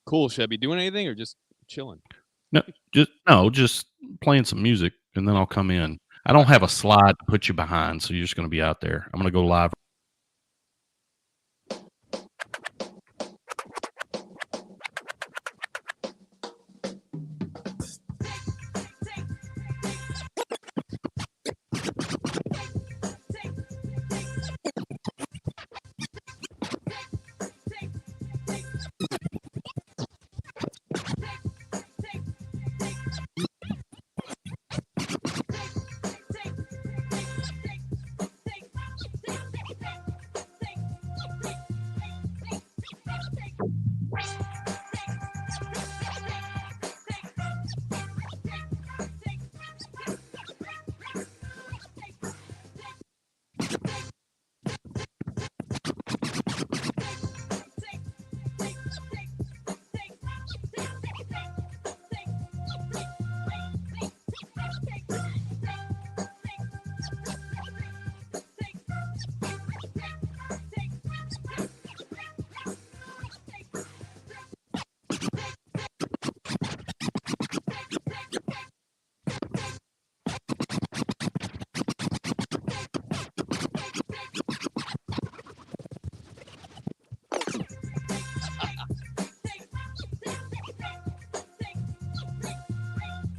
Cool. Should I be doing anything or just chilling? Just playing some music, and then I'll come in. I don't have a slide to put you behind, so you're just going to be out there. I'm going to go live.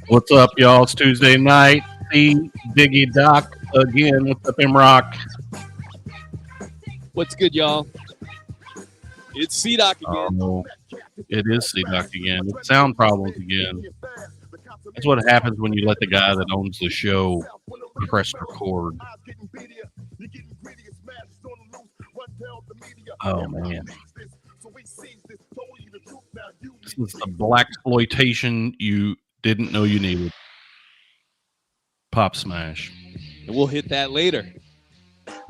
What's up, y'all? It's Tuesday night. See Biggie Doc again. What's up, M-Rock? What's good, y'all? It's C-Doc again. Oh, it is C-Doc again. It's sound problems again. That's what happens when you let the guy that owns the show press record. Oh, man. This is the blaxploitation you didn't know you needed. Pop Smash. And we'll hit that later.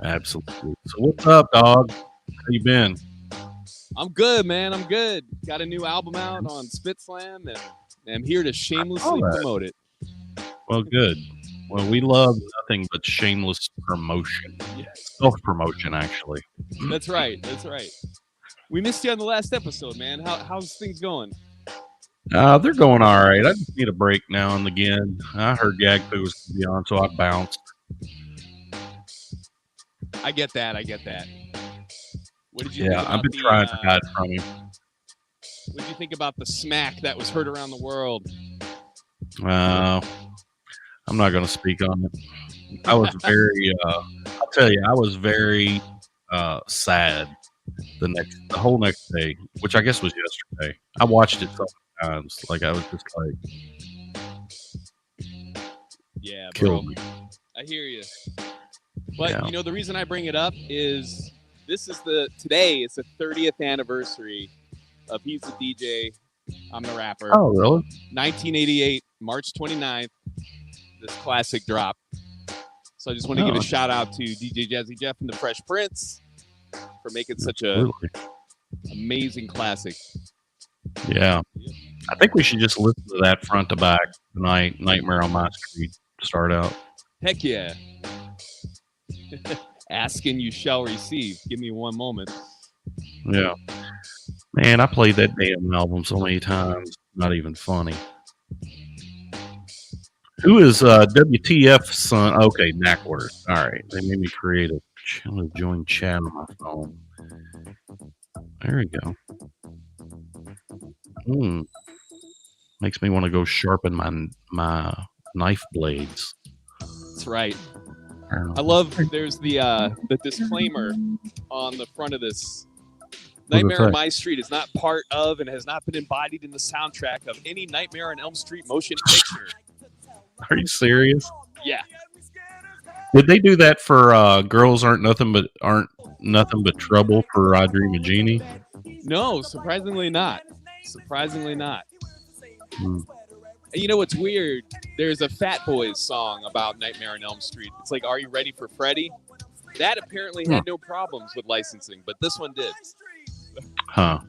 Absolutely. So what's up, dog? How you been? I'm good, man. I'm good. Got a new album out on SpitSLAM, and I'm here to shamelessly promote it. Well, good. Well, we love nothing but shameless promotion. Yes. Self-promotion, actually. That's right. That's right. We missed you on the last episode, man. How's things going? They're going all right. I just need a break now and again. I heard Gagpoo was going to be on, so I bounced. I get that. What did you? Yeah, I've been trying to hide from you. What did you think about the smack that was heard around the world? I'm not going to speak on it. I was very. I'll tell you, I was very sad the whole next day, which I guess was yesterday. I watched it so many times, like I was just like, yeah, bro. Killed me. I hear you. But you know, the reason I bring it up is today is the 30th anniversary of He's the DJ, I'm the Rapper. Oh, really? 1988, March 29th, this classic drop. So I just want to give a shout out to DJ Jazzy Jeff and the Fresh Prince for making such a amazing classic. Yeah. I think we should just listen to that front to back tonight, Nightmare on My Street, to start out. Heck yeah. Ask and you shall receive. Give me one moment. Yeah. Man, I played that damn album so many times. Not even funny. Who is WTF's son? Okay, Knackworth. All right. They made me create a join chat on my phone. There we go. Makes me want to go sharpen my knife blades. That's right. I love there's the disclaimer on the front of this. Nightmare on My Street is not part of and has not been embodied in the soundtrack of any Nightmare on Elm Street motion picture. Are you serious? Yeah. Did they do that for Girls Aren't Nothing But Trouble for I Dream of Jeannie? No, surprisingly not. You know what's weird? There's a Fat Boys song about Nightmare on Elm Street. It's like, Are You Ready for Freddy? That apparently had no problems with licensing, but this one did. Huh.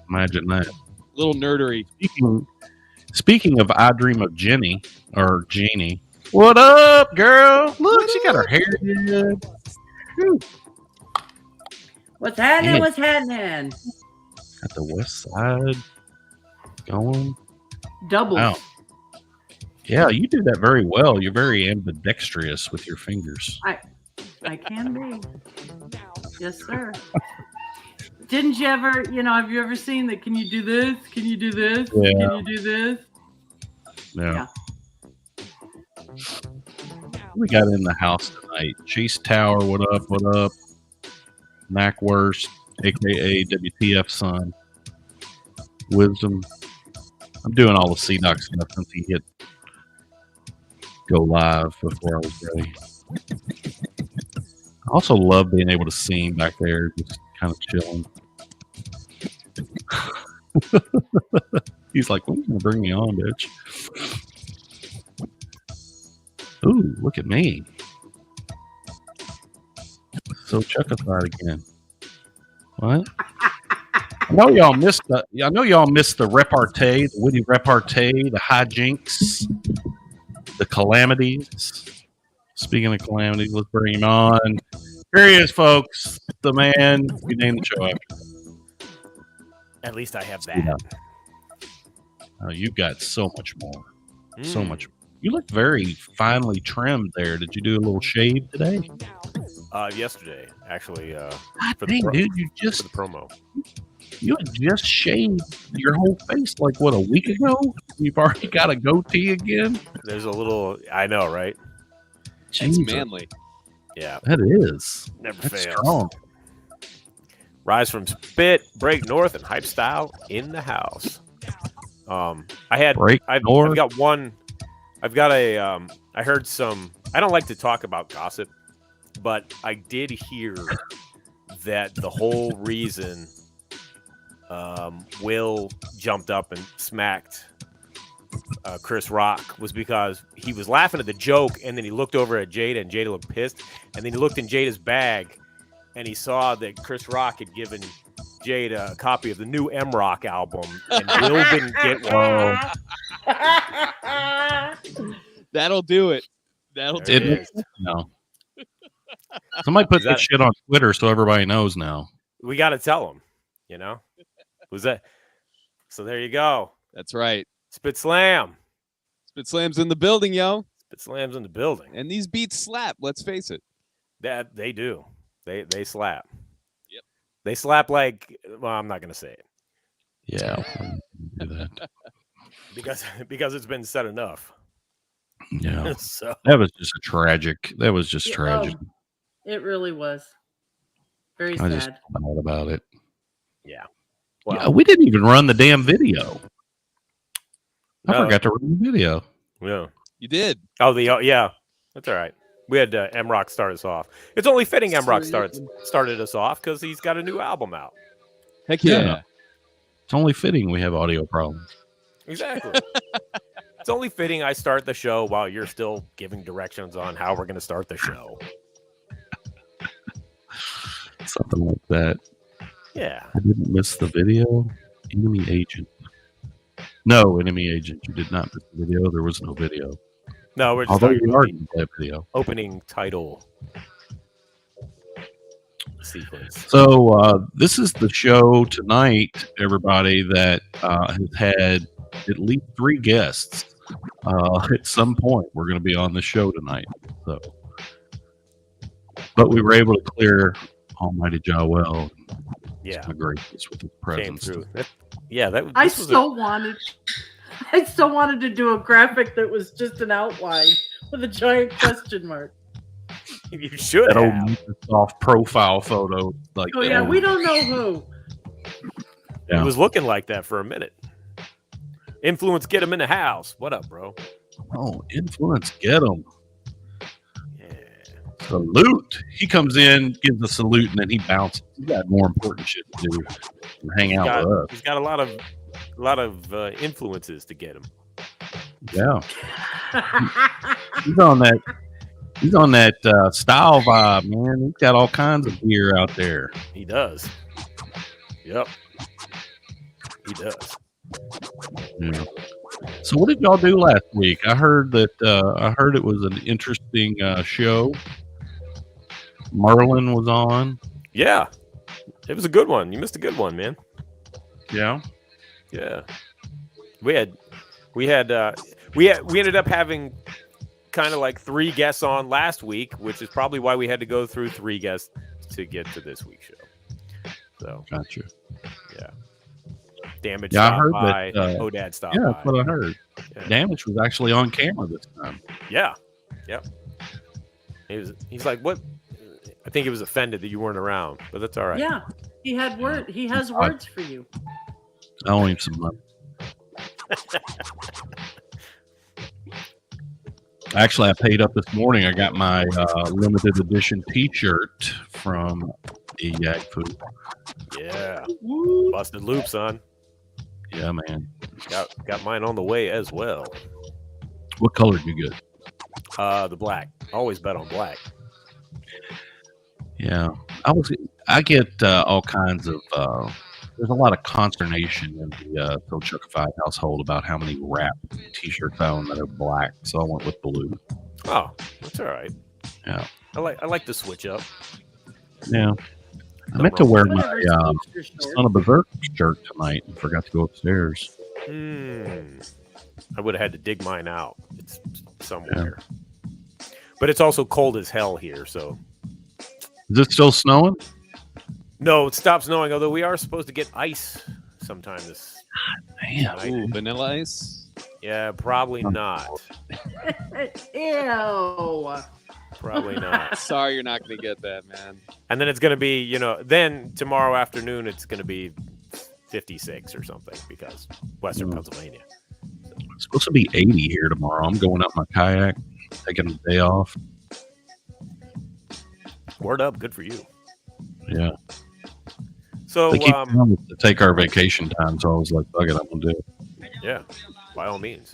Imagine that. Little nerdery. Speaking of I Dream of Jenny, or Jeannie. What up, girl? Look, she got her hair good. What's happening? What's happening? At the west side. going. Doubles. Wow. Yeah, you do that very well. You're very ambidextrous with your fingers. I can be. Yes, sir. Didn't you ever, have you ever seen that? Can you do this? Can you do this? Yeah. Can you do this? Yeah. We got in the house tonight. Chase Tower, what up? What up? Mac Worst, aka WTF Son. Wisdom. I'm doing all the CDOC stuff since he hit go live before I was ready. I also love being able to see him back there, just kind of chilling. He's like, when are you going to bring me on, bitch? Ooh, look at me. So Chuckified again. What? I know y'all missed the repartee, the witty repartee, the hijinks, the calamities. Speaking of calamities, let's bring him on. Here he is, folks. The man we named the show after. At least I have that. Yeah. Oh, you've got so much more. So much. You look very finely trimmed there. Did you do a little shave today? Yesterday, actually. For dang, dude, for the promo. You had just shaved your whole face like, what, a week ago? You've already got a goatee again? There's a little, I know, right? It's manly. Yeah. That is. Never fails. Strong. Rise from Spit, Break North, and Hype Style in the house. I've got one. I've got a. I heard some. I don't like to talk about gossip, but I did hear that the whole reason Will jumped up and smacked Chris Rock was because he was laughing at the joke, and then he looked over at Jada, and Jada looked pissed, and then he looked in Jada's bag, and he saw that Chris Rock had given Jada a copy of the new M-Rock album, and Will didn't get one. That'll do it. That'll do it. No. Somebody put that shit on Twitter so everybody knows now. We got to tell them, Who's that? So there you go. That's right. SpitSLAM. SpitSLAM's in the building, yo. SpitSLAM's in the building. And these beats slap, let's face it. That they do. They slap. Yep. They slap like, well, I'm not going to say it. Yeah. Do that. because it's been said enough. Yeah. So that was just tragic. Tragic. It really was. Very I sad. just thought about it. Yeah. Well, yeah, we didn't even run the damn video. I forgot to run the video. Yeah. You did. Oh, yeah. That's all right. We had M-Rock start us off. It's only fitting M-Rock started us off because he's got a new album out. Heck yeah. It's only fitting we have audio problems. Exactly. It's only fitting I start the show while you're still giving directions on how we're going to start the show. Something like that. Yeah. I didn't miss the video. Enemy agent. No, enemy agent. You did not miss the video. There was no video. No, we're just although you already did that video. Opening title sequence. So this is the show tonight, everybody, that has had at least 3 guests. At some point, we're going to be on the show tonight. So, but we were able to clear Almighty Jawel. Yeah, gracious with his presence. Came through. That I still wanted to do a graphic that was just an outline with a giant question mark. You should that have. Old Microsoft profile photo. Like, oh yeah, we don't know who. Yeah. It was looking like that for a minute. Influence, get him in the house. What up, bro? Oh, influence, get him. Yeah. Salute. He comes in, gives a salute, and then he bounces. He's got more important shit to do than hang out with us. He's got a lot of influences to get him. Yeah. He's on that. He's on that style vibe, man. He's got all kinds of gear out there. He does. Yep. He does. Yeah. So what did y'all do last week? I heard that it was an interesting show. Merlin was on. Yeah. It was a good one. You missed a good one, man. Yeah. Yeah. We ended up having kind of like 3 guests on last week, which is probably why we had to go through 3 guests to get to this week's show. So Gotcha. yeah. Damage Yeah, I stopped heard by. that. Odad stopped Yeah, by. that's what I heard. Yeah. Damage was actually on camera this time. Yeah. Yep. He's like, what? I think he was offended that you weren't around, but that's all right. Yeah, he has words for you. I owe him some money. Actually, I paid up this morning. I got my limited edition T-shirt from the Yak Food. Yeah. Busted loop, son. Yeah, man. Got mine on the way as well. What color did you get? The black. Always bet on black. Yeah, I get all kinds of. There's a lot of consternation in the Phil Chuckified household about how many rap T-shirts I own that are black. So I went with blue. Oh, that's all right. Yeah, I like to switch up. yeah. I meant to wear my Whatever suits your short. Son of Berserk shirt tonight and forgot to go upstairs. I would have had to dig mine out. It's somewhere. Yeah. But it's also cold as hell here, so. Is it still snowing? No, it stopped snowing, although we are supposed to get ice sometime this Man, Ooh, vanilla ice. Yeah, probably not. Ew. Probably not. Sorry, you're not going to get that, man. And then it's going to be, then tomorrow afternoon it's going to be 56 or something because Western Pennsylvania. It's supposed to be 80 here tomorrow. I'm going up my kayak, taking the day off. Word up, good for you. Yeah. So they keep telling us to take our vacation time, so I was like, fuck it, I'm gonna do it. Yeah, by all means.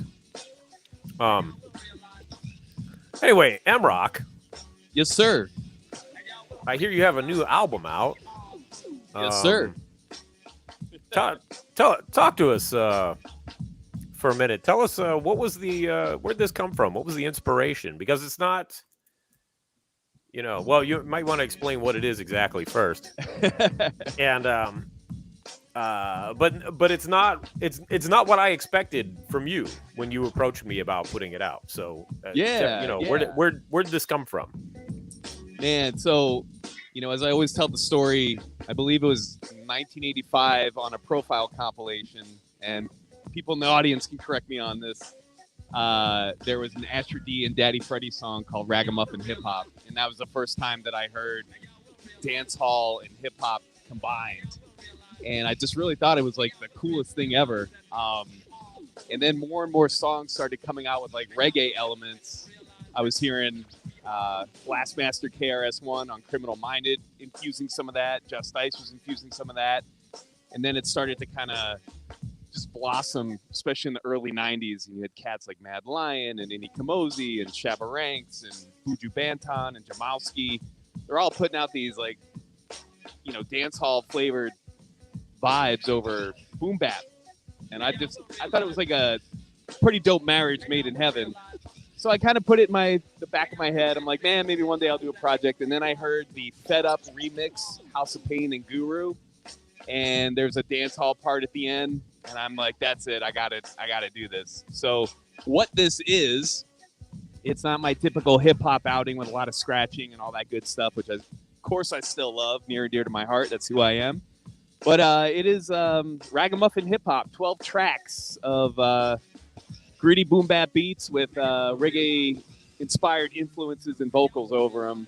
Anyway, M-Rock. Yes, sir. I hear you have a new album out. Yes, sir. Talk to us for a minute. Tell us what was the where'd this come from? What was the inspiration? Because it's not, well, you might want to explain what it is exactly first. And but it's not what I expected from you when you approached me about putting it out. So where did this come from? Man, so as I always tell the story, I believe it was 1985 on a profile compilation, and people in the audience can correct me on this. There was an Asher D and Daddy Freddie song called Ragamuffin Hip Hop, and that was the first time that I heard dance hall and hip hop combined. And I just really thought it was like the coolest thing ever. And then more and more songs started coming out with like reggae elements. I was hearing Blastmaster KRS-One on Criminal Minded infusing some of that. Just Ice was infusing some of that. And then it started to kind of just blossom, especially in the early 90s. And you had cats like Mad Lion and Inni Kamosi and Shabba Ranks and Buju Banton and Jamalski. They're all putting out these like, dance hall flavored vibes over boom bap. And I thought it was like a pretty dope marriage made in heaven. So I kind of put it in the back of my head. I'm like, man, maybe one day I'll do a project. And then I heard the Fed Up remix, House of Pain and Guru. And there's a dance hall part at the end. And I'm like, that's it. I got to do this. So what this is, it's not my typical hip hop outing with a lot of scratching and all that good stuff, which of course I still love, near and dear to my heart. That's who I am. But it is Ragamuffin Hip Hop, 12 tracks of gritty boom bap beats with reggae-inspired influences and vocals over them,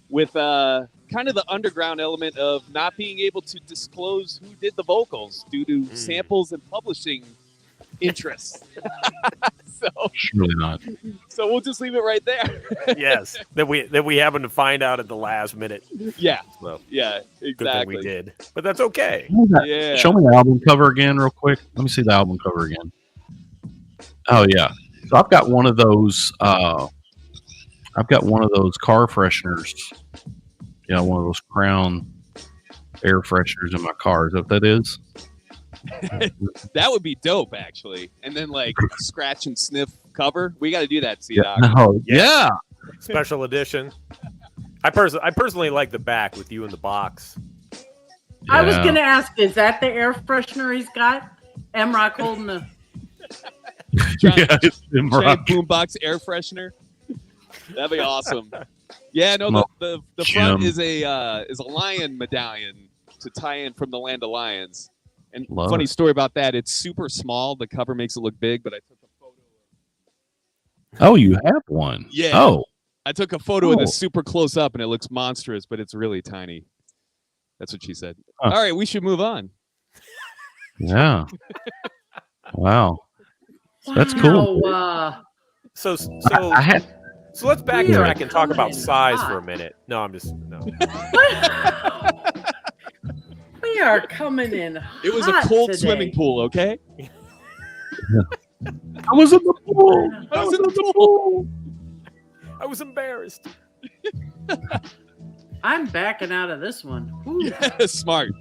with kind of the underground element of not being able to disclose who did the vocals due to samples and publishing interests. Surely not. So we'll just leave it right there. Yes, that we happen to find out at the last minute. Yeah. So, yeah, exactly. Good thing we did, but that's okay. Yeah. Show me the album cover again, real quick. Let me see the album cover again. Oh yeah. So I've got one of those. Car fresheners. One of those Crown air fresheners in my car. Is that what that is? That would be dope, actually. And then like scratch and sniff cover. We got to do that, C-Doc. Oh, yeah. Special edition. I personally like the back with you in the box. I was going to ask, is that the air freshener he's got? M-Rock holding a Yeah, it's Tim giant Rock. boombox air freshener. That'd be awesome. Yeah, no, Smoke the front Jim. is a lion medallion to tie in from the Land of Lions. And Love funny it. story about that, it's super small. The cover makes it look big, but I took a photo. Oh, you have one? Yeah. Oh, I took a photo of Oh. this super close up, and it looks monstrous, but it's really tiny. That's what she said. Huh. All right, we should move on. yeah. Wow. That's cool. Wow, So I had so let's backtrack Yeah. and talk about Coming in size hot. for a minute. No, I'm just no. we are coming in. It was a hot cold today. swimming pool, okay? I was in the pool. I was in the pool. I was embarrassed. I'm backing out of this one. Ooh. Yeah, smart.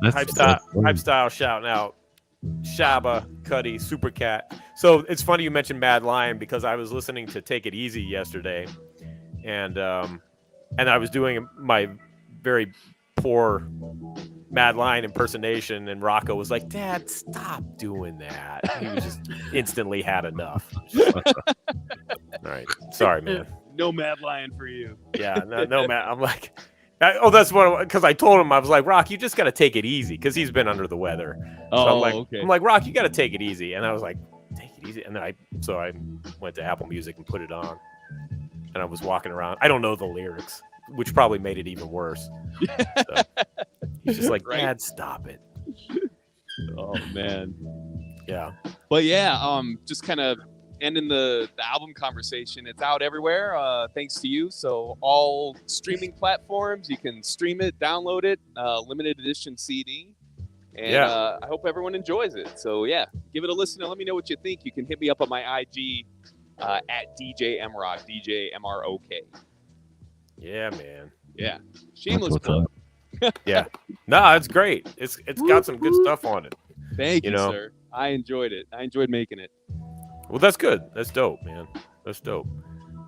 Hype style shouting out Shaba, Cuddy, Super Cat. So it's funny you mentioned Mad Lion because I was listening to Take It Easy yesterday, and I was doing my very poor Mad Lion impersonation, and Rocco was like, "Dad, stop doing that." He was just instantly had enough. All right, sorry, man. No Mad Lion for you. Yeah, no, man. I'm like, that's what, because I told him, I was like, Rock, you just got to take it easy because he's been under the weather. Oh, so okay. I'm like, Rock, you got to take it easy. And I was like, take it easy. And then I went to Apple Music and put it on. And I was walking around. I don't know the lyrics, which probably made it even worse. So, he's just like, Right. Dad, stop it. Oh man. Yeah. But yeah, just kind of ending the album conversation. It's out everywhere, thanks to you. So all streaming platforms, you can stream it, download it, limited edition CD. And Yeah. I hope everyone enjoys it. So yeah, give it a listen and let me know what you think. You can hit me up on my IG at DJ Mrock, DJ MROK. Yeah, man. Yeah, shameless what's plug. Yeah. No, it's great. It's got some good stuff on it. Thank you, You know. sir. I enjoyed it. I enjoyed making it. Well, that's good. That's dope, man. That's dope.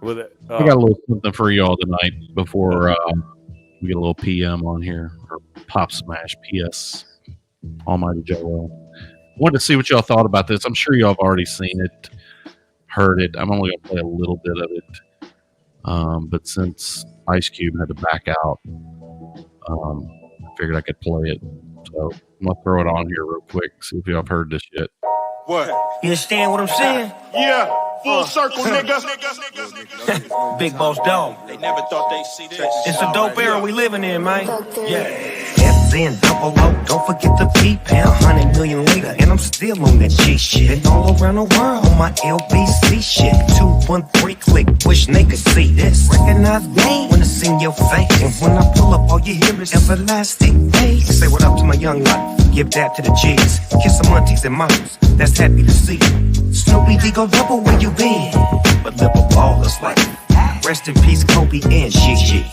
With it, I got a little something for y'all tonight before we get a little PM on here, or Pop Smash PS. Almighty Joel. Wanted to see what y'all thought about this. I'm sure y'all have already seen it, heard it. I'm only gonna play a little bit of it, but since Ice Cube had to back out, I figured I could play it. So I'm gonna throw it on here real quick. See if y'all have heard this yet. What? You understand what I'm saying? Yeah, full circle, nigga. Big boss dog. They never thought they'd see this. It's a dope era we living in, man. Yeah. FZ double O, don't forget the P pound. 100 million later, and I'm still on that G shit. And all around the world on my LBC shit. 213 click, wish they could see this. Recognize game when it's in your face. And when I pull up, all you hear is everlasting bass. Say what up to my young life, give that to the G's. Kiss some aunties and moms, that's happy to see. Snoopy D go double where you been. But live a baller's life. Rest in peace, Kobe and Gigi.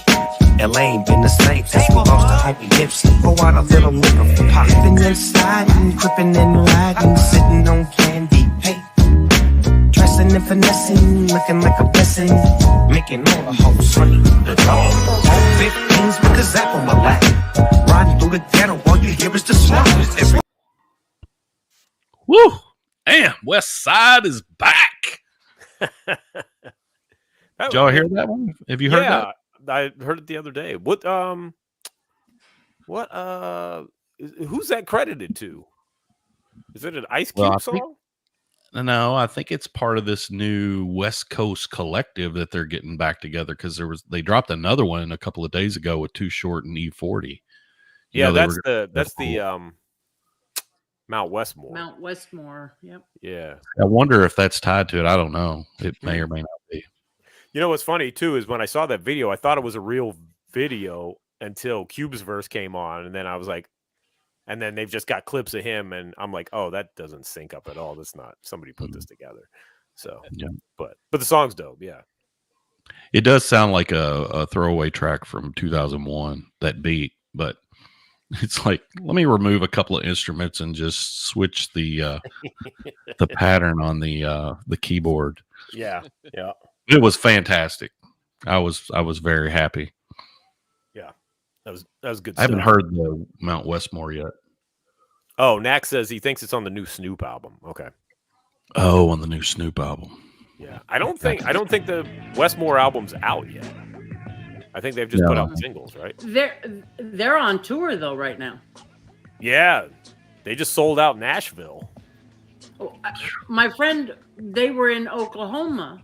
LA ain't been the same since we lost to Hype Nipsey. Pour out a little liquor for pop. Creeping inside and crippin' and riding, sitting on candy paint. Dressing and finessing, looking like a blessing. Making all the hoes scream. The dog. All 15s with the zap on my lap. Riding through the ghetto, all you hear is the slaps. Woo! Damn, West Side is back. Did y'all hear that one? Have you heard that? I heard it the other day. Who's that credited to? Is it an Ice Cube Well, I song? No, I think it's part of this new West Coast collective that they're getting back together because they dropped another one a couple of days ago with Too Short and E40. Yeah, that's the Mount Westmore. Mount Westmore. Yep. Yeah. I wonder if that's tied to it. I don't know. It may or may not be. You know what's funny too is when I saw that video, I thought it was a real video until Cube's verse came on, and then I was like, and then they've just got clips of him, and I'm like, oh, that doesn't sync up at all. That's not somebody put this together. So, Yeah. but the song's dope. Yeah. It does sound like a throwaway track from 2001, that beat, but it's like, let me remove a couple of instruments and just switch the pattern on the keyboard. Yeah. Yeah. It was fantastic. I was very happy. Yeah. That was good I haven't stuff. heard the Mount Westmore yet. Oh, Nack says he thinks it's on the new Snoop album. Okay. Oh, on the new Snoop album. Yeah, I don't think the Westmore album's out yet. I think they've just put out singles, right? They're on tour though right now. Yeah, they just sold out Nashville. Oh, my friend, they were in Oklahoma,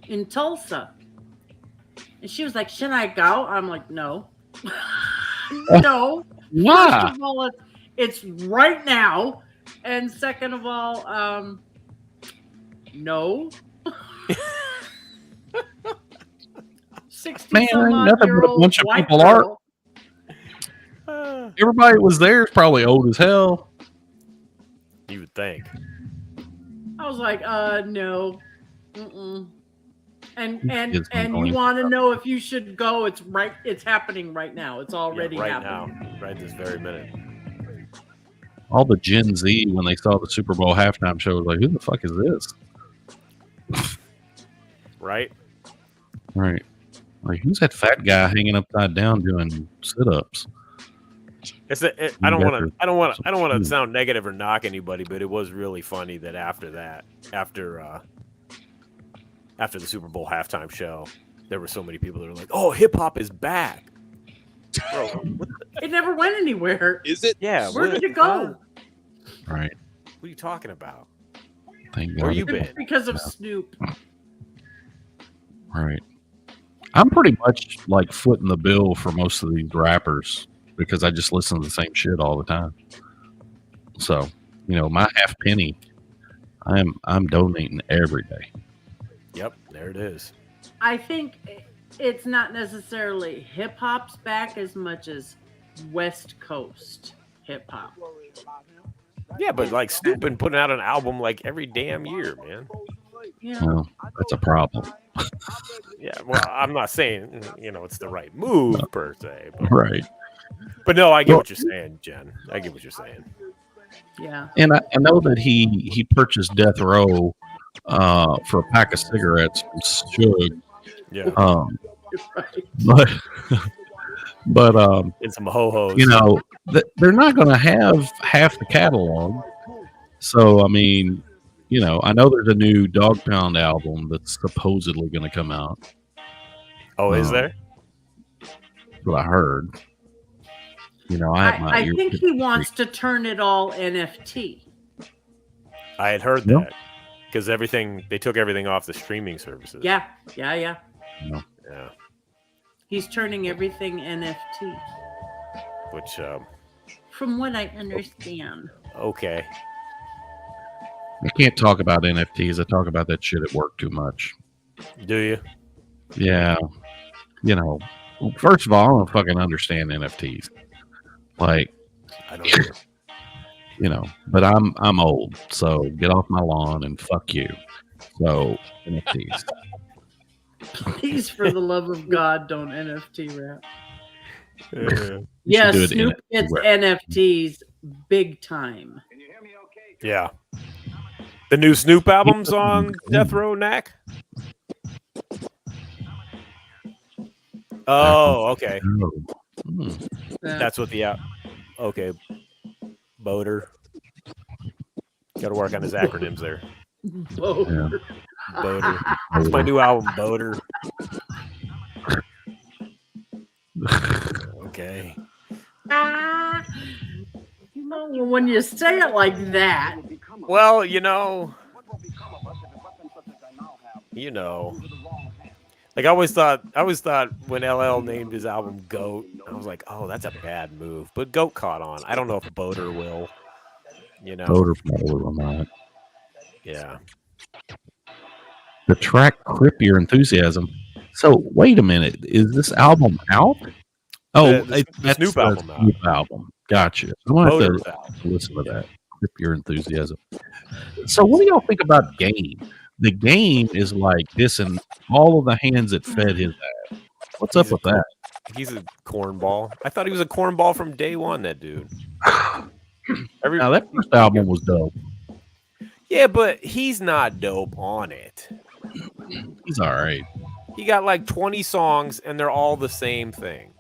in Tulsa, and she was like, "Should I go?" I'm like, "No, no." Why? First of all, it's right now, and second of all, no. 60 Man, some odd nothing year but a old bunch of white people girl. Everybody that was there is probably old as hell. You would think. I was like, no. Mm-mm. And Kids you going want to know if you should go? It's happening right now. It's already right happening. now, right this very minute. All the Gen Z, when they saw the Super Bowl halftime show, was like, "Who the fuck is this?" Right? Right. Like, who's that fat guy hanging upside down doing sit-ups? I don't want to sound negative or knock anybody, but it was really funny that after the Super Bowl halftime show, there were so many people that were like, "Oh, hip hop is back." Bro, It never went anywhere. Is it? yeah, Where did it go? Right. What are you talking about? Thank Where God. you been? Because of Snoop. Right. I'm pretty much like footing the bill for most of these rappers because I just listen to the same shit all the time. So, my half penny, I'm donating every day. Yep, there it is. I think it's not necessarily hip hop's back as much as West Coast hip hop. Yeah, but like Snoop been putting out an album like every damn year, man. Yeah. Well, that's a problem. Yeah, well, I'm not saying it's the right move per se, but, Right. but no, I get what you're saying, Jen. I get what you're saying. Yeah. And I know that he purchased Death Row for a pack of cigarettes from Suge. Yeah, Right. but and some ho-hos. they're not going to have half the catalog. So I mean, I know there's a new Dog Pound album that's supposedly going to come out. Oh, is there? That's what I heard. I think he wants to turn it all NFT. I had heard that because they took everything off the streaming services. Yeah. Yeah. He's turning everything NFT. Which, from what I understand. Okay. I can't talk about NFTs. I talk about that shit at work too much. Do you? Yeah. First of all, I don't fucking understand NFTs. Like, I don't know. But I'm old, so get off my lawn and fuck you. So NFTs. Please, for the love of God, don't NFT rap. You should do it Snoop gets NFTs big time. Yeah. The new Snoop album's on Death Row, Knack? Oh, okay. That's what the okay. Boater. Got to work on his acronyms there. Boater. Boater. It's my new album, Boater. Okay. When you say it like that. Well, like I always thought when LL named his album Goat, I was like, oh, that's a bad move. But Goat caught on. I don't know if Boater will. Boater probably will not. Yeah. The track Crip Your Enthusiasm. So wait a minute, is this album out? Oh, that's Snoop album. Snoop album. Gotcha. I'm gonna have to listen to that. Crip Your Enthusiasm. So what do y'all think about Game? The Game is like this and all of the hands that fed his ass. What's up with that? He's a cornball. I thought he was a cornball from day one, that dude. Now that first album was dope. Yeah, but he's not dope on it. He's all right. He got like 20 songs, and they're all the same thing.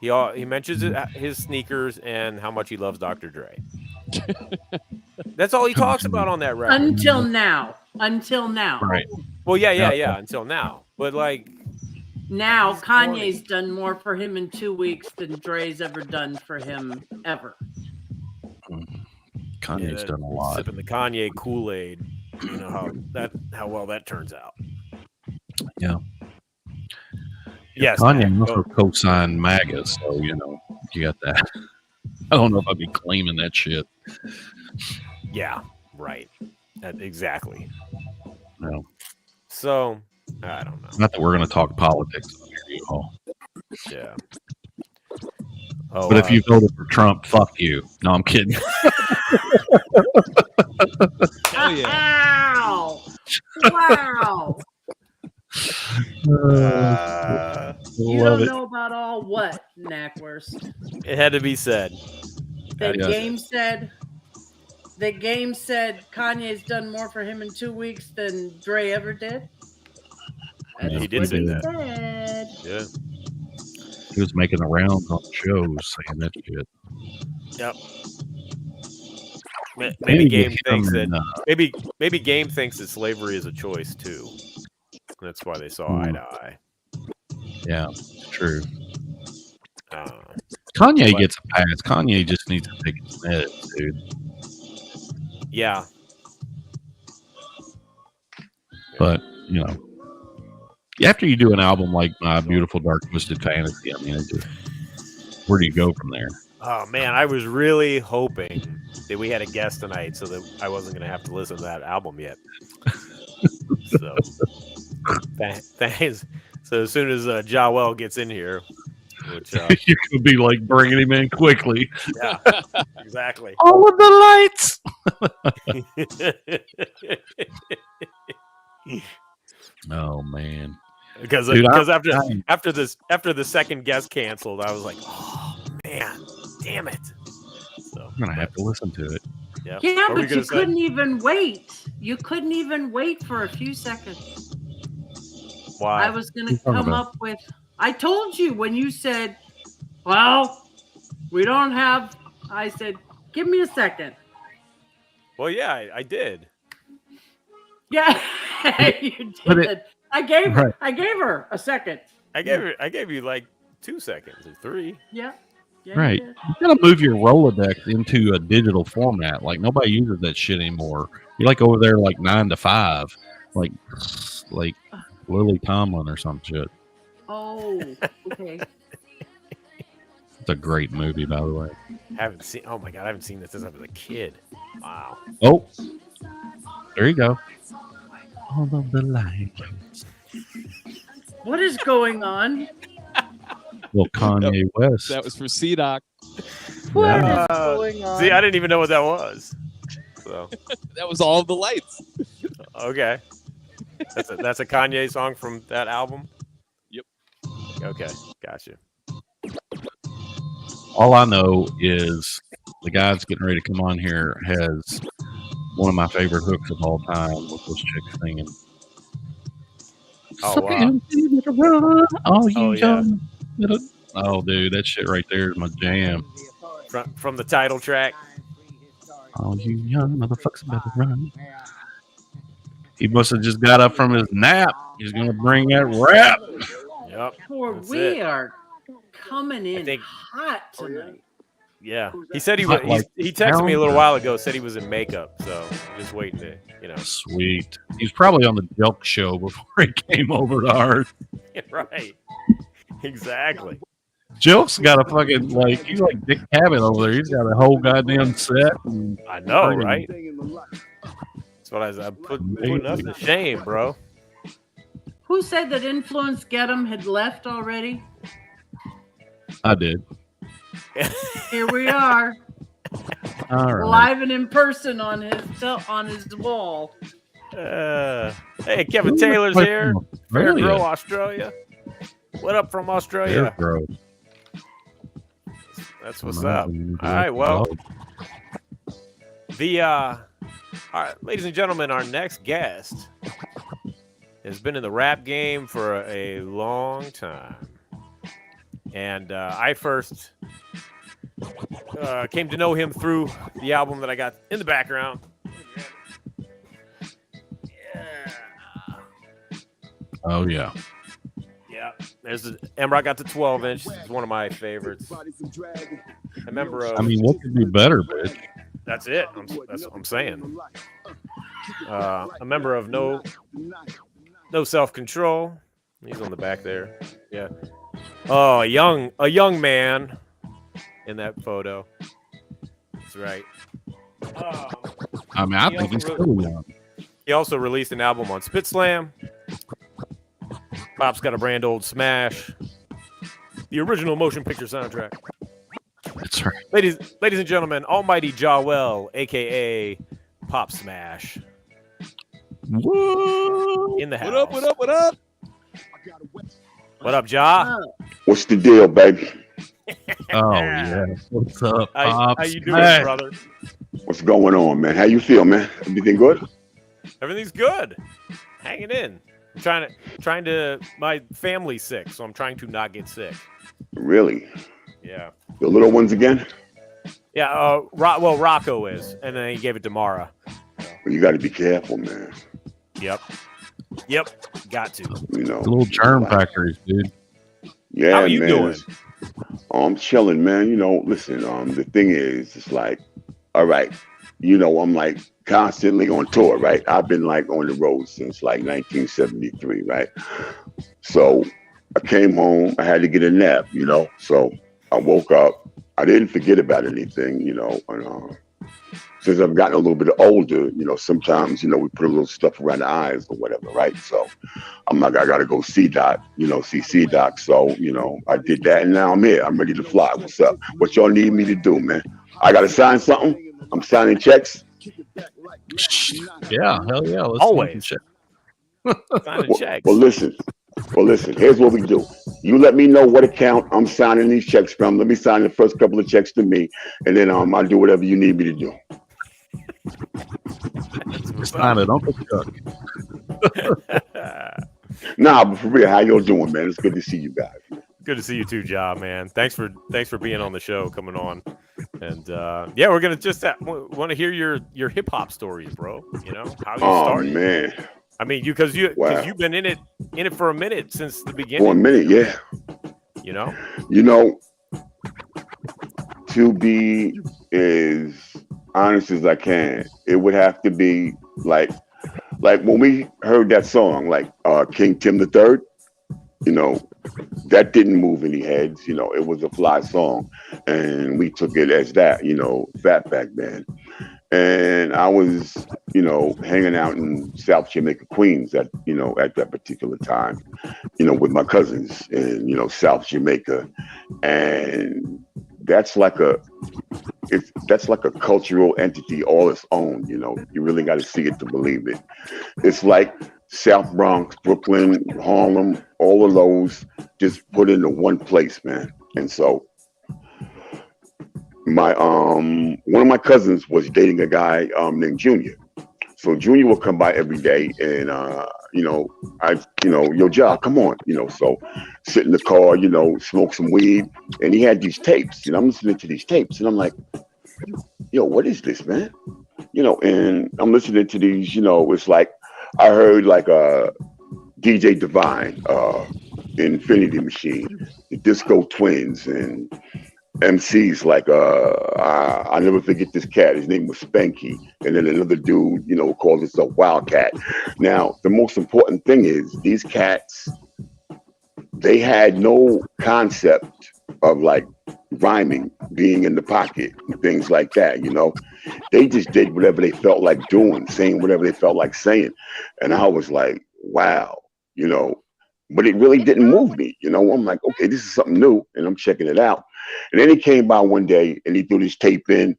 He mentions his sneakers and how much he loves Dr. Dre. That's all he talks about on that record. Until now. Right. Well, yeah. Until now, but like Now Kanye's done more for him in 2 weeks than Dre's ever done for him ever. Kanye's done a lot. Sipping the Kanye Kool-Aid. You know how well that turns out. Yeah. Yes. Kanye also co-signed MAGA, so you got that. I don't know if I'd be claiming that shit. Yeah. Right. Exactly. No. So I don't know. Not that we're going to talk politics on here, you all. Yeah. Oh, But if you voted for Trump, fuck you. No, I'm kidding. Hell yeah. Wow. You Love don't it. know about all what, Knackwurst? it had to be said. The Yeah. game said Kanye's done more for him in 2 weeks than Dre ever did. That's Yeah, he did what say he that. said. Yeah. He was making the rounds on shows saying that shit. Yep. Maybe Game get thinks him that in, maybe Game thinks that slavery is a choice too. That's why they saw eye to eye. yeah, true. Uh, Kanye But- gets a pass. Kanye just needs to take his meds, dude. yeah. But after you do an album like My Beautiful Dark Twisted Fantasy, I mean, where do you go from there? Oh man, I was really hoping that we had a guest tonight so that I wasn't going to have to listen to that album yet. So, thanks. So as soon as Jawel gets in here, which You could be like bringing him in quickly. yeah, exactly. All of the lights. Oh man, Because Dude, after the second guest canceled, I was like, oh man, damn it. So I'm gonna have to listen to it. yeah. Yeah, What were but gonna you say? couldn't even wait. You couldn't even wait for a few seconds. Why? I was going to What are you talking come up with. I told you when you said, well, we don't have. I said, give me a second. Well, yeah, I did. Yeah, you But did. I gave her. Right. I gave her a second. I gave you like 2 seconds or 3. Yeah. Yeah, Right. you did. You gotta move your Rolodex into a digital format. Like nobody uses that shit anymore. You're like over there like 9 to 5, like Lily Tomlin or some shit. Oh, okay. It's a great movie, by the way. Haven't seen. Oh my god, I haven't seen this since I was a kid. Wow. Oh, there you go. All of the lights. What is going on? Well, Kanye West. That was for C-Doc. What is Yeah. going on? See, I didn't even know what that was. So That was all of the lights. okay, that's a Kanye song from that album. Yep. Okay, gotcha. All I know is the guy that's getting ready to come on here has one of my favorite hooks of all time with those chicks singing. Oh wow. Oh, you Oh, yeah. young little- Oh, dude, that shit right there is my jam. From the title track. Oh, you young motherfuckers better run. He must have just got up from his nap. He's gonna bring that rap. Yep. Boy, That's we it. are coming in think- hot tonight. Yeah. He said he Hot was. like He texted me a little town. while ago. Said he was in makeup. So just waiting to, Sweet. He's probably on the Jelk show before he came over to ours. right. Exactly. Jelk's got a fucking he's like Dick Cavett over there. He's got a whole goddamn set. And I know, friggin- right? That's what I'm putting us to shame, bro. Who said that Influence Get 'em had left already? I did. Here we are, All right. live and in person on his wall. Hey, Kevin Taylor's here. Fair Really? Grow, Australia. What up from Australia? Bro. That's what's up. All right, well, all right, ladies and gentlemen, our next guest has been in the rap game for a long time, and I first came to know him through the album that I got in the background. Yeah. Oh yeah. Yeah. There's the Emrock got the 12-inch. It's one of my favorites. A member of. I mean, what could be better, bitch? That's it. That's what I'm saying. A member of No Self-Control. He's on the back there. Yeah. Oh, a young man in that photo. That's right. I mean, I think he's still young. He also released an album on SpitSLAM. Pop's got a brand old smash. The original motion picture soundtrack. That's right. Ladies and gentlemen, Almighty Jawel, aka Pop Smash. What? In the house. What up? What up, Ja? What's the deal, baby? Oh yeah. What's up, How Pops? you doing, brother? What's going on, man? How you feel, man? Everything good? Everything's good. Hanging in. I'm trying to. My family's sick, so I'm trying to not get sick. Really? Yeah. The little ones again? Yeah. Rocco is, and then he gave it to Mara. Well, you got to be careful, man. Yep. Got to. You know, Little germ factories, dude. Yeah, How are you man. doing? I'm chilling, man. You know, listen. The thing is, it's like, all right. You know, I'm like constantly on tour, right? I've been like on the road since like 1973, right? So I came home. I had to get a nap, you know. So I woke up. I didn't forget about anything, you know. And since I've gotten a little bit older, you know, sometimes, you know, we put a little stuff around the eyes or whatever, right? So I'm like, I got to go see Doc, you know, see Doc. So, you know, I did that and now I'm here. I'm ready to fly. What's up? What y'all need me to do, man? I got to sign something? I'm signing checks. Yeah, hell yeah. Let's Always. check. Signing checks. Well, listen. Here's what we do. You let me know what account I'm signing these checks from. Let me sign the first couple of checks to me, and then I'll do whatever you need me to do. Sign it, Uncle Chuck. Nah, but for real, how y'all doing, man? It's good to see you guys. Good to see you too, Ja, man. Thanks for being on the show, coming on, and yeah, we're gonna just want to hear your hip hop stories, bro. You know how you started. Oh man, I mean, because you've been in it for a minute since the beginning. For a minute, yeah. You know, to be as honest as I can, it would have to be like when we heard that song, like King Tim III. You know, that didn't move any heads. You know, it was a fly song, and we took it as that. You know, Fatback Band. And I was, you know, hanging out in South Jamaica, Queens at that particular time, you know, with my cousins in, you know, South Jamaica. And that's like a cultural entity all its own, you know. You really got to see it to believe it. It's like South Bronx, Brooklyn, Harlem, all of those just put into one place, man. And so my one of my cousins was dating a guy named Junior. So Junior will come by every day and yo, Ja, come on, you know. So sit in the car, you know, smoke some weed, and he had these tapes, and I'm listening to these tapes, and I'm like, yo, what is this, man? You know, and I'm listening to these, you know, it's like I heard like DJ Divine, Infinity Machine, the Disco Twins, and MCs like I never forget this cat. His name was Spanky, and then another dude, you know, called himself Wildcat. Now, the most important thing is these cats, they had no concept of like rhyming, being in the pocket, and things like that. You know, they just did whatever they felt like doing, saying whatever they felt like saying, and I was like, wow, you know. But it really didn't move me, you know. I'm like, okay, this is something new, and I'm checking it out. And then he came by one day, and he threw this tape in,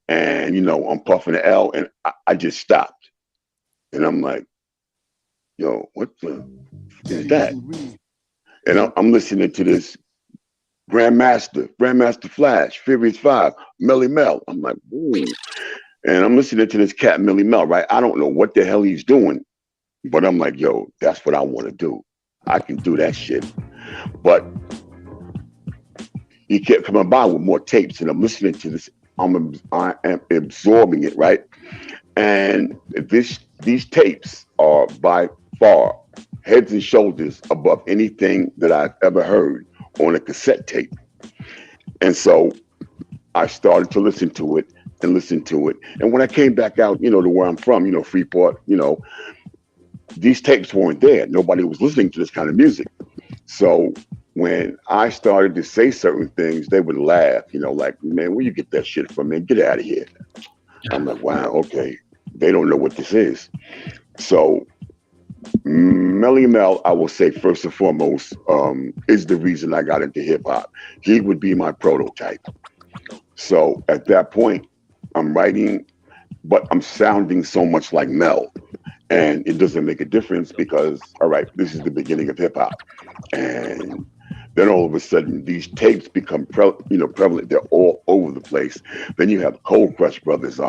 and, you know, I'm puffing the L, and I just stopped. And I'm like, yo, what the is that? And I'm listening to this Grandmaster Flash, Furious 5, Melly Mel. I'm like, ooh. And I'm listening to this cat, Melly Mel, right? I don't know what the hell he's doing, but I'm like, yo, that's what I want to do. I can do that shit. But he kept coming by with more tapes, and I'm listening to this. I am absorbing it, right? And these tapes are by far heads and shoulders above anything that I've ever heard on a cassette tape. And so I started to listen to it and listen to it. And when I came back out, to where I'm from, Freeport, these tapes weren't there. Nobody was listening to this kind of music. So when I started to say certain things, they would laugh, like, man, where you get that shit from, man? Get out of here. I'm like, wow, okay. They don't know what this is. So Melly Mel, I will say first and foremost, is the reason I got into hip hop. He would be my prototype. So at that point, I'm writing, but I'm sounding so much like Mel. And it doesn't make a difference because, all right, this is the beginning of hip hop. And then all of a sudden, these tapes become prevalent. They're all over the place. Then you have Cold Crush Brothers,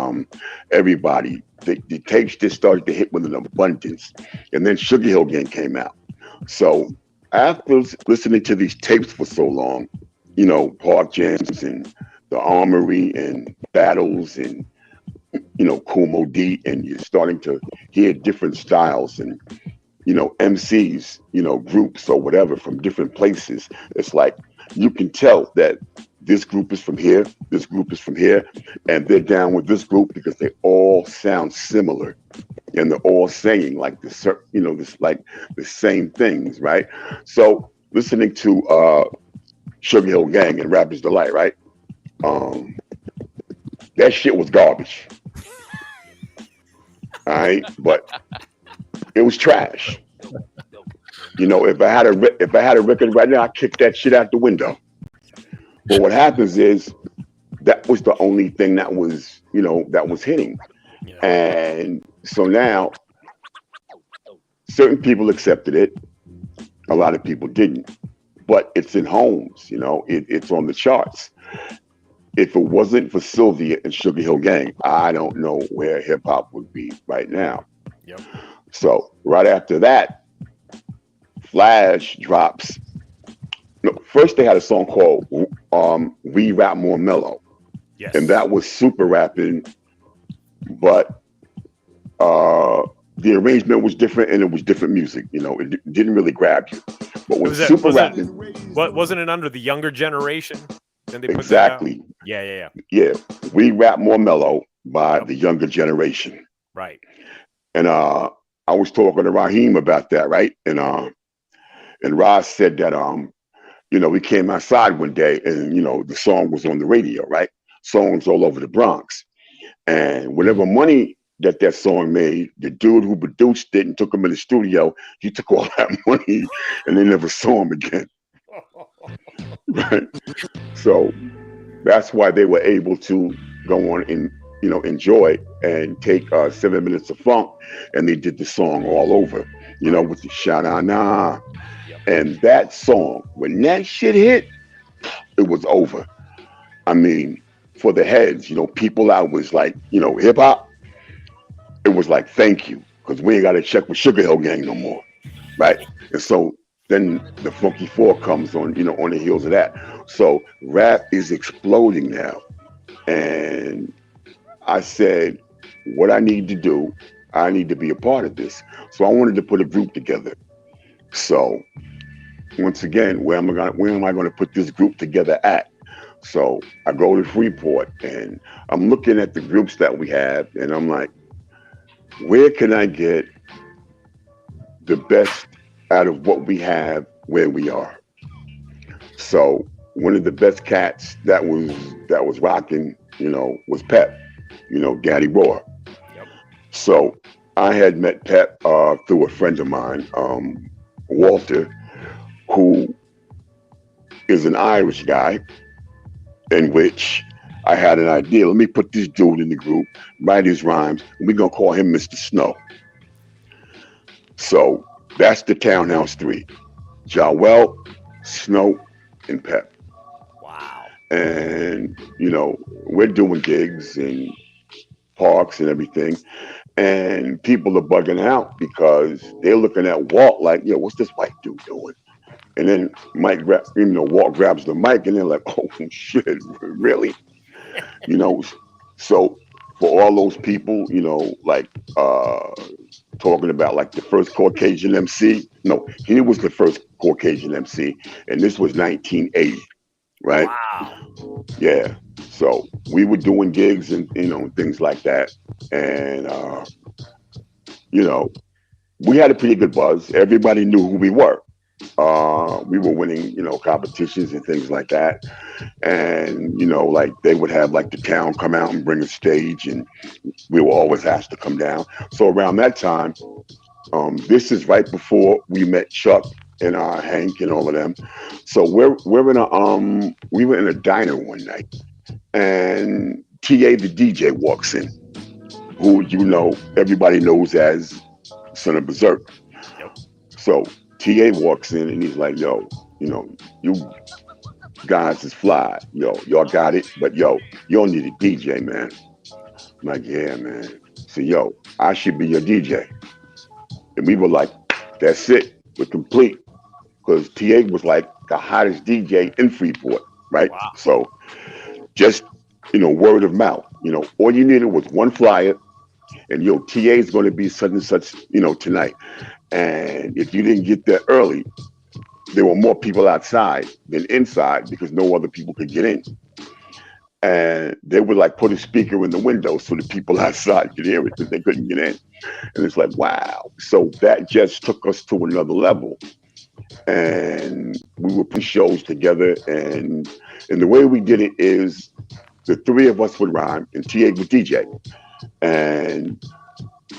everybody. The tapes just started to hit with an abundance. And then Sugar Hill Gang came out. So after listening to these tapes for so long, Park Jams and The Armory and Battles and Kumo D, and you're starting to hear different styles and MCs, groups or whatever from different places. It's like you can tell that this group is from here, this group is from here, and they're down with this group because they all sound similar and they're all saying like this, this like the same things, right? So listening to Sugar Hill Gang and Rapper's Delight, right? That shit was garbage. All right, but it was trash. If I had a record right now, I'd kick that shit out the window. But what happens is that was the only thing that was, that was hitting. Yeah. And so now certain people accepted it. A lot of people didn't, but it's in homes, it's on the charts. If it wasn't for Sylvia and Sugar Hill Gang, I don't know where hip hop would be right now. Yep. So right after that, Flash drops. No, first they had a song called "We Rap More Mellow," yes, and that was super rapping, but the arrangement was different and it was different music. It didn't really grab you. But when super rapping, what wasn't it under the younger generation? They put exactly. Yeah. We Rap More Mellow by the younger generation. Right. And I was talking to Raheem about that, right? And Roz said that we came outside one day and the song was on the radio, right? Songs all over the Bronx. And whatever money that song made, the dude who produced it and took him in the studio, he took all that money and they never saw him again. Right. So that's why they were able to go on and enjoy and take 7 minutes of funk, and they did the song all over, with the sha-na-na. And that song, when that shit hit, it was over. I mean, for the heads, people out was like, hip hop, it was like, thank you, because we ain't got to check with Sugar Hill Gang no more, right? And so then the Funky Four comes on, on the heels of that. So rap is exploding now. And I said, what I need to do, I need to be a part of this. So I wanted to put a group together. So once again, where am I going to put this group together at? So I go to Freeport and I'm looking at the groups that we have and I'm like, where can I get the best out of what we have where we are? So one of the best cats that was rocking, was Pep, Gaddy Roar. Yep. So I had met Pep through a friend of mine, Walter, who is an Irish guy, in which I had an idea. Let me put this dude in the group, write his rhymes, and we're gonna call him Mr. Snow. So that's the Townhouse Three: Jawel, Snow, and Pep. Wow. And we're doing gigs and parks and everything, and people are bugging out because they're looking at Walt like, what's this white dude doing? And then Walt grabs the mic, and they're like, "Oh shit, really?" You know, so for all those people, like talking about like the first Caucasian MC. No, he was the first Caucasian MC, and this was 1980, right? Wow. Yeah. So we were doing gigs and things like that, and we had a pretty good buzz. Everybody knew who we were. We were winning, competitions and things like that. And, like they would have like the town come out and bring a stage, and we were always asked to come down. So around that time, this is right before we met Chuck and Hank and all of them. So we were in a diner one night, and TA the DJ walks in, who everybody knows as Son of Berserk. Yep. So TA walks in and he's like, "Yo, you guys is fly. Yo, y'all got it, but yo, you don't need a DJ, man." I'm like, "Yeah, man." So yo, I should be your DJ. And we were like, "That's it. We're complete." Because TA was like the hottest DJ in Freeport, right? Wow. So just, word of mouth. All you needed was one flyer, and TA is going to be such and such, tonight. And if you didn't get there early, there were more people outside than inside because no other people could get in. And they would like put a speaker in the window so the people outside could hear it because they couldn't get in. And it's like, wow. So that just took us to another level. And we would put shows together. And the way we did it is the three of us would rhyme and TA would DJ. And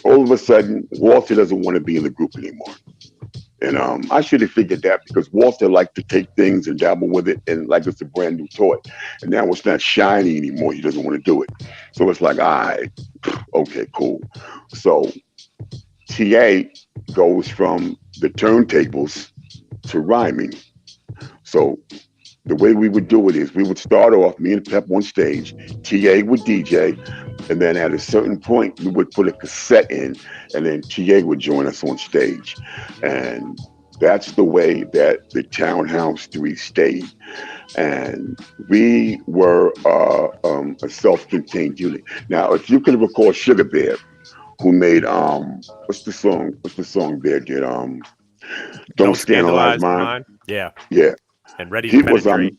all of a sudden, Walter doesn't want to be in the group anymore. And I should have figured that because Walter liked to take things and dabble with it and like it's a brand new toy. And now it's not shiny anymore. He doesn't want to do it. So it's like, all right, okay, cool. So TA goes from the turntables to rhyming. So the way we would do it is we would start off, me and Pep on stage, TA would DJ, and then at a certain point, we would put a cassette in, and then TA would join us on stage. And that's the way that the Townhouse 3 stayed. And we were a self-contained unit. Now, if you can recall Sugar Bear, who made, what's the song Bear did? Don't Scandalize Mine. Yeah. Yeah. And Ready to Penetrate.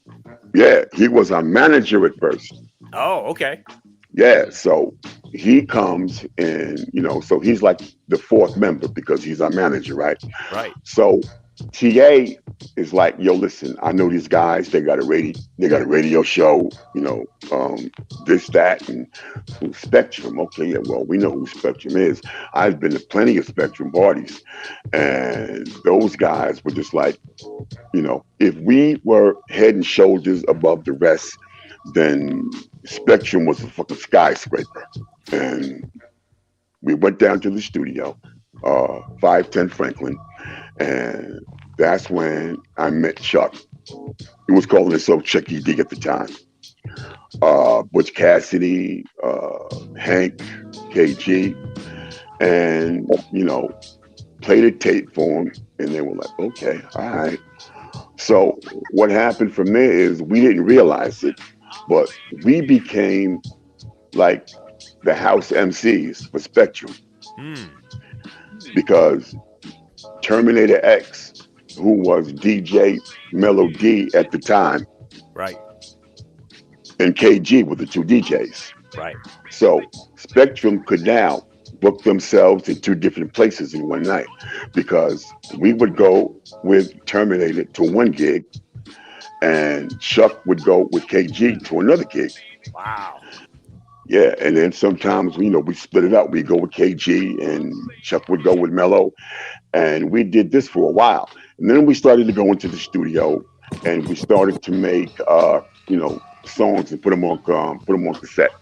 He was our manager at first. Oh, okay. Yeah, so he comes and, so he's like the fourth member because he's our manager, right? Right. So TA is like, yo, listen, I know these guys, they got a radio show, this, that, and Spectrum. Okay, yeah, well, we know who Spectrum is. I've been to plenty of Spectrum parties, and those guys were just like, if we were head and shoulders above the rest, then Spectrum was a fucking skyscraper. And we went down to the studio, 510 Franklin, and that's when I met Chuck. He was calling himself Chucky D at the time. Butch Cassidy, Hank, KG, and, played a tape for him, and they were like, okay, all right. So what happened from there is we didn't realize it, but we became like the house MCs for Spectrum. Because Terminator X, who was DJ Mellow D at the time, right, and KG were the two DJs. Right. So Spectrum could now book themselves in two different places in one night because we would go with Terminator to one gig and Chuck would go with KG to another gig. Wow. Yeah, and then sometimes we split it up. We go with KG and Chuck would go with Mello, and we did this for a while. And then we started to go into the studio, and we started to make songs and put them on cassette.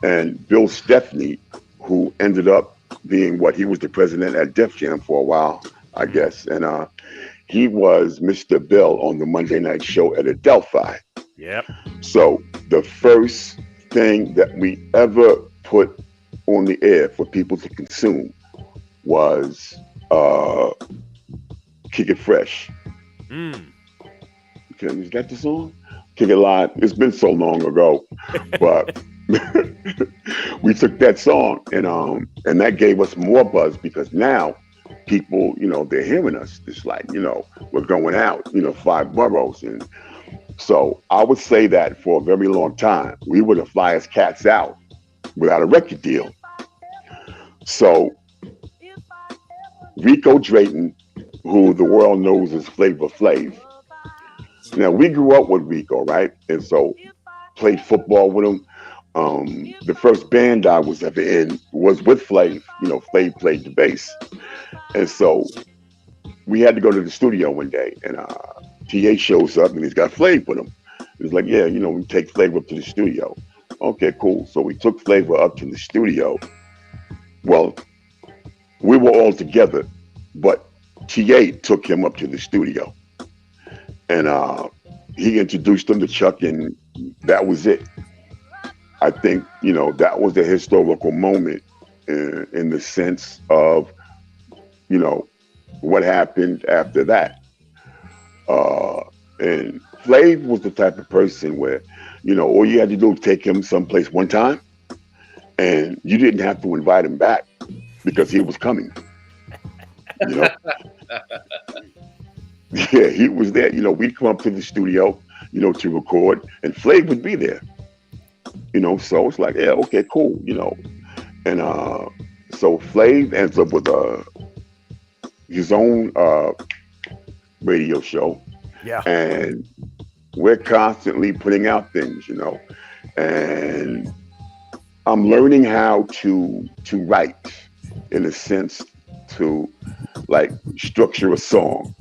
And Bill Stepney, who ended up being he was the president at Def Jam for a while, I guess, and he was Mr. Bill on the Monday night show at Adelphi. Yep. So the first thing that we ever put on the air for people to consume was Kick It Fresh, Okay, is that the song? Kick It Live. It's been so long ago, but we took that song and that gave us more buzz because now people, they're hearing us. It's like, we're going out, 5 boroughs. And so I would say that for a very long time, we were the flyest cats out without a record deal. So Rico Drayton, who the world knows as Flavor Flav. Now, we grew up with Rico, right? And so played football with him. The first band I was ever in was with Flav. Flav played the bass. And so we had to go to the studio one day, and TA shows up, and he's got Flav with him. He's like, yeah, we take Flavor up to the studio. Okay, cool. So we took Flavor up to the studio. Well, we were all together, but TA took him up to the studio. And he introduced him to Chuck, and that was it. I think, that was a historical moment in the sense of, what happened after that. And Flav was the type of person where, all you had to do was take him someplace one time, and you didn't have to invite him back because he was coming. Yeah, he was there. We'd come up to the studio, to record, and Flav would be there. So it's like, yeah, okay, cool, And so Flav ends up with his own radio show. Yeah. And we're constantly putting out things, And I'm learning how to write, in a sense, to like structure a song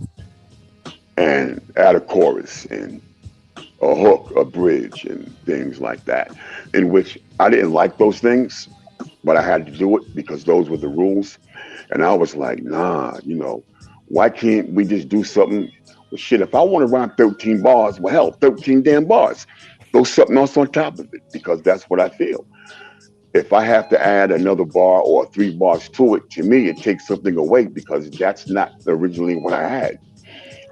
and add a chorus and a hook, a bridge, and things like that, in which I didn't like those things, but I had to do it because those were the rules. And I was like, nah, why can't we just do something? Well, shit, if I want to rhyme 13 bars, well, hell, 13 damn bars. Throw something else on top of it because that's what I feel. If I have to add another bar or 3 bars to it, to me, it takes something away because that's not originally what I had.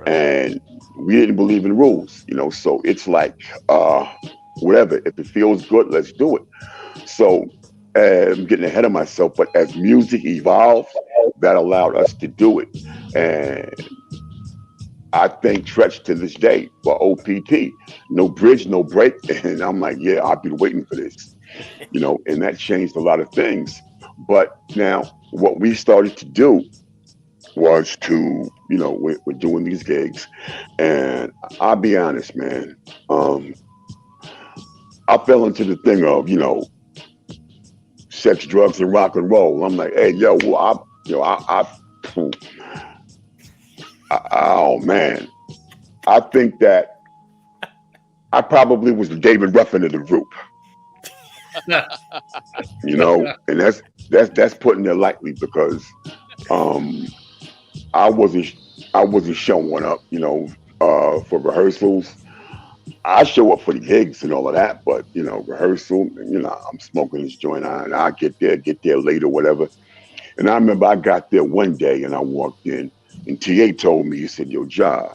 And we didn't believe in rules, so it's like, whatever. If it feels good, let's do it. So I'm getting ahead of myself, but as music evolved, that allowed us to do it. And I thank Tretch to this day for OPT. No bridge, no break. And I'm like, yeah, I've been waiting for this, and that changed a lot of things. But now what we started to do was to, we're doing these gigs, and I'll be honest, man, I fell into the thing of, sex, drugs, and rock and roll. I'm like, hey, yo, well, oh man, I think that I probably was the David Ruffin of the group, and that's putting it lightly because I wasn't showing up, for rehearsals. I show up for the gigs and all of that, but rehearsal, I'm smoking this joint on. I get there later, whatever. And I remember I got there one day and I walked in, and TA told me, he said, "Yo, Ja,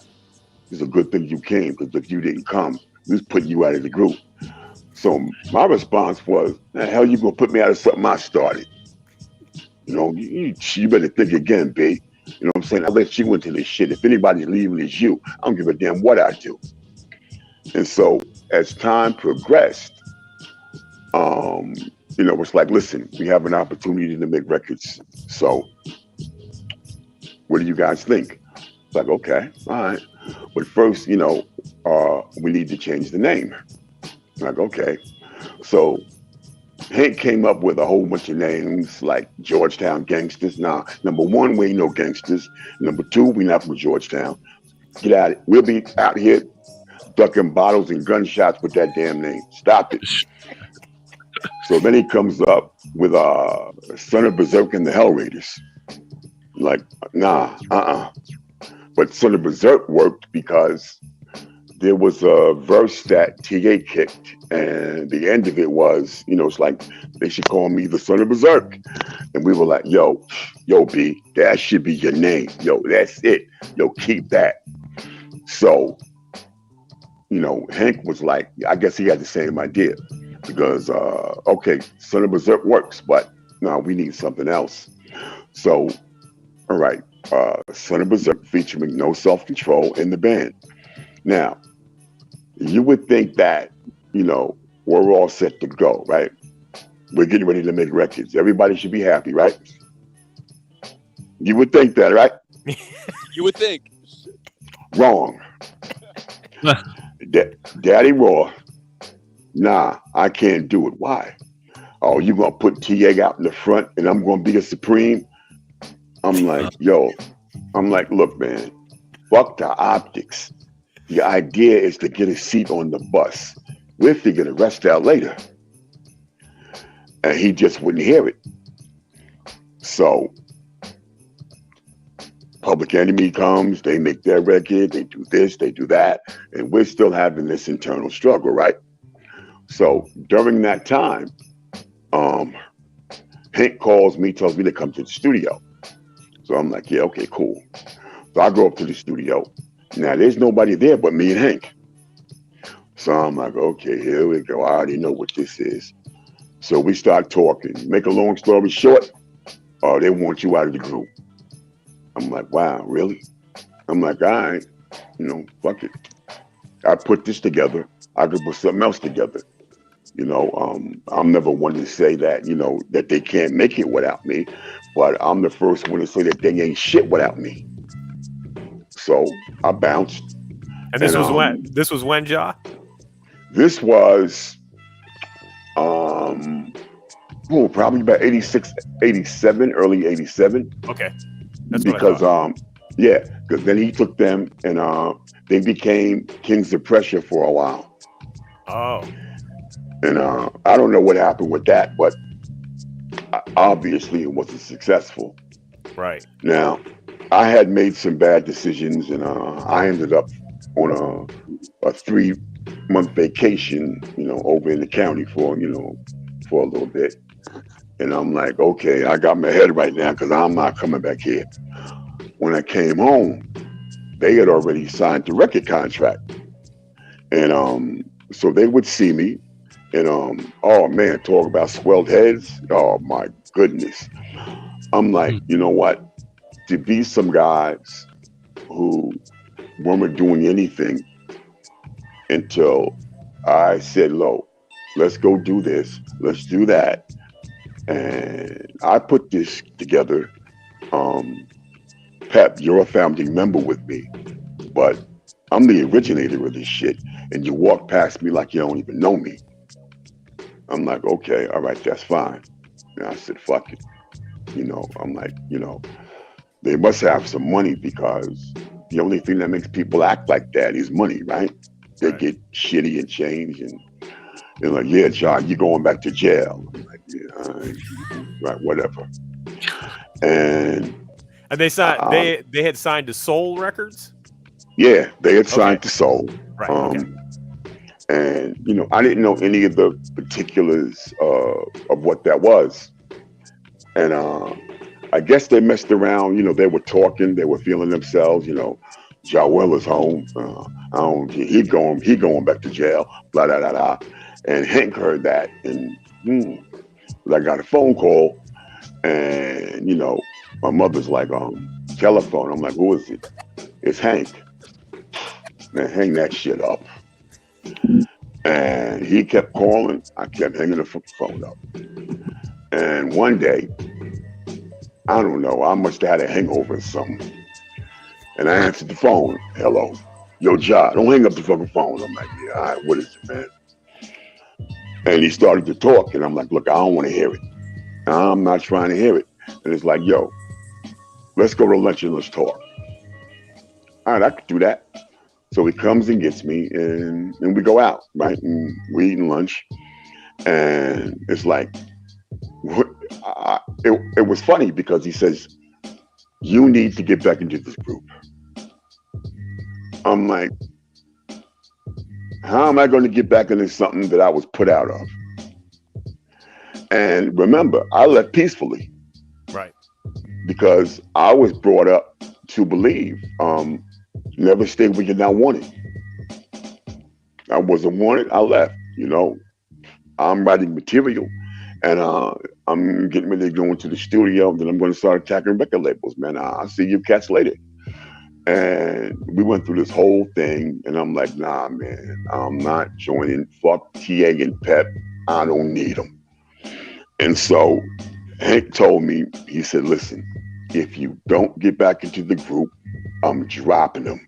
it's a good thing you came because if you didn't come, we was putting you out of the group." So my response was, "The hell you gonna put me out of something I started? You better think again, B." You know what I'm saying? I let you into this shit. If anybody's leaving, it's you. I don't give a damn what I do. And so as time progressed, it's like, listen, we have an opportunity to make records. So what do you guys think? It's like, okay, all right. But first, we need to change the name. Like, okay. So Hank came up with a whole bunch of names like Georgetown Gangsters. Now, number one, we ain't no gangsters. Number two, we not from Georgetown. Get out of it. We'll be out here ducking bottles and gunshots with that damn name. Stop it. So then he comes up with Son of Berserk and the Hell Raiders. Like, nah, But Son of Berserk worked because there was a verse that TA kicked, and the end of it was, it's like, they should call me the Son of Berserk. And we were like, yo, B, that should be your name. Yo, that's it. Yo, keep that. So, Hank was like, I guess he had the same idea because, okay, Son of Berserk works, but no, we need something else. So, all right, Son of Berserk featuring No Self Control in the band. Now, you would think that, we're all set to go, right? We're getting ready to make records. Everybody should be happy, right? You would think that, right? You would think. Wrong. Daddy Raw, nah, I can't do it. Why? Oh, you gonna put TA out in the front and I'm gonna be a Supreme? I'm like, look, man, fuck the optics. The idea is to get a seat on the bus. We'll figure the rest out later. And he just wouldn't hear it. So Public Enemy comes, they make their record, they do this, they do that, and we're still having this internal struggle, right? So during that time, Hank calls me, tells me to come to the studio. So I'm like, yeah, okay, cool. So I go up to the studio. Now there's nobody there but me and Hank. So I'm like, okay, here we go. I already know what this is. So we start talking. Make a long story short, they want you out of the group. I'm like, wow, really? I'm like, all right, fuck it. I put this together. I could put something else together. I'm never one to say that, that they can't make it without me, but I'm the first one to say that they ain't shit without me. So I bounced. And this was when? This was when, Ja? This was, probably about 86, 87, early 87. Okay. That's because because then he took them and they became Kings of Pressure for a while. Oh. And I don't know what happened with that, but obviously it wasn't successful. Right. Now, I had made some bad decisions, and I ended up on a 3-month vacation, over in the county for a little bit. And I'm like, okay, I got my head right now because I'm not coming back here. When I came home, they had already signed the record contract. And so they would see me and, oh man, talk about swelled heads. Oh my goodness. I'm like, you know what? To be some guys who weren't doing anything until I said, "Lo, let's go do this. Let's do that." And I put this together. Pep, you're a founding member with me, but I'm the originator of this shit, and you walk past me like you don't even know me. I'm like, okay, all right, that's fine. And I said, fuck it. I'm like, they must have some money because the only thing that makes people act like that is money, right? They get shitty and change, and they're like, yeah, John, you're going back to jail. I'm like, yeah, all right, whatever. And they signed. They had signed to Soul Records. Yeah, they had signed to Soul. Right. Okay. And I didn't know any of the particulars of what that was. And I guess they messed around. They were talking. They were feeling themselves. Joel is home. He going back to jail. Blah blah blah blah. And Hank heard that, and I got a phone call, and my mother's like, telephone. I'm like, who is it? It's Hank. Man, hang that shit up. And he kept calling. I kept hanging the phone up. And one day, I don't know, I must have had a hangover or something. And I answered the phone. Hello. Yo, Ja, don't hang up the fucking phone. I'm like, yeah, all right, what is it, man? And he started to talk, and I'm like, look, I don't want to hear it. I'm not trying to hear it. And it's like, yo, let's go to lunch and let's talk. All right, I could do that. So he comes and gets me, and we go out, right? And we eating lunch. And it's like, it was funny because he says, you need to get back into this group. I'm like, how am I going to get back into something that I was put out of? And remember, I left peacefully. Right. Because I was brought up to believe Never stay where you're not wanted. I wasn't wanted. I left. You know, I'm writing material, and I'm getting ready to go into the studio. Then I'm going to start attacking record labels, man. I'll see you cats later. And we went through this whole thing, and I'm like, nah, man, I'm not joining. Fuck TA and Pep. I don't need them. And so Hank told me, he said, listen, if you don't get back into the group, I'm dropping them.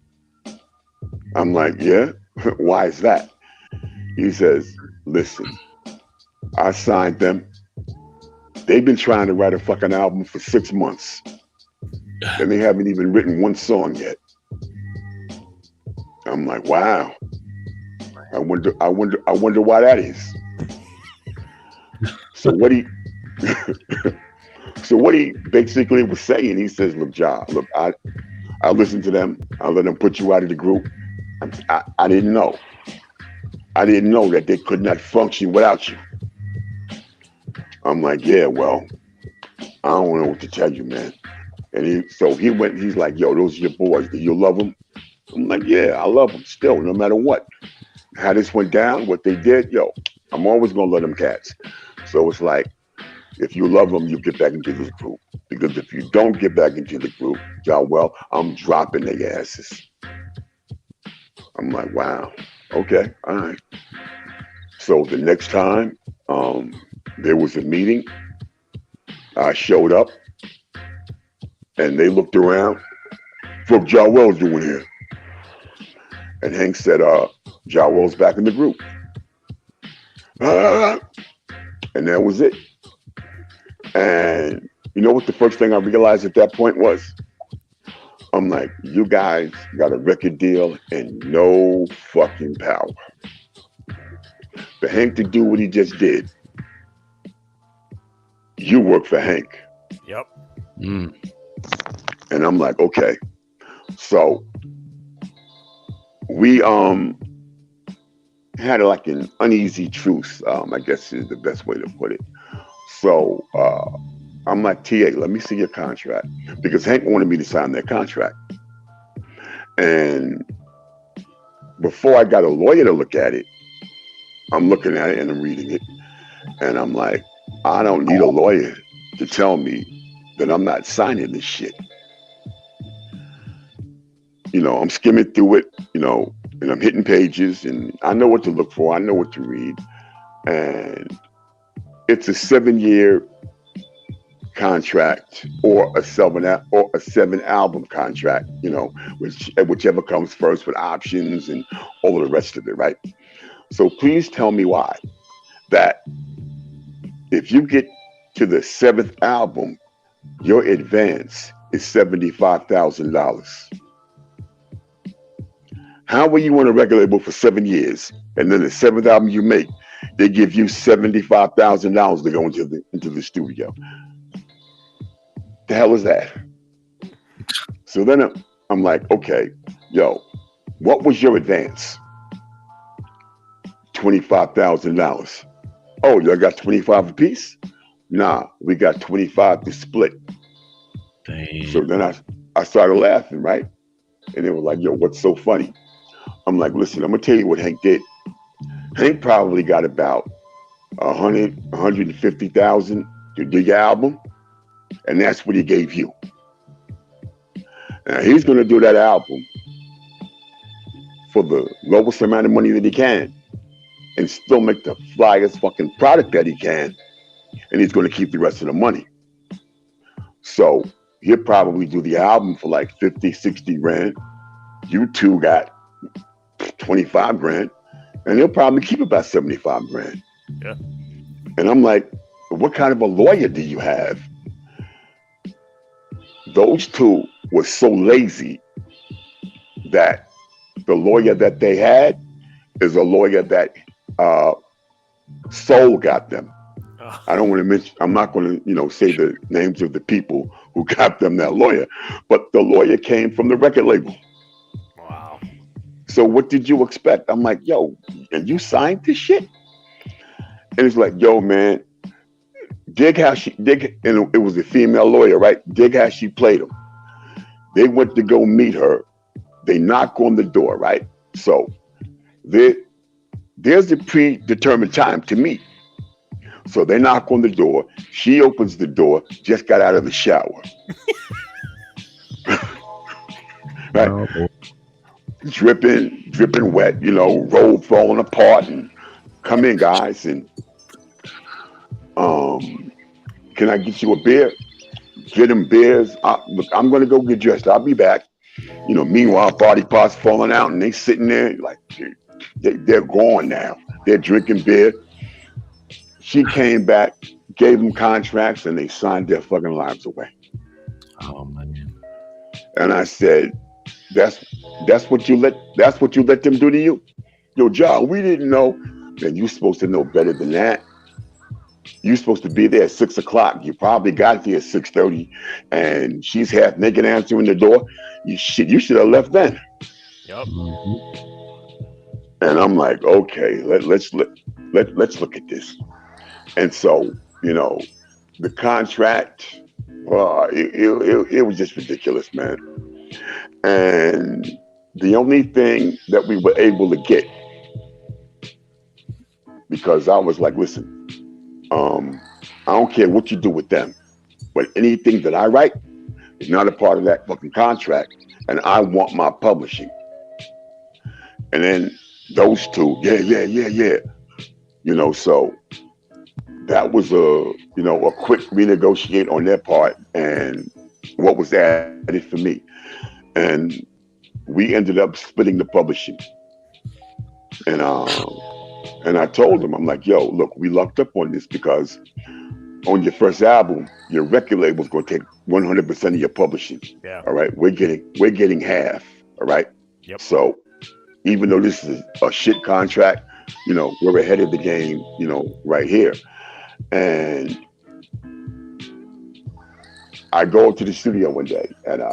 I'm like, yeah? Why is that? He says, listen, I signed them. They've been trying to write a fucking album for 6 months. And they haven't even written one song yet. I'm like, wow. I wonder why that is. So what he basically was saying, he says, look, Ja, look, I listened to them. I let them put you out of the group. I didn't know. I didn't know that they could not function without you. I'm like, yeah, well, I don't know what to tell you, man. And he's like, yo, those are your boys. Do you love them? I'm like, yeah, I love them still, no matter what. How this went down, what they did, yo, I'm always going to love them cats. So it's like, if you love them, you get back into this group. Because if you don't get back into the group, well, I'm dropping their asses. I'm like, wow, okay, all right. So the next time there was a meeting, I showed up, and they looked around. What Jawel's doing here? And Hank said, Jawel's back in the group. And that was it. And you know what the first thing I realized at that point was? I'm like, you guys got a record deal and no fucking power. For Hank to do what he just did, you work for Hank. Yep. And I'm like, okay. So we had like an uneasy truce, I guess is the best way to put it. So I'm like, TA, let me see your contract. Because Hank wanted me to sign that contract. And before I got a lawyer to look at it, I'm looking at it and I'm reading it. And I'm like, I don't need a lawyer to tell me that I'm not signing this shit. You know, I'm skimming through it, you know, and I'm hitting pages and I know what to look for. I know what to read. And it's a 7-year contract or a 7-album contract, you know, whichever comes first with options and all of the rest of it, right? So please tell me why that if you get to the 7th album, your advance is $75,000. How will you on a record label for 7 years, and then the 7th album you make, they give you $75,000 to go into the studio? The hell is that? So then I'm like, okay, yo, what was your advance? $25,000. Oh, y'all got 25 apiece? Nah, we got 25 to split. Damn. So then I started laughing, right? And they were like, yo, what's so funny? I'm like, listen, I'm gonna tell you what Hank did. Hank probably got about 150,000 to do your album, and that's what he gave you. Now he's gonna do that album for the lowest amount of money that he can, and still make the flyest fucking product that he can, and he's gonna keep the rest of the money. So he'll probably do the album for like 50, 60 grand. You two got 25 grand, and he'll probably keep about 75 grand. Yeah. And I'm like, what kind of a lawyer do you have? Those two were so lazy that the lawyer that they had is a lawyer that Soul got them. I don't want to mention, I'm not going to, say the names of the people who got them that lawyer, but the lawyer came from the record label. Wow. So what did you expect? I'm like, yo, and you signed this shit? And it's like, yo, man, dig, and it was a female lawyer, right? Dig how she played him. They went to go meet her they knock on the door, right? So there's the predetermined time to meet. So they knock on the door. She opens the door, just got out of the shower. Right? Oh, boy. Dripping wet, robe falling apart, and come in, guys, and can I get you a beer? Get them beers. Look, I'm gonna go get dressed. I'll be back. Meanwhile, body parts falling out, and they sitting there like they're gone now. They're drinking beer. She came back, gave them contracts, and they signed their fucking lives away. Oh man. And I said, that's what you let them do to you? Yo, John, we didn't know. Man, you're supposed to know better than that. You're supposed to be there at 6 o'clock. You probably got there at 6:30, and she's half naked answering the door. You should have left then. Yep. And I'm like, okay, let's look at this. And so, the contract, it was just ridiculous, man. And the only thing that we were able to get, because I was like, listen, I don't care what you do with them, but anything that I write is not a part of that fucking contract, and I want my publishing. And then those two, yeah. So that was a quick renegotiate on their part, and what was added for me. And we ended up splitting the publishing. And I told him, I'm like, yo, look, we lucked up on this because on your first album, your record label's going to take 100% of your publishing. Yeah. All right. We're getting half. All right. Yep. So even though this is a shit contract, we're ahead of the game, right here. And I go to the studio one day, and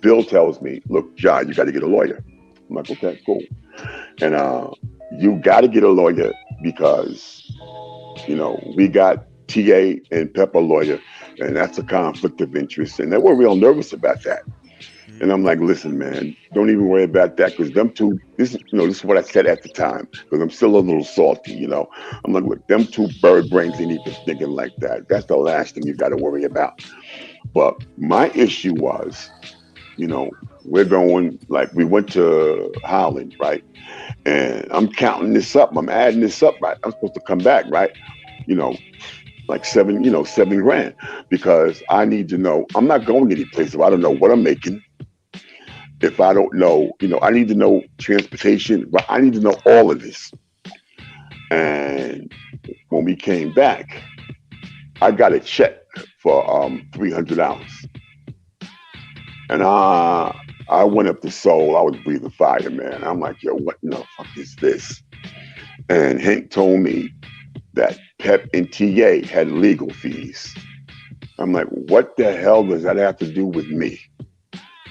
Bill tells me, look, John, you got to get a lawyer. I'm like, okay, cool. And you got to get a lawyer because, we got TA and Pepper lawyer, and that's a conflict of interest. And they were real nervous about that. And I'm like, listen, man, don't even worry about that, because them two, this is what I said at the time, because I'm still a little salty, I'm like, look, them two bird brains ain't even thinking like that. That's the last thing you got to worry about. But my issue was, we're going, like, we went to Holland, right? And I'm counting this up. I'm adding this up, right? I'm supposed to come back, right? Like $7,000, because I need to know. I'm not going any place if I don't know what I'm making. If I don't know, I need to know transportation. I need to know all of this. And when we came back, I got a check for $300. And I went up to Seoul. I was breathing fire, man. I'm like, yo, what in the fuck is this? And Hank told me that Pep and TA had legal fees. I'm like, what the hell does that have to do with me?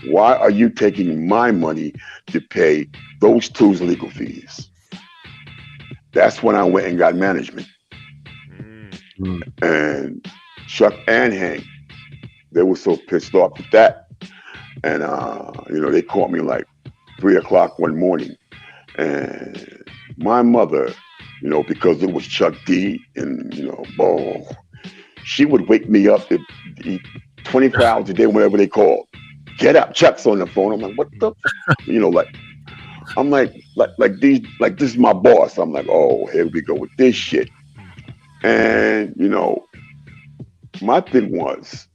Why are you taking my money to pay those two's legal fees? That's when I went and got management. And Chuck and Hank, they were so pissed off at that. And, they caught me like 3 o'clock one morning. And my mother, because it was Chuck D and, she would wake me up at 24 hours a day, whenever they called. Get up, Chuck's on the phone. I'm like, what the, I'm like this is my boss. I'm like, oh, here we go with this shit. And, my thing was,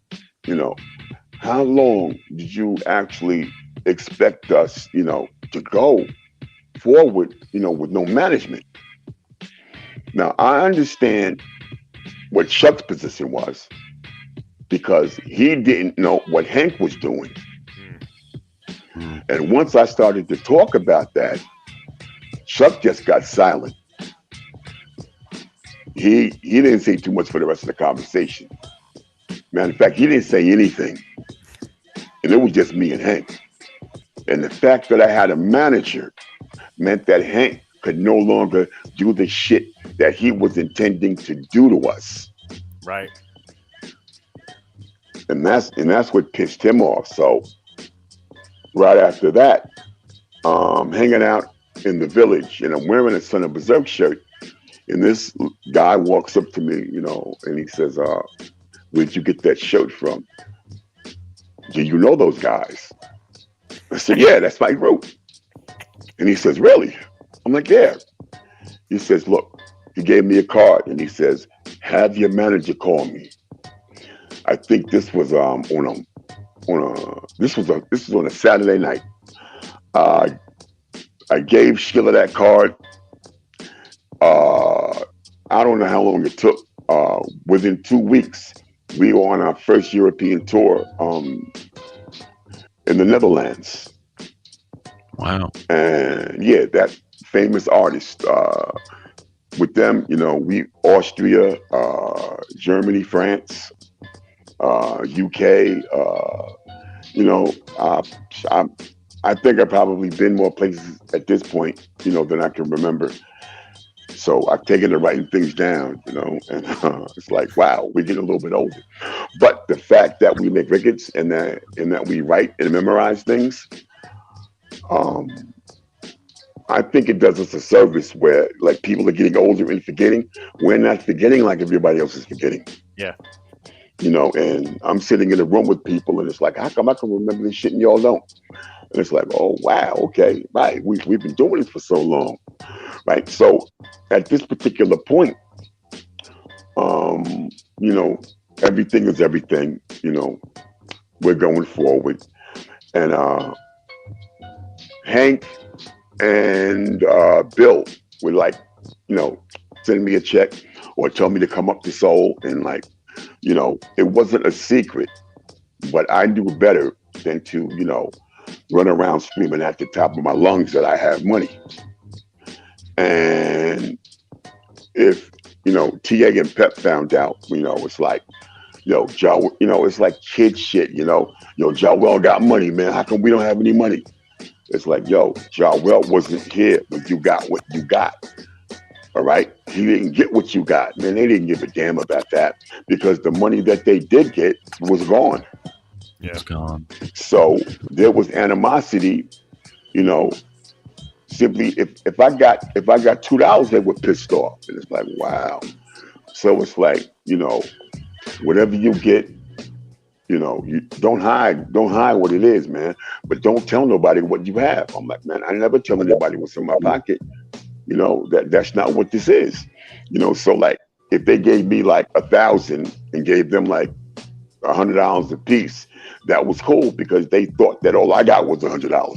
how long did you actually expect us, to go forward, with no management? Now, I understand what Chuck's position was, because he didn't know what Hank was doing. And once I started to talk about that, Chuck just got silent. He didn't say too much for the rest of the conversation. Matter of fact, he didn't say anything. And it was just me and Hank. And the fact that I had a manager meant that Hank could no longer do the shit that he was intending to do to us. Right. And that's what pissed him off. So right after that, hanging out in the village, and I'm wearing a Son of Berserk shirt. And this guy walks up to me, and he says, "Where'd you get that shirt from? Do you know those guys?" I said, "Yeah, that's my group." And he says, "Really?" I'm like, "Yeah." He says, "Look," he gave me a card, and he says, "Have your manager call me." I think this was this was on a Saturday night. I gave Sheila that card. I don't know how long it took. Within 2 weeks, we were on our first European tour in the Netherlands. Wow. And yeah, that famous artist. With them, we Austria, Germany, France, UK. I think I've probably been more places at this point, than I can remember. So I've taken to writing things down, and it's like, wow, we're getting a little bit older. But the fact that we make records and that we write and memorize things, I think it does us a service where, like, people are getting older and forgetting. We're not forgetting like everybody else is forgetting. Yeah. And I'm sitting in a room with people, and it's like, how come I can remember this shit and y'all don't? And it's like, oh, wow, okay, right. We've been doing this for so long, right? So at this particular point, everything is everything. We're going forward. And Hank and Bill would, like, send me a check or tell me to come up to Seoul, and, like, it wasn't a secret, but I knew better than to, run around screaming at the top of my lungs that I have money. And if, TA and Pep found out, it's like, Joe, it's like kid shit, Joel got money, man. How come we don't have any money? It's like, Joel wasn't here when you got what you got. All right. He didn't get what you got, man. They didn't give a damn about that, because the money that they did get was gone. Yeah. It's gone. So there was animosity, simply if I got $2, they were pissed off. And it's like, wow. So it's like, whatever you get, you don't hide what it is, man. But don't tell nobody what you have. I'm like, man, I never tell anybody what's in my pocket. That's not what this is. So, like, if they gave me like 1,000 and gave them like $100 a piece, that was cool, because they thought that all I got was $100.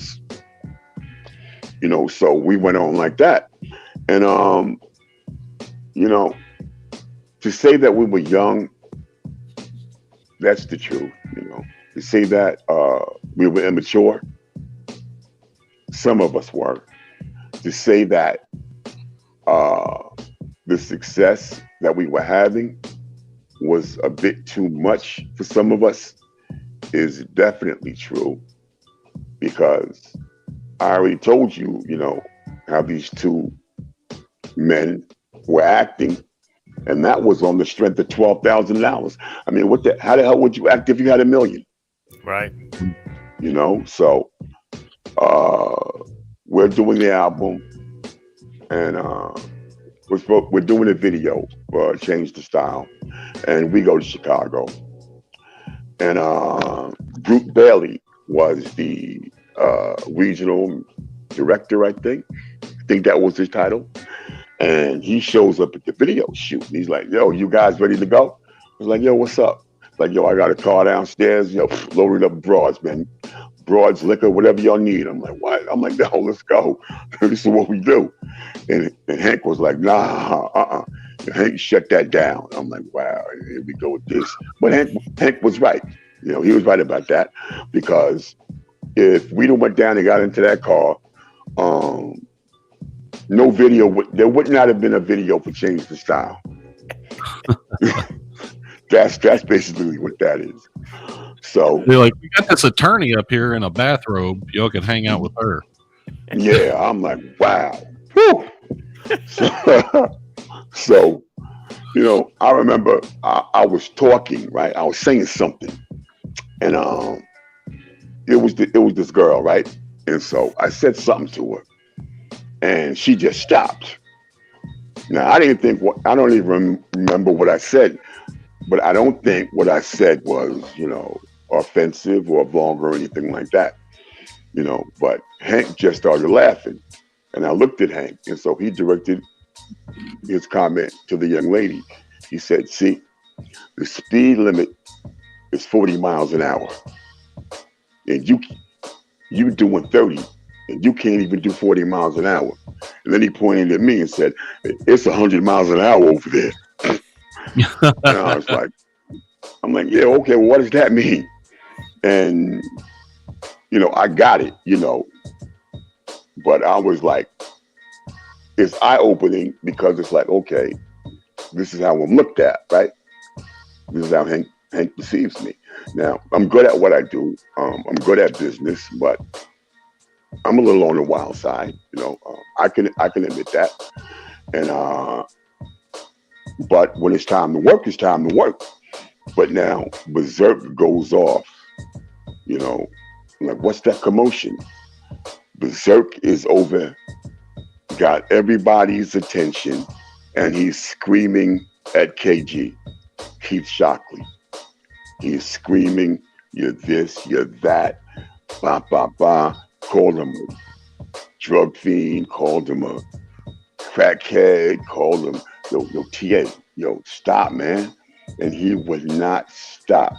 So we went on like that. And to say that we were young, that's the truth. To say that we were immature, some of us were. To say that the success that we were having was a bit too much for some of us is definitely true, because I already told you, how these two men were acting, and that was on the strength of $12,000. I mean, how the hell would you act if you had $1 million? Right. So we're doing the album, and we're doing a video for Change the Style, and we go to Chicago. And Brute Bailey was the regional director, I think that was his title. And he shows up at the video shoot, and he's like, "Yo, you guys ready to go?" I was like, "Yo, what's up?" It's like, "Yo, I got a car downstairs, loaded up broads, man. Broads, liquor, whatever y'all need." I'm like, "What?" I'm like, "No, let's go. This is what we do." And Hank was like, "Nah, And Hank shut that down. I'm like, wow, here we go with this. But Hank was right. He was right about that, because if we went down and got into that car, no video, there would not have been a video for Change the Style. That's basically what that is. So they're like, we got this attorney up here in a bathrobe. Y'all can hang out with her. Yeah, I'm like, wow. Whew. So, I remember I was talking, right? I was saying something, and it was this girl, right? And so I said something to her, and she just stopped. Now I didn't think what I don't even remember what I said, but I don't think what I said was, offensive or vulgar or anything like that. But Hank just started laughing, and I looked at Hank, and so he directed his comment to the young lady. He said, "See, the speed limit is 40 miles an hour, and you doing 30, and you can't even do 40 miles an hour." And then he pointed at me and said, "It's 100 miles an hour over there." And I was like, "Yeah, okay. Well, what does that mean?" And I got it, but I was like, it's eye opening because it's like, okay, this is how I'm looked at, right? This is how Hank perceives me. Now, I'm good at what I do. I'm good at business, but I'm a little on the wild side. I can admit that. And but when it's time to work, it's time to work. But now Berserk goes off. Like, what's that commotion? Berserk is over, got everybody's attention, and he's screaming at KG, Keith Shockley. He's screaming, "You're this, you're that, ba ba ba." Called him a drug fiend, called him a crackhead, called him, yo, TA, stop, man. And he would not stop.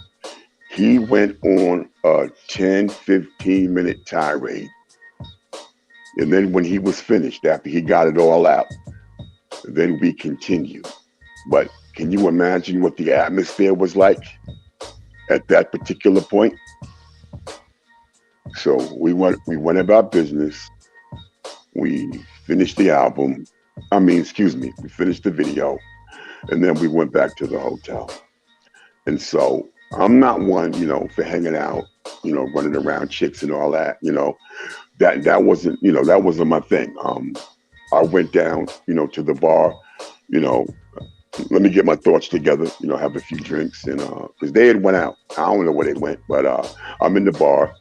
He went on a 10, 15-minute tirade. And then when he was finished, after he got it all out, then we continued. But can you imagine what the atmosphere was like at that particular point? So we went about business. We finished the album. We finished the video. And then we went back to the hotel. And so I'm not one, for hanging out, running around chicks and all that, that wasn't my thing. I went down, to the bar, let me get my thoughts together, have a few drinks, and because they had went out. I don't know where they went, but I'm in the bar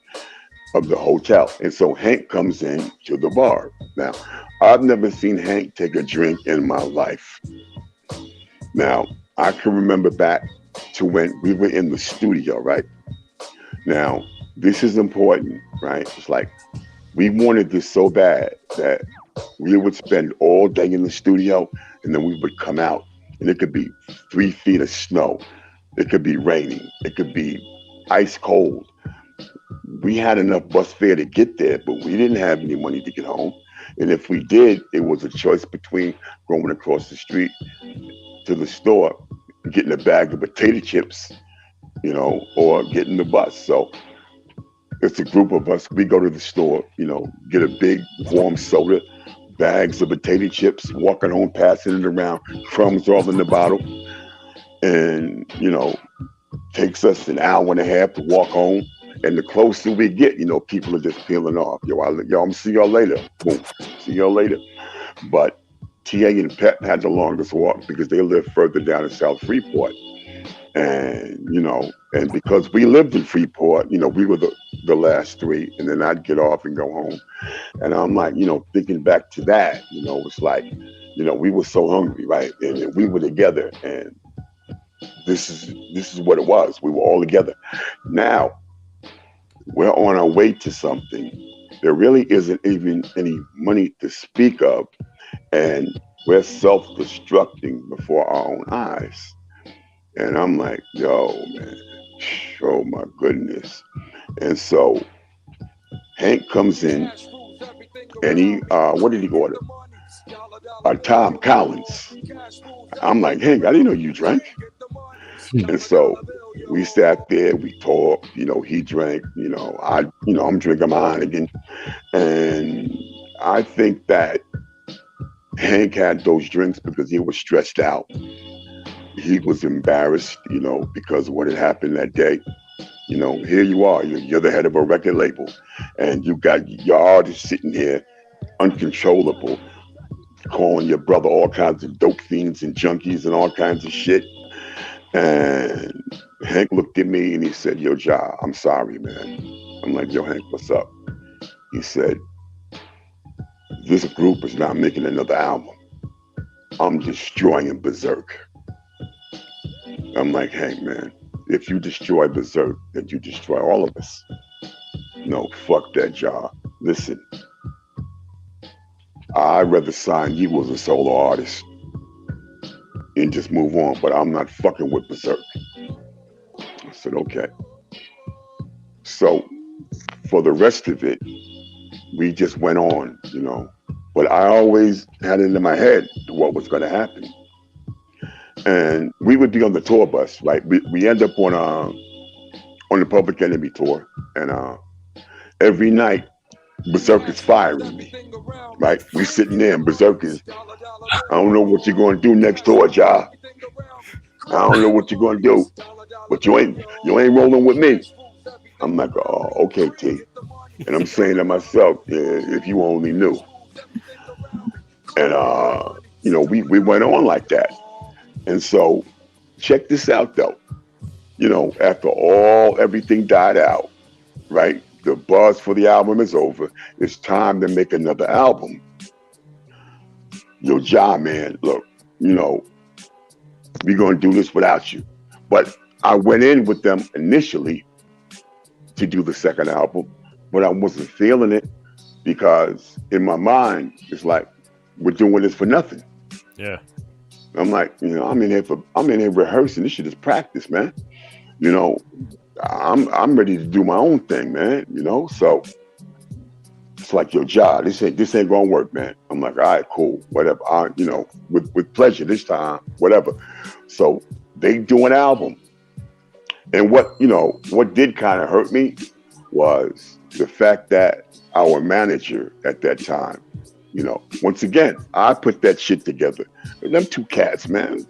of the hotel. And so Hank comes in to the bar. Now, I've never seen Hank take a drink in my life. Now, I can remember back to when we were in the studio, right? Now, this is important, right? It's like we wanted this so bad that we would spend all day in the studio, and then we would come out, and it could be 3 feet of snow. It could be raining. It could be ice cold. We had enough bus fare to get there, but we didn't have any money to get home. And if we did, it was a choice between going across the street to the store, getting a bag of potato chips, or getting the bus. So it's a group of us. We go to the store, get a big warm soda, bags of potato chips, walking home, passing it around, crumbs all in the bottle. And, takes us an hour and a half to walk home. And the closer we get, people are just peeling off. Yo, I'm see y'all later. Boom. See y'all later. But TA and Pep had the longest walk because they lived further down in South Freeport. And, and because we lived in Freeport, we were the last three. And then I'd get off and go home. And I'm like, thinking back to that, it's like, we were so hungry, right? And we were together. And this is what it was. We were all together. Now, we're on our way to something. There really isn't even any money to speak of. And we're self-destructing before our own eyes. And I'm like, yo, man, oh my goodness. And so Hank comes in and he, what did he order? Tom Collins. I'm like, Hank, I didn't know you drank. And so we sat there, we talked, he drank, I'm drinking my Heineken. And I think that Hank had those drinks because he was stressed out. He was embarrassed, because of what had happened that day. Here you are, you're the head of a record label, and you got your artist sitting here uncontrollable, calling your brother all kinds of dope fiends and junkies and all kinds of shit. And Hank looked at me and he said, "Yo, Ja, I'm sorry, man." I'm like, "Yo, Hank, what's up?" He said, this group is not making another album. I'm destroying Berserk. I'm like, hey, man, if you destroy Berserk, then you destroy all of us. No, fuck that job. Listen, I'd rather sign you as a solo artist and just move on, but I'm not fucking with Berserk. I said, okay. So for the rest of it, we just went on, you know. But I always had it in my head what was going to happen. And we would be on the tour bus, right? We end up on the Public Enemy tour, and every night Berserk is firing me, right? We sitting there, and Berserk is, I don't know what you're going to do next tour, Ja. I don't know what you're going to do, but you ain't rolling with me. I'm like, oh, okay, T. And I'm saying to myself, yeah, if you only knew. And you know, we went on like that. And so, check this out, though. You know, after everything died out, right? The buzz for the album is over. It's time to make another album. Yo, Ja, man, look, you know, we're going to do this without you. But I went in with them initially to do the second album, but I wasn't feeling it because in my mind, it's like, we're doing this for nothing. Yeah. I'm like, you know, I'm in here rehearsing. This shit is practice, man. You know, I'm ready to do my own thing, man. You know, so it's like, yo, Ja, this ain't gonna work, man. I'm like, all right, cool, whatever. You know, with pleasure this time, whatever. So they do an album, and what did kind of hurt me was the fact that our manager at that time, you know, once again, I put that shit together. And them two cats, man,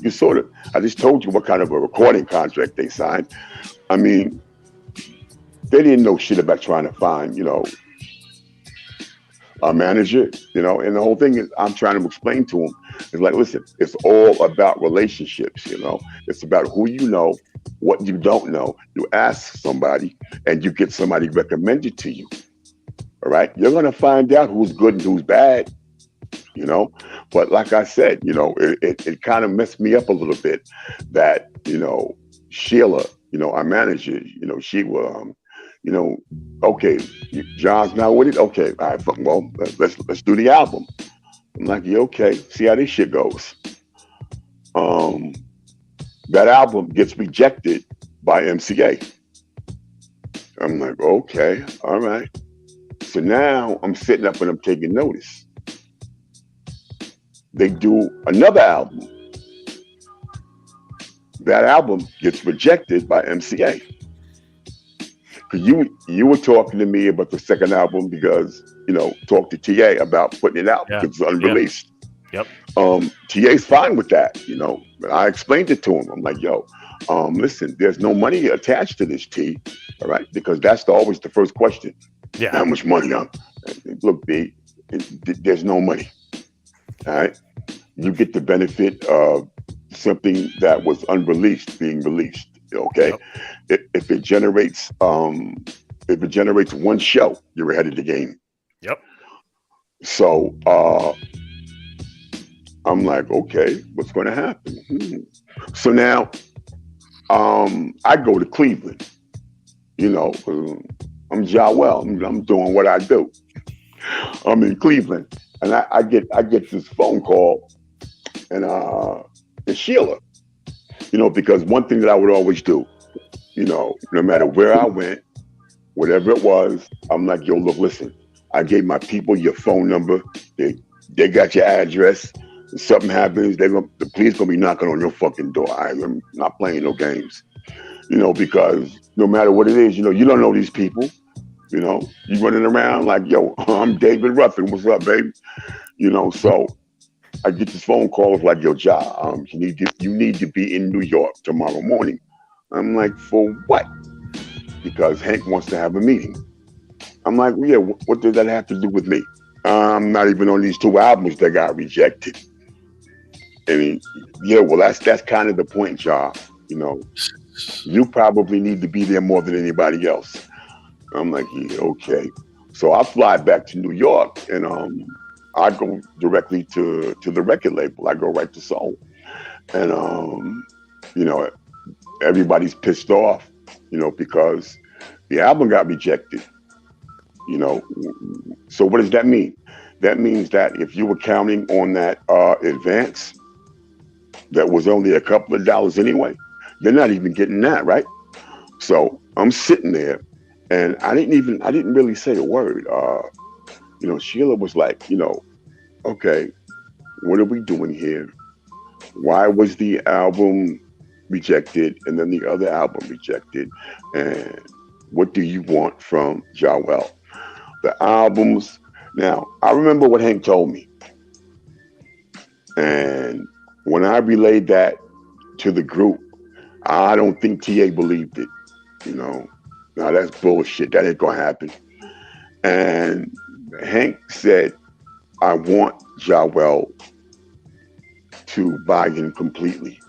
I just told you what kind of a recording contract they signed. I mean, they didn't know shit about trying to find, you know, a manager, you know, and the whole thing is I'm trying to explain to them. It's like, listen, it's all about relationships, you know. It's about who you know, what you don't know. You ask somebody and you get somebody recommended to you. All right, you're gonna find out who's good and who's bad, you know. But like I said, you know, it kind of messed me up a little bit that, you know, Sheila, you know, our manager, you know, she will, you know, okay, John's not with it. Okay, all right, well, let's do the album. I'm like, yeah, okay, see how this shit goes. That album gets rejected by MCA. I'm like, okay, all right. So now I'm sitting up and I'm taking notice. They do another album. That album gets rejected by MCA. Cause you were talking to me about the second album because, you know, talk to TA about putting it out because it's unreleased. Yep. TA's fine with that, you know. But I explained it to him. I'm like, yo, listen, there's no money attached to this, T. All right, because that's always the first question. Yeah. How much money? Look, B, there's no money. All right. You get the benefit of something that was unreleased being released. Okay. Yep. If it generates one show, you're ahead of the game. Yep. So I'm like, okay, what's going to happen? So now I go to Cleveland. You know, I'm Ja Well. I'm doing what I do. I'm in Cleveland, and I get this phone call, and it's Sheila. You know, because one thing that I would always do, you know, no matter where I went, whatever it was, I'm like, yo, look, listen, I gave my people your phone number. They got your address. If something happens, the police gonna be knocking on your fucking door. I'm not playing no games. You know, because no matter what it is, you know, you don't know these people. You know, you running around like, yo, I'm David Ruffin. What's up, baby? You know, so I get this phone call. It's like, yo, Ja, you need to be in New York tomorrow morning. I'm like, for what? Because Hank wants to have a meeting. I'm like, well, yeah, what does that have to do with me? I'm not even on these two albums that got rejected. I mean, yeah, well, that's kind of the point, Ja. You know, you probably need to be there more than anybody else. I'm like, yeah, okay. So I fly back to New York, and I go directly to the record label. I go right to Soul, and you know, everybody's pissed off, you know, because the album got rejected. You know, so what does that mean? That means that if you were counting on that advance, that was only a couple of dollars anyway, they're not even getting that, right? So I'm sitting there, and I didn't really say a word. You know, Sheila was like, you know, okay, what are we doing here? Why was the album rejected and then the other album rejected? And what do you want from Jawel? The albums. Now, I remember what Hank told me. And when I relayed that to the group, I don't think TA believed it. You know, now that's bullshit. That ain't gonna happen. And Hank said, I want Jawel to buy in completely.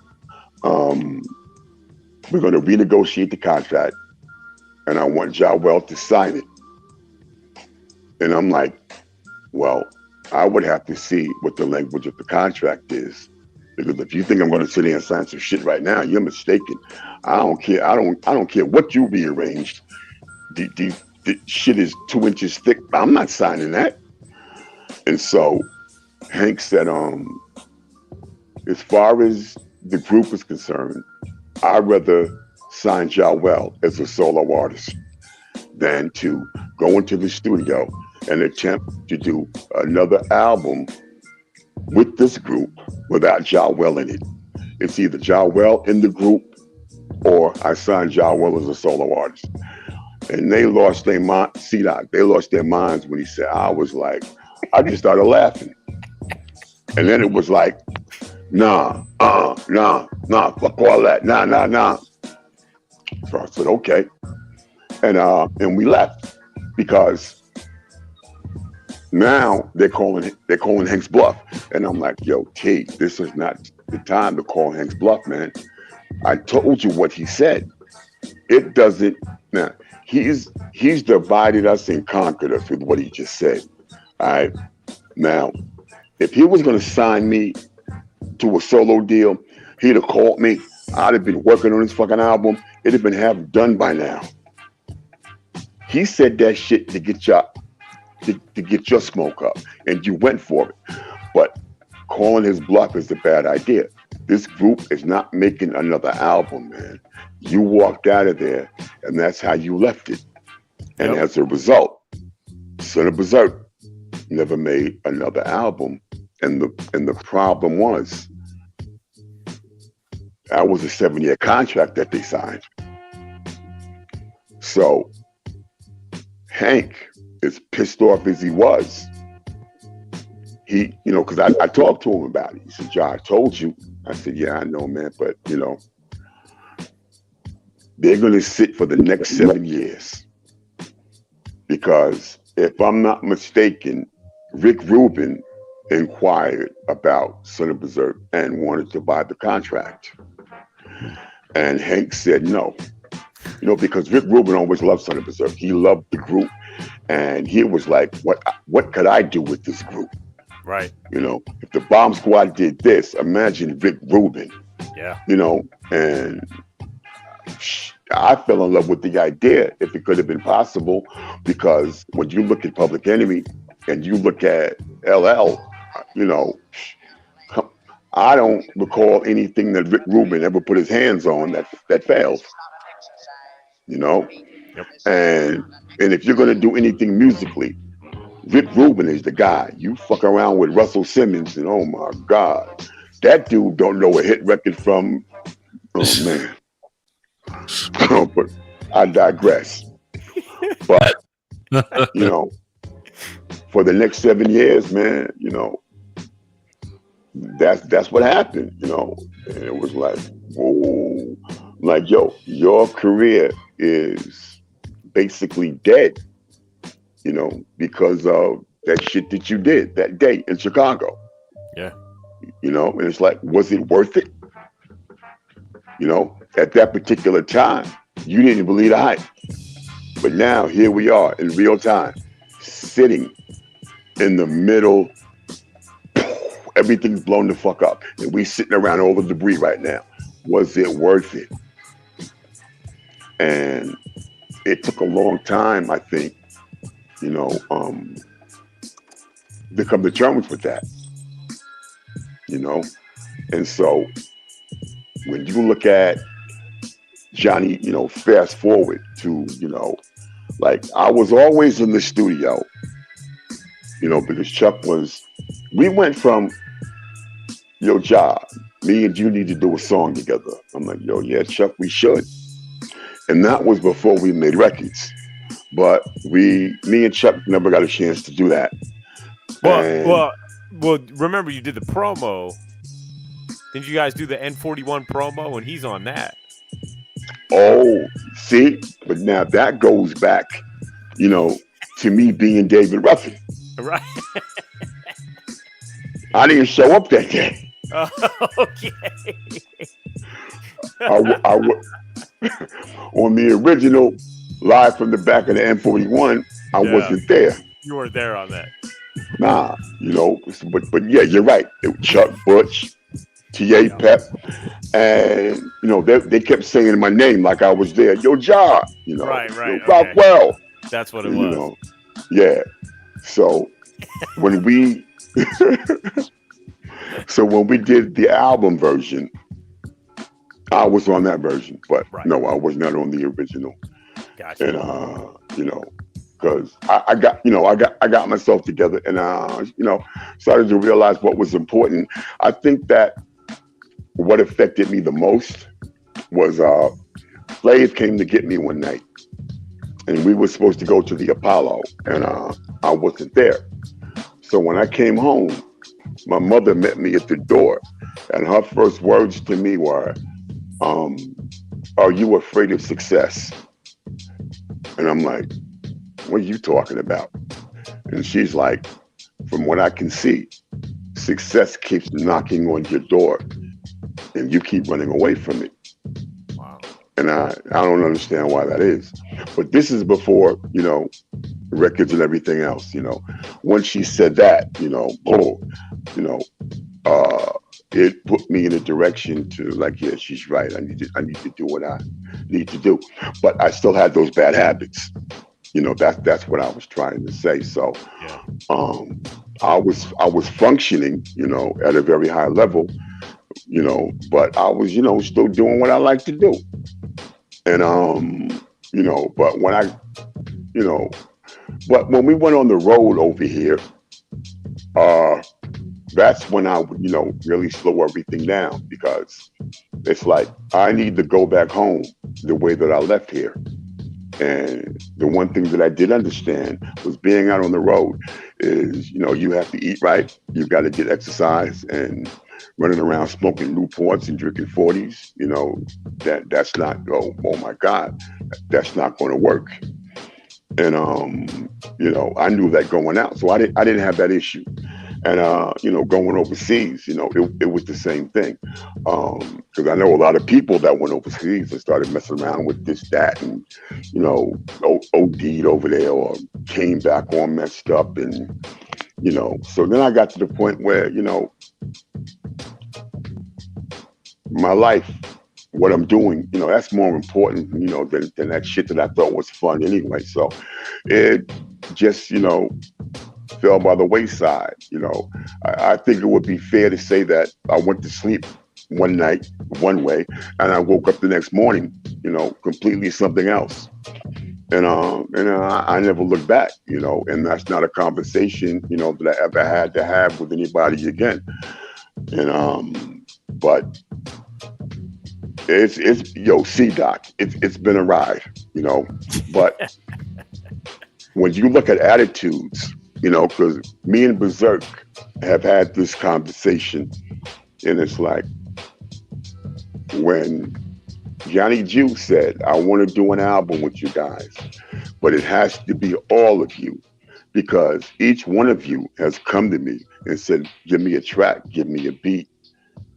We're going to renegotiate the contract, and I want Jawel to sign it. And I'm like, well, I would have to see what the language of the contract is, because if you think I'm going to sit here and sign some shit right now, you're mistaken. I don't care. I don't care what you rearranged. The shit is 2 inches thick. I'm not signing that. And so Hank said, as far as the group is concerned, I'd rather sign Jawel as a solo artist than to go into the studio and attempt to do another album with this group without Jawel in it. It's either Jawel in the group or I sign Jawel as a solo artist. And they lost their mind. They lost their minds when he said, I was like, I just started laughing. And then it was like, nah, fuck all that. Nah. So I said, okay. And we left because now they're calling Hank's bluff. And I'm like, yo, T, this is not the time to call Hank's bluff, man. I told you what he said. It doesn't, now, he's divided us and conquered us with what he just said. All right. Now, if he was going to sign me to a solo deal, he'd have called me. I'd have been working on his fucking album. It'd have been half done by now. He said that shit to get your smoke up, and you went for it. But calling his bluff is a bad idea. This group is not making another album, man. You walked out of there, and that's how you left it. And as a result, Son of Berserk never made another album. And the problem was, that was a 7-year contract that they signed. So Hank, as pissed off as he was, he, you know, because I talked to him about it. He said, John, I told you. I said, yeah, I know, man, but, you know, they're going to sit for the next 7 years. Because if I'm not mistaken, Rick Rubin inquired about Son of Berserk and wanted to buy the contract. And Hank said no. You know, because Rick Rubin always loved Son of Berserk. He loved the group. And he was like, what could I do with this group? Right. You know, if the Bomb Squad did this, imagine Rick Rubin. Yeah. You know, and I fell in love with the idea, if it could have been possible, because when you look at Public Enemy and you look at LL, you know, I don't recall anything that Rick Rubin ever put his hands on that failed. You know? Yep. And if you're going to do anything musically, Rick Rubin is the guy. You fuck around with Russell Simmons and oh my God, that dude don't know a hit record from, oh man. But I digress. But, you know, for the next 7 years, man, you know, that's what happened, you know. And it was like, whoa, like, yo, your career is basically dead, you know, because of that shit that you did that day in Chicago. Yeah. You know, and it's like, was it worth it? You know, at that particular time, you didn't believe the hype. But now, here we are in real time, sitting in the middle. Everything's blown the fuck up, and we sitting around all the debris right now. Was it worth it? And it took a long time, I think, you know, to come to terms with that, you know. And so when you look at Johnny, you know, fast forward to, you know, like I was always in the studio, you know, because Chuck we went from, yo, Ja, me and you need to do a song together. I'm like, yo, yeah, Chuck, we should. And that was before we made records. But me and Chuck never got a chance to do that. Well, remember you did the promo. Didn't you guys do the N41 promo? And he's on that. Oh, see? But now that goes back, you know, to me being David Ruffin. Right. I didn't show up that day. Okay. On the original Live from the Back of the N41, I wasn't there. You weren't there on that. Nah, you know, but yeah, you're right. It was Chuck, Butch, T.A. Pep, and you know they kept saying my name like I was there. Yo, Ja, you know, right, yo, Rockwell. That's what it was. You know, yeah. So when we did the album version, I was on that version, but no, I was not on the original. Gotcha. And you know, because I got myself together, and you know, started to realize what was important. I think that what affected me the most was Flav came to get me one night, and we were supposed to go to the Apollo, and I wasn't there. So when I came home, my mother met me at the door, and her first words to me were, "Are you afraid of success?" And I'm like, "What are you talking about?" And she's like, "From what I can see, success keeps knocking on your door, and you keep running away from it." Wow. And I don't understand why that is. But this is before, you know, records and everything else, you know. Once she said that, you know, it put me in a direction to like, yeah, she's right. I need to do what I need to do. But I still had those bad habits. You know, that's what I was trying to say. So I was functioning, you know, at a very high level, you know, but I was, you know, still doing what I like to do. And you know, but when we went on the road over here, that's when I would, you know, really slow everything down, because it's like I need to go back home the way that I left here. And the one thing that I did understand was being out on the road is, you know, you have to eat right. You've got to get exercise, and running around smoking Newports and drinking 40s, you know, that's not, oh my God, that's not going to work. And, you know, I knew that going out. So I didn't have that issue. And, you know, going overseas, you know, it was the same thing. Because I know a lot of people that went overseas and started messing around with this, that, and, you know, OD'd over there or came back all messed up. And, you know, so then I got to the point where, you know, my life, what I'm doing, you know, that's more important, you know, than that shit that I thought was fun anyway. So it just, you know, fell by the wayside. You know, I think it would be fair to say that I went to sleep one night one way, and I woke up the next morning, you know, completely something else. And I never looked back, you know, and that's not a conversation, you know, that I ever had to have with anybody again. And but it's yo, C-Doc, it's been a ride, you know, but when you look at attitudes, you know, because me and Berserk have had this conversation, and it's like when Johnny Jew said, "I want to do an album with you guys, but it has to be all of you, because each one of you has come to me and said, give me a track, give me a beat,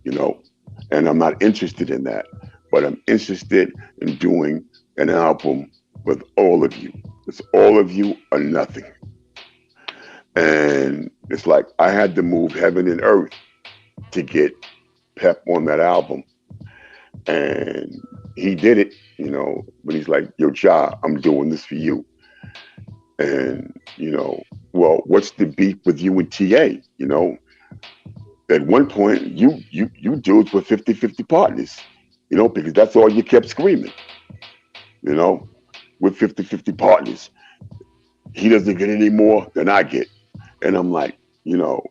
you know, and I'm not interested in that, but I'm interested in doing an album with all of you. It's all of you or nothing." And it's like I had to move heaven and earth to get Pep on that album. And he did it, you know, but he's like, yo, Ja, I'm doing this for you. And, you know, well, what's the beef with you and TA? You know, at one point, you dudes were 50-50 partners, you know, because that's all you kept screaming, you know, we're 50-50 partners. He doesn't get any more than I get. And I'm like, you know,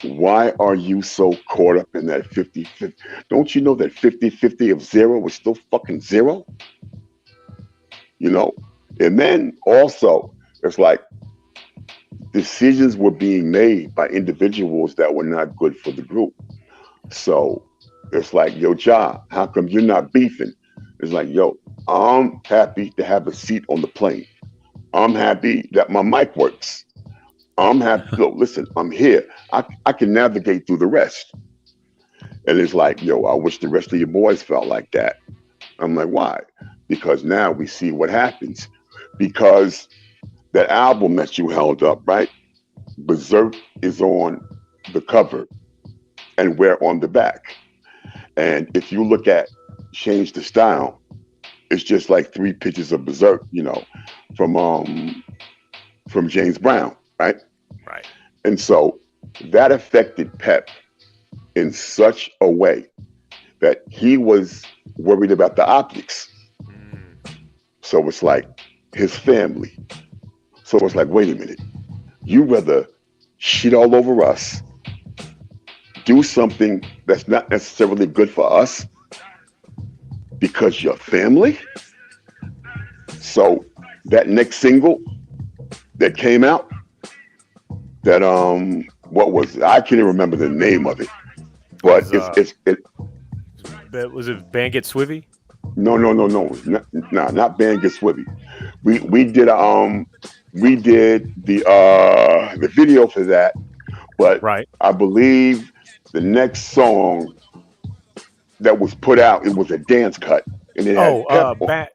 why are you so caught up in that 50-50? Don't you know that 50-50 of zero is still fucking zero? You know? And then also, it's like decisions were being made by individuals that were not good for the group. So it's like, yo, Ja, how come you're not beefing? It's like, yo, I'm happy to have a seat on the plane. I'm happy that my mic works. I'm happy. Look, listen, I'm here. I can navigate through the rest. And it's like, yo, I wish the rest of your boys felt like that. I'm like, why? Because now we see what happens. Because that album that you held up, right? Berserk is on the cover and we're on the back. And if you look at Change the Style, it's just like 3 pictures of Berserk, you know, from James Brown, right? Right. And so that affected Pep in such a way that he was worried about the optics. So it's like his family. So it's like, wait a minute, you rather shit all over us, do something that's not necessarily good for us because you're family? So that next single that came out, that what was it? I can't even remember the name of it, but was it Band Get Swivvy? No, not Band Get Swivvy. We did the video for that, but right. I believe the next song that was put out, it was a dance cut, and it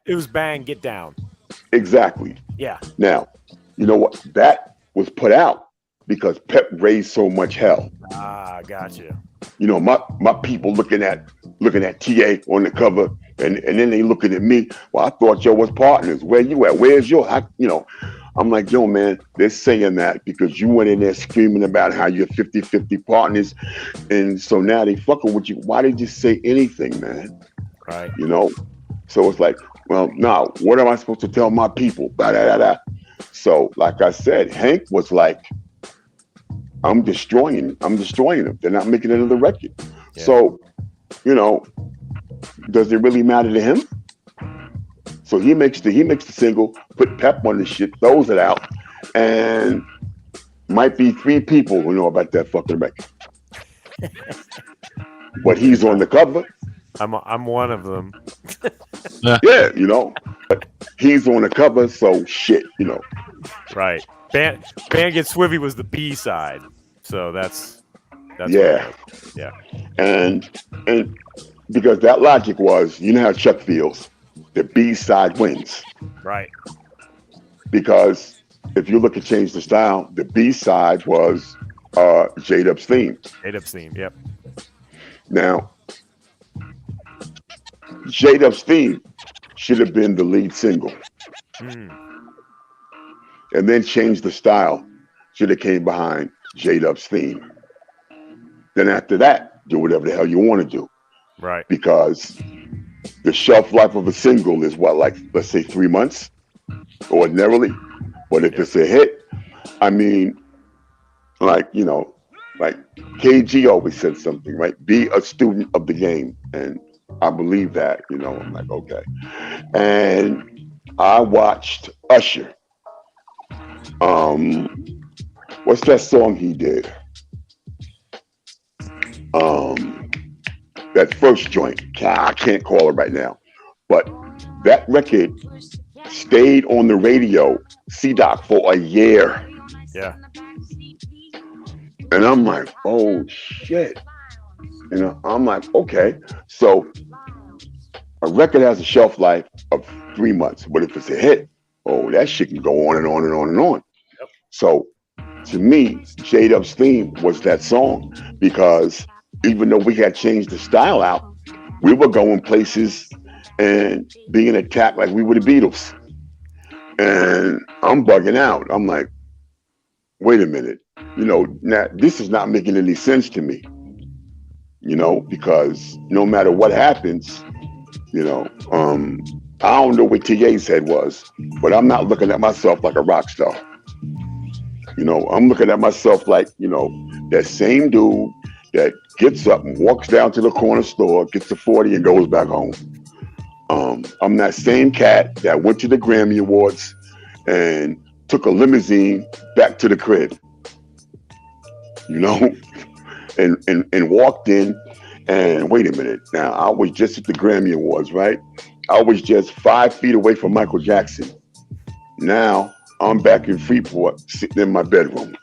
it was Bang Get Down. Exactly. Yeah. Now, you know what? That was put out because Pep raised so much hell. Ah, gotcha. You know, my people looking at TA on the cover, and then they looking at me. Well, I thought y'all was partners. Where you at? Where's your? You know, I'm like, yo, man, they're saying that because you went in there screaming about how you're 50-50 partners, and so now they fucking with you. Why did you say anything, man? Right. You know, so it's like, well, now what am I supposed to tell my people? Da-da-da-da. So, like I said, Hank was like, I'm destroying them. They're not making another record. Yeah. So, you know, does it really matter to him? So he makes the single, put Pep on the shit, throws it out, and might be 3 people who know about that fucking record. But he's on the cover. I'm one of them. Yeah, you know, but he's on the cover, so shit, you know. Right. Band Get Swivvy was the B side, so that's yeah. Yeah. And because that logic was, you know how Chuck feels, the B side wins. Right. Because if you look at Change the Style, the B side was J-Dub's theme. J-Dub's theme, yep. Now, J-Dub's theme should have been the lead single. And then Change the Style should have came behind J-Dub's theme. Then after that, do whatever the hell you want to do. Right. Because the shelf life of a single is what, like, let's say 3 months ordinarily. But if it's a hit, I mean, like, you know, like KG always said something, right? Be a student of the game. And I believe that, you know, I'm like, okay. And I watched Usher. What's that song he did? That first joint. I can't call it right now. But that record stayed on the radio, C-Doc, for a year. Yeah. And I'm like, oh shit. You know, I'm like, okay. So a record has a shelf life of 3 months, but if it's a hit, oh, that shit can go on and on and on and on. Yep. So to me, J-Dub's theme was that song because even though we had changed the style out, we were going places and being attacked like we were the Beatles. And I'm bugging out. I'm like, wait a minute. Now this is not making any sense to me. Because no matter what happens, I don't know what TA's head was, but I'm not looking at myself like a rock star. I'm looking at myself like, that same dude that gets up and walks down to the corner store, gets a 40 and goes back home. I'm that same cat that went to the Grammy Awards and took a limousine back to the crib, and walked in and wait a minute. Now, I was just at the Grammy Awards, right? I was just 5 feet away from Michael Jackson. Now, I'm back in Freeport, sitting in my bedroom.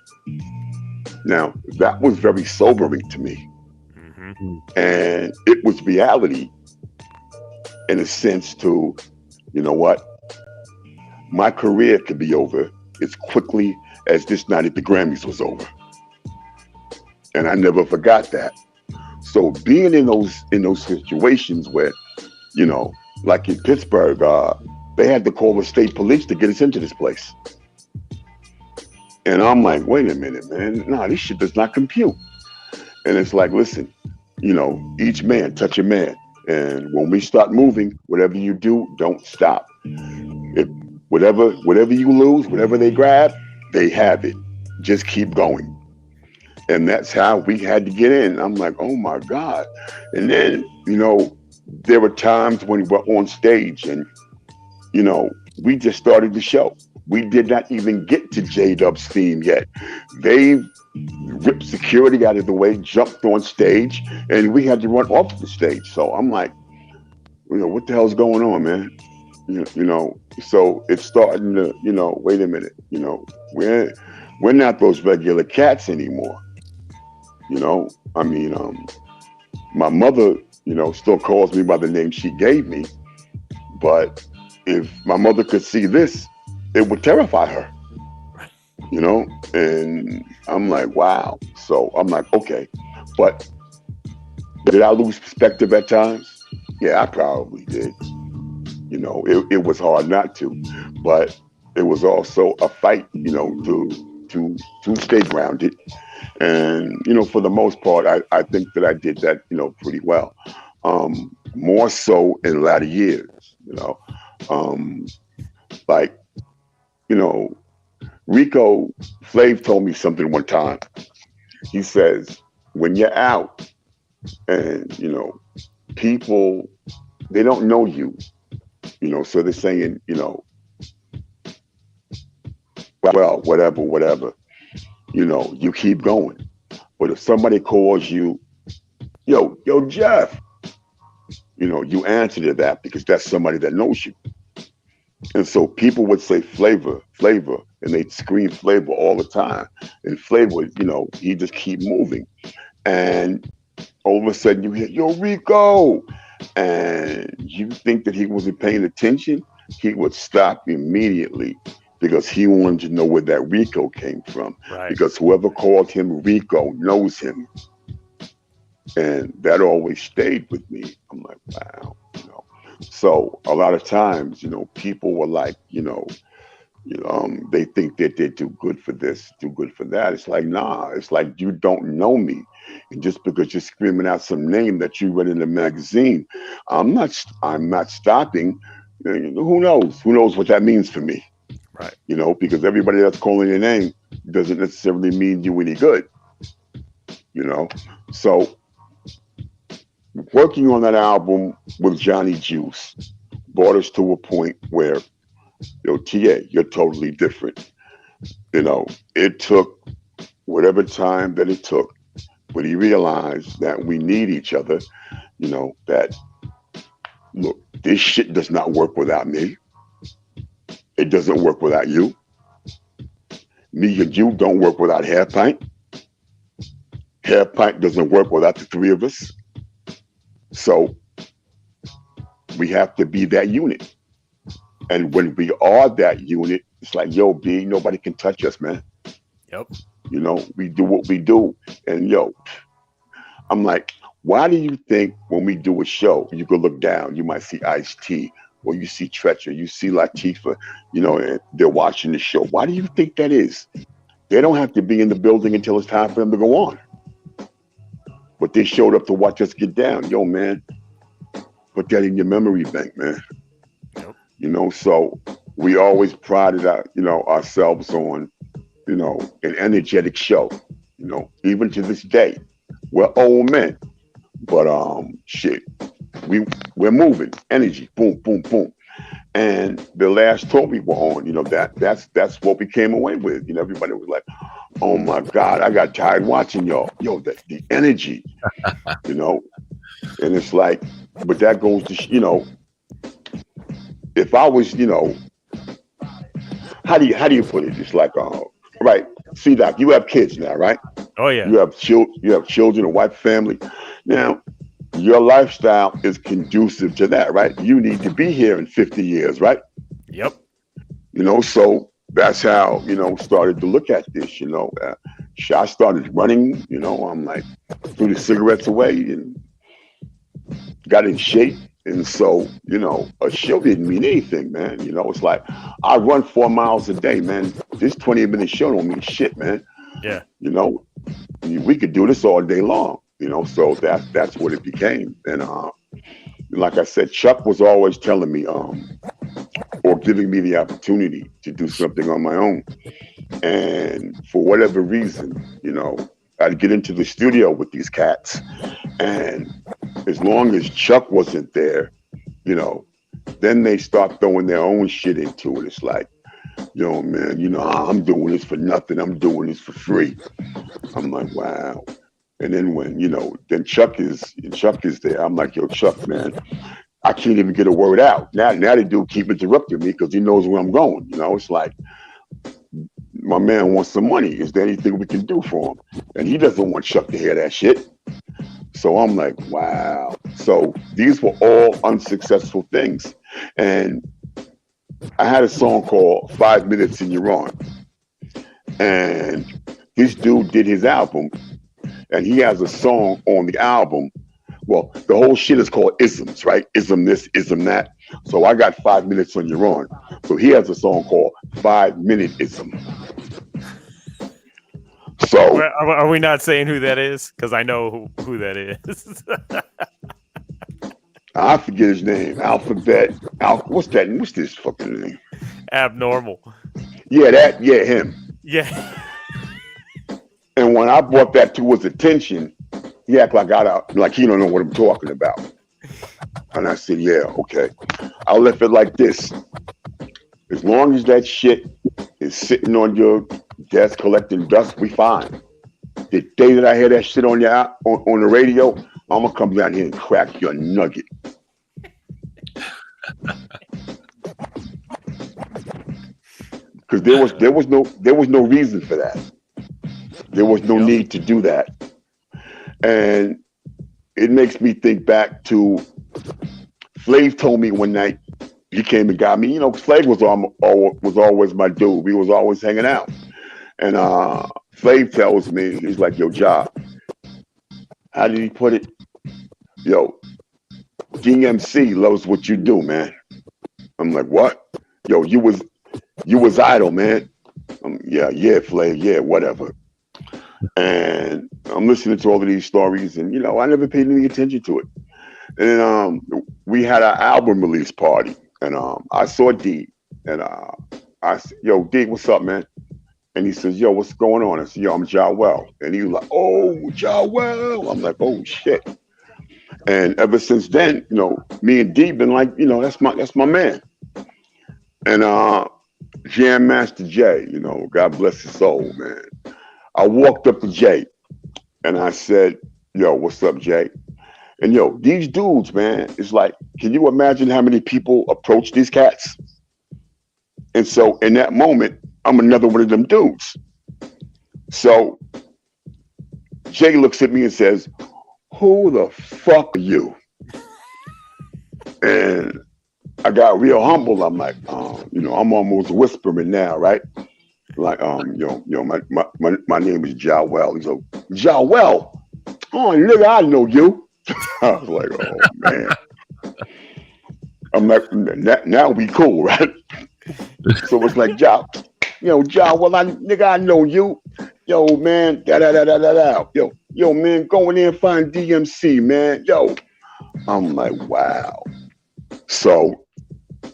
Now, that was very sobering to me. Mm-hmm. And it was reality in a sense to, you know what? My career could be over as quickly as this night at the Grammys was over. And I never forgot that. So being in those situations where, like in Pittsburgh, they had to call the state police to get us into this place. And I'm like, wait a minute, man. No, this shit does not compute. And it's like, listen, each man touch a man. And when we start moving, whatever you do, don't stop. If whatever you lose, whatever they grab, they have it. Just keep going. And that's how we had to get in. I'm like, oh my God. And then, there were times when we were on stage and, we just started the show. We did not even get to J-Dub's theme yet. They ripped security out of the way, jumped on stage, and we had to run off the stage. So I'm like, what the hell's going on, man? So it's starting to, wait a minute, we're not those regular cats anymore. My mother, still calls me by the name she gave me, but if my mother could see this, it would terrify her, and I'm like, wow. So I'm like, okay, but did I lose perspective at times? Yeah, I probably did. It was hard not to, but it was also a fight, to stay grounded. And, for the most part, I think that I did that, pretty well. More so in latter years, Rico Flav told me something one time. He says, when you're out and, people, they don't know you, so they're saying, well, whatever, you keep going. But if somebody calls you, yo, Jeff, you answer to that because that's somebody that knows you. And so people would say Flavor, and they'd scream Flavor all the time. And Flavor, he just keep moving. And all of a sudden you hear, yo, Rico. And you think that he wasn't paying attention, he would stop immediately because he wanted to know where that Rico came from. Right. Because whoever called him Rico knows him. And that always stayed with me. I'm like, wow, So a lot of times, people were like, they think that they're too good for this, too good for that. It's like, nah, it's like you don't know me. And just because you're screaming out some name that you read in the magazine, I'm not stopping. Who knows? Who knows what that means for me? Right. Because everybody that's calling your name doesn't necessarily mean you any good. So working on that album with Johnny Juice brought us to a point where, TA, you're totally different. It took whatever time that it took, but he realized that we need each other, that, look, this shit does not work without me. It doesn't work without you. Me and you don't work without Hair Pint. Hair Pint doesn't work without the three of us. So we have to be that unit. And when we are that unit, it's like, yo, B, nobody can touch us, man. Yep. You know, we do what we do. And yo, I'm like, why do you think when we do a show, you could look down, you might see Ice-T, or you see Tretcher, you see Latifah, you know, and they're watching the show. Why do you think that is? They don't have to be in the building until it's time for them to go on. But they showed up to watch us get down. Yo, man, put that in your memory bank, man. Yep. You know, so we always prided ourselves on, you know, an energetic show. You know, even to this day, we're old men, but shit, we're moving, energy, boom, boom, boom. And the last tour we were on, you know, that's what we came away with. You know, everybody was like, "Oh my God, I got tired watching y'all." Yo, the energy, you know, and it's like, but that goes to, you know, if I was, you know, how do you put it? It's like, right, see, Doc, you have kids now, right? Oh yeah. You have children, a wife, family. Now, your lifestyle is conducive to that, right? You need to be here in 50 years, right? Yep. You know, so that's how, you know, started to look at this, you know. I started running, you know, I'm like, threw the cigarettes away and got in shape. And so, you know, a show didn't mean anything, man. You know, it's like, I run 4 miles a day, man. This 20-minute show don't mean shit, man. Yeah. You know, we could do this all day long, you know, so that's what it became. And like I said, Chuck was always telling me, or giving me the opportunity to do something on my own. And for whatever reason, you know, I'd get into the studio with these cats. And as long as Chuck wasn't there, you know, then they start throwing their own shit into it. It's like, yo, man, you know, I'm doing this for nothing. I'm doing this for free. I'm like, wow. And then when, you know, then Chuck is there. I'm like, yo, Chuck, man, I can't even get a word out. Now the dude keep interrupting me because he knows where I'm going. You know, it's like, my man wants some money. Is there anything we can do for him? And he doesn't want Chuck to hear that shit. So I'm like, wow. So these were all unsuccessful things. And I had a song called 5 Minutes and You're On. And this dude did his album, and he has a song on the album. Well, the whole shit is called isms, right? Ism this, ism that. So I got 5 minutes on You're On. So he has a song called 5 Minute Ism. So Are we not saying who that is? Because I know who that is. I forget his name. Alphabet. What's this fucking name? Abnormal. Yeah, him. Yeah. And when I brought that to his attention, he act like he don't know what I'm talking about. And I said, yeah, okay. I'll left it like this. As long as that shit is sitting on your desk collecting dust, we fine. The day that I hear that shit on the radio, I'm gonna come down here and crack your nugget. Because there was no reason for that. There was no need to do that. And it makes me think back to Flav told me one night, he came and got me. You know, Flav was always my dude. We was always hanging out. And Flav tells me, he's like, yo, Ja, how did he put it? Yo, DMC loves what you do, man. I'm like, what? Yo, you was idle, man. Yeah, Flav, yeah, whatever. And I'm listening to all of these stories, and you know, I never paid any attention to it. And we had our album release party, and I saw D, and I said, yo, D, what's up, man? And he says, yo, what's going on? I said, yo, I'm Jawel. And he was like, oh, Jawel. I'm like, oh shit. And ever since then, you know, me and D been like, you know, that's my man. And Jam Master Jay, you know, God bless his soul, man. I walked up to Jay and I said, yo, what's up, Jay? And yo, these dudes, man, it's like, can you imagine how many people approach these cats? And so in that moment, I'm another one of them dudes. So Jay looks at me and says, who the fuck are you? And I got real humble. I'm like, you know, I'm almost whispering now, right? Like, my name is Jawel. He's like, Jawel? Oh, nigga, I know you. I was like, oh, man. I'm like, now we cool, right? So it's like, Jawel, nigga, I know you. Yo, man, da. Yo, man, go in there and find DMC, man. Yo. I'm like, wow. So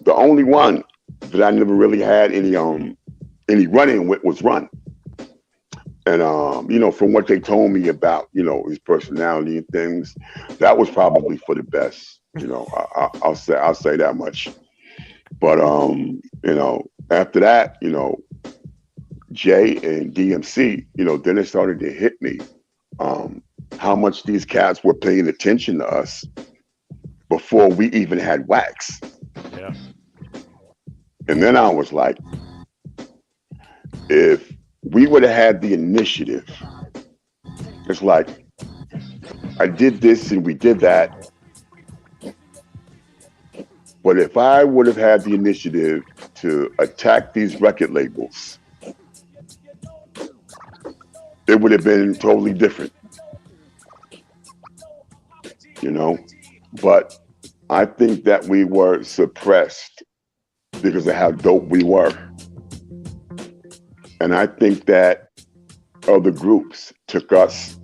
the only one that I never really had any run-in with was Run. And from what they told me about, his personality and things, that was probably for the best. I'll say that much. But after that, Jay and DMC, then it started to hit me how much these cats were paying attention to us before we even had wax. Yeah. And then I was like, if we would have had the initiative, it's like, I did this and we did that. But if I would have had the initiative to attack these record labels, it would have been totally different. But I think that we were suppressed because of how dope we were. And I think that other groups took us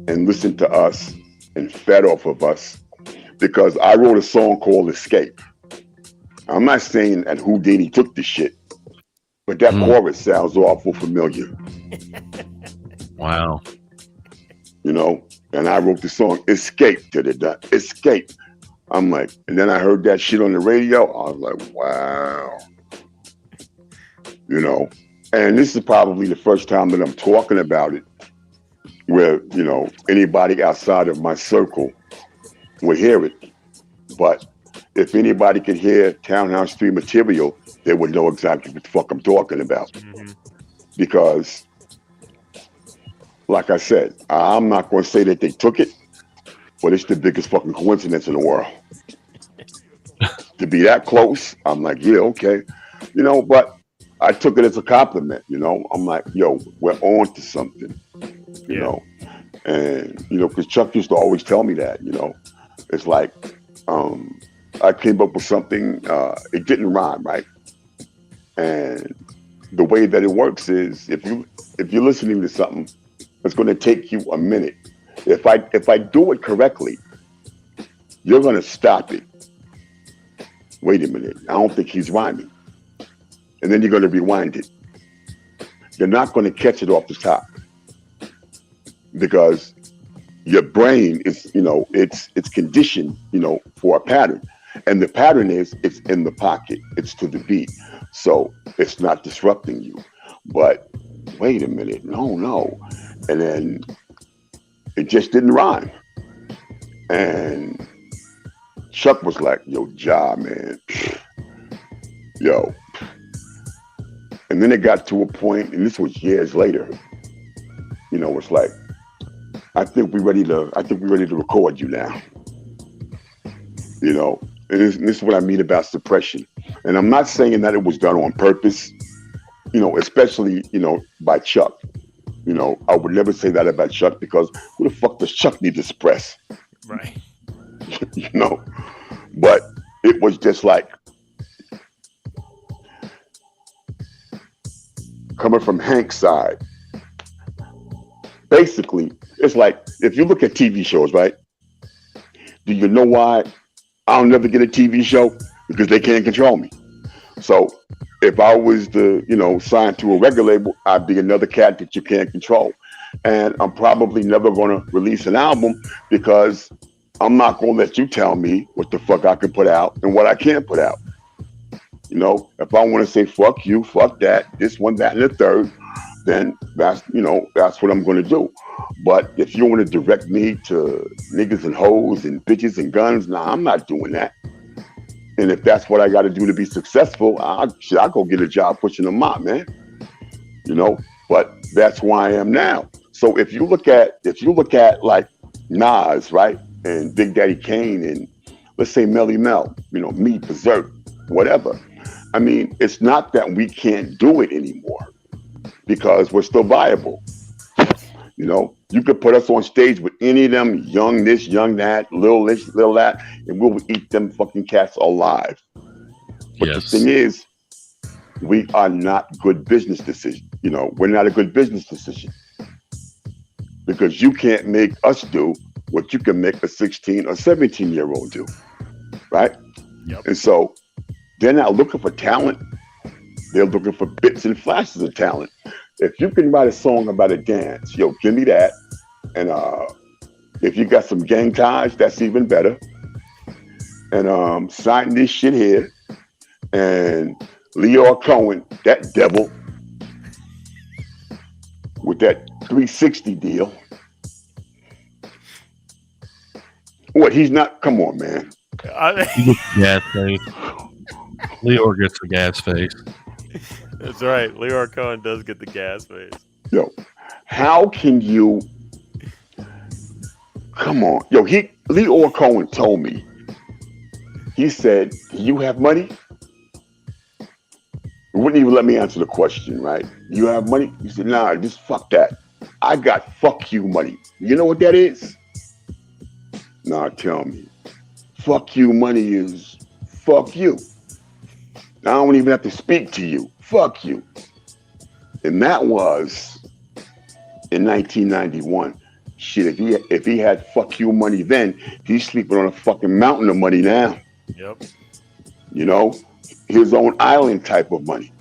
and listened to us and fed off of us, because I wrote a song called Escape. I'm not saying that Houdini took the shit, but that chorus sounds awful familiar. Wow. And I wrote the song Escape. Escape. I'm like, and then I heard that shit on the radio. I was like, wow. And this is probably the first time that I'm talking about it where, anybody outside of my circle will hear it. But if anybody could hear Townhouse 3 material, they would know exactly what the fuck I'm talking about. Mm-hmm. Because, like I said, I'm not going to say that they took it, but it's the biggest fucking coincidence in the world. To be that close, I'm like, yeah, okay. But I took it as a compliment, I'm like, yo, we're on to something, you know. And, because Chuck used to always tell me that, it's like, I came up with something, it didn't rhyme, right? And the way that it works is if you're listening to something, it's going to take you a minute. If I do it correctly, you're going to stop it. Wait a minute, I don't think he's rhyming. And then you're going to rewind it. You're not going to catch it off the top, because your brain is, it's conditioned, for a pattern. And the pattern is it's in the pocket. It's to the beat. So it's not disrupting you. But wait a minute, no. And then it just didn't rhyme. And Chuck was like, yo, Ja, man. Yo. And then it got to a point, and this was years later, it's like, I think we're ready to record you now. And this is what I mean about suppression. And I'm not saying that it was done on purpose, especially, by Chuck. I would never say that about Chuck, because who the fuck does Chuck need to suppress? Right. But it was just like, coming from Hank's side, basically, it's like, if you look at TV shows, right? Do you know why I'll never get a TV show? Because they can't control me. So if I was to, sign to a record label, I'd be another cat that you can't control. And I'm probably never going to release an album, because I'm not going to let you tell me what the fuck I can put out and what I can't put out. If I want to say, fuck you, fuck that, this one, that, and the third, then that's what I'm going to do. But if you want to direct me to niggas and hoes and bitches and guns, nah, I'm not doing that. And if that's what I got to do to be successful, I'll go get a job pushing a mop, man. But that's who I am now. So if you look at like Nas, right, and Big Daddy Kane, and let's say Melly Mel, me, Berserk, whatever. I mean, it's not that we can't do it anymore. because we're still viable. You know, you could put us on stage with any of them, young this, young that, little this, little that, and we'll eat them fucking cats alive. But the thing is, we are not good business decision. You know, we're not a good business decision because you can't make us do what you can make a 16 or 17-year-old do, right? Yep. And so they're not looking for talent. They're looking for bits and flashes of talent. If you can write a song about a dance, yo, give me that. And if you got some gang ties, that's even better. And sign this shit here. And Leo Cohen, that devil, with that 360 deal. What, he's not, come on, man. He gets a gas face. Leo gets a gas face. That's right. Leo Cohen does get the gas face. Yo, how can you, come on. Yo, Leo Cohen told me, he said, do you have money? He wouldn't even let me answer the question, right? You have money? He said, nah, just fuck that. I got fuck you money. You know what that is? Nah, tell me. Fuck you money is fuck you. I don't even have to speak to you. Fuck you. And that was in 1991. Shit, if he had fuck you money then, he's sleeping on a fucking mountain of money now. Yep. You know, his own island type of money.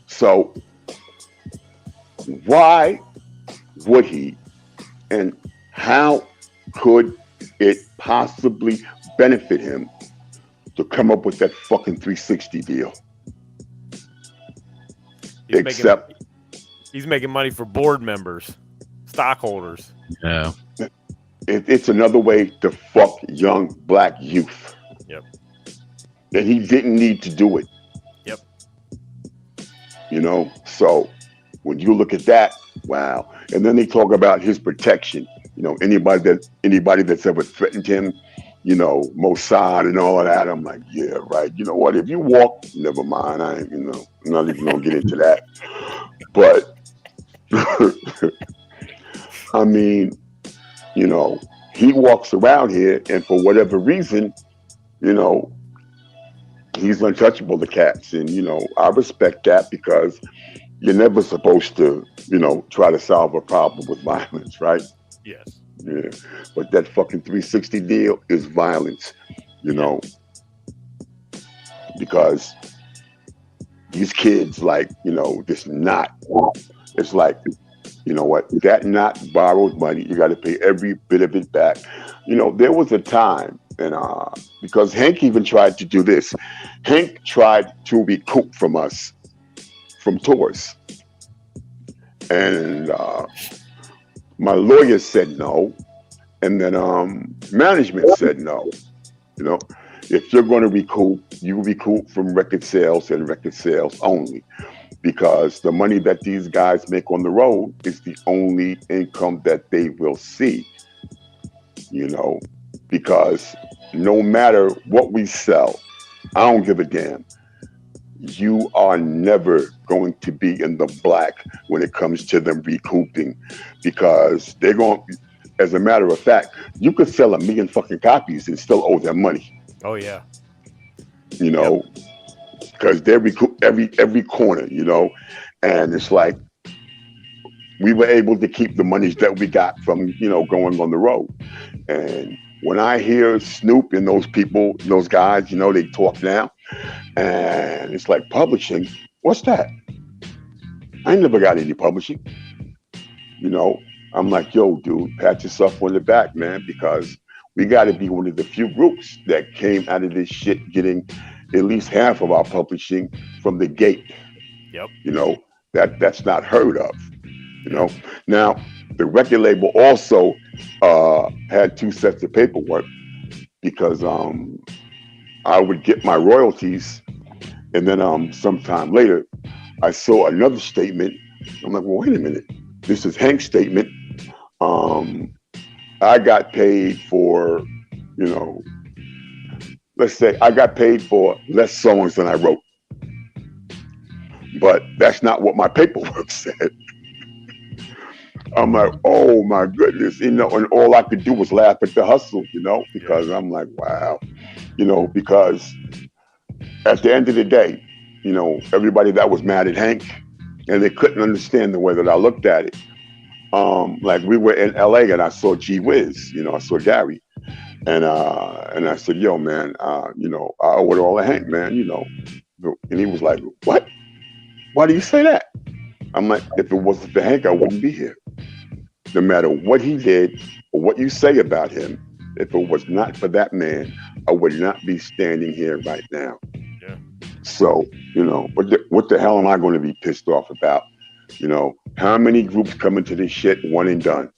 So why would he, and how could it possibly benefit him to come up with that fucking 360 deal? He's making money for board members, stockholders. Yeah. It's another way to fuck young black youth. Yep. And he didn't need to do it. Yep. You know, so when you look at that, wow. And then they talk about his protection. You know, anybody that's ever threatened him, you know, Mossad and all of that. I'm like, yeah, right. You know what? If you walk, never mind. I ain't, I'm not even gonna get into that. But I mean, you know, he walks around here, and for whatever reason, you know, he's untouchable to cats, and you know, I respect that because you're never supposed to, you know, try to solve a problem with violence, right? Yes. Yeah, but that fucking 360 deal is violence, you know, because these kids, like, you know, this knot, it's like, you know what, that knot borrowed money, you got to pay every bit of it back. You know, there was a time, and because Hank even tried to do this, Hank tried to recoup from us from tours, and my lawyer said no, and then management said no. You know, if you're going to recoup, you recoup from record sales and record sales only, because the money that these guys make on the road is the only income that they will see. You know, because no matter what we sell, I don't give a damn. You are never going to be in the black when it comes to them recouping, because they're going, as a matter of fact, you could sell 1 million fucking copies and still owe them money. Oh yeah. You know, because they recoup every corner, you know, and it's like we were able to keep the monies that we got from, you know, going on the road. And when I hear Snoop and those people, those guys, you know, they talk now, and it's like, publishing, what's that? I ain't never got any publishing. You know, I'm like, yo, dude, pat yourself on the back, man, because we got to be one of the few groups that came out of this shit getting at least half of our publishing from the gate. Yep. You know, that's not heard of. You know, now the record label also had 2 sets of paperwork, because I would get my royalties, and then sometime later I saw another statement. I'm like, well, wait a minute, this is Hank's statement. I got paid for, you know, let's say I got paid for less songs than I wrote. but that's not what my paperwork said. I'm like, oh my goodness, and all I could do was laugh at the hustle, because I'm like, wow, because at the end of the day, everybody that was mad at Hank, and they couldn't understand the way that I looked at it. Like we were in LA and I saw G Wiz, I saw Gary, and I said, yo, man, I owe it all to Hank, man, and he was like, what? Why do you say that? I'm like, if it wasn't for Hank, I wouldn't be here. No matter what he did or what you say about him, if it was not for that man, I would not be standing here right now. Yeah. So, what the hell am I going to be pissed off about? How many groups come into this shit one and done?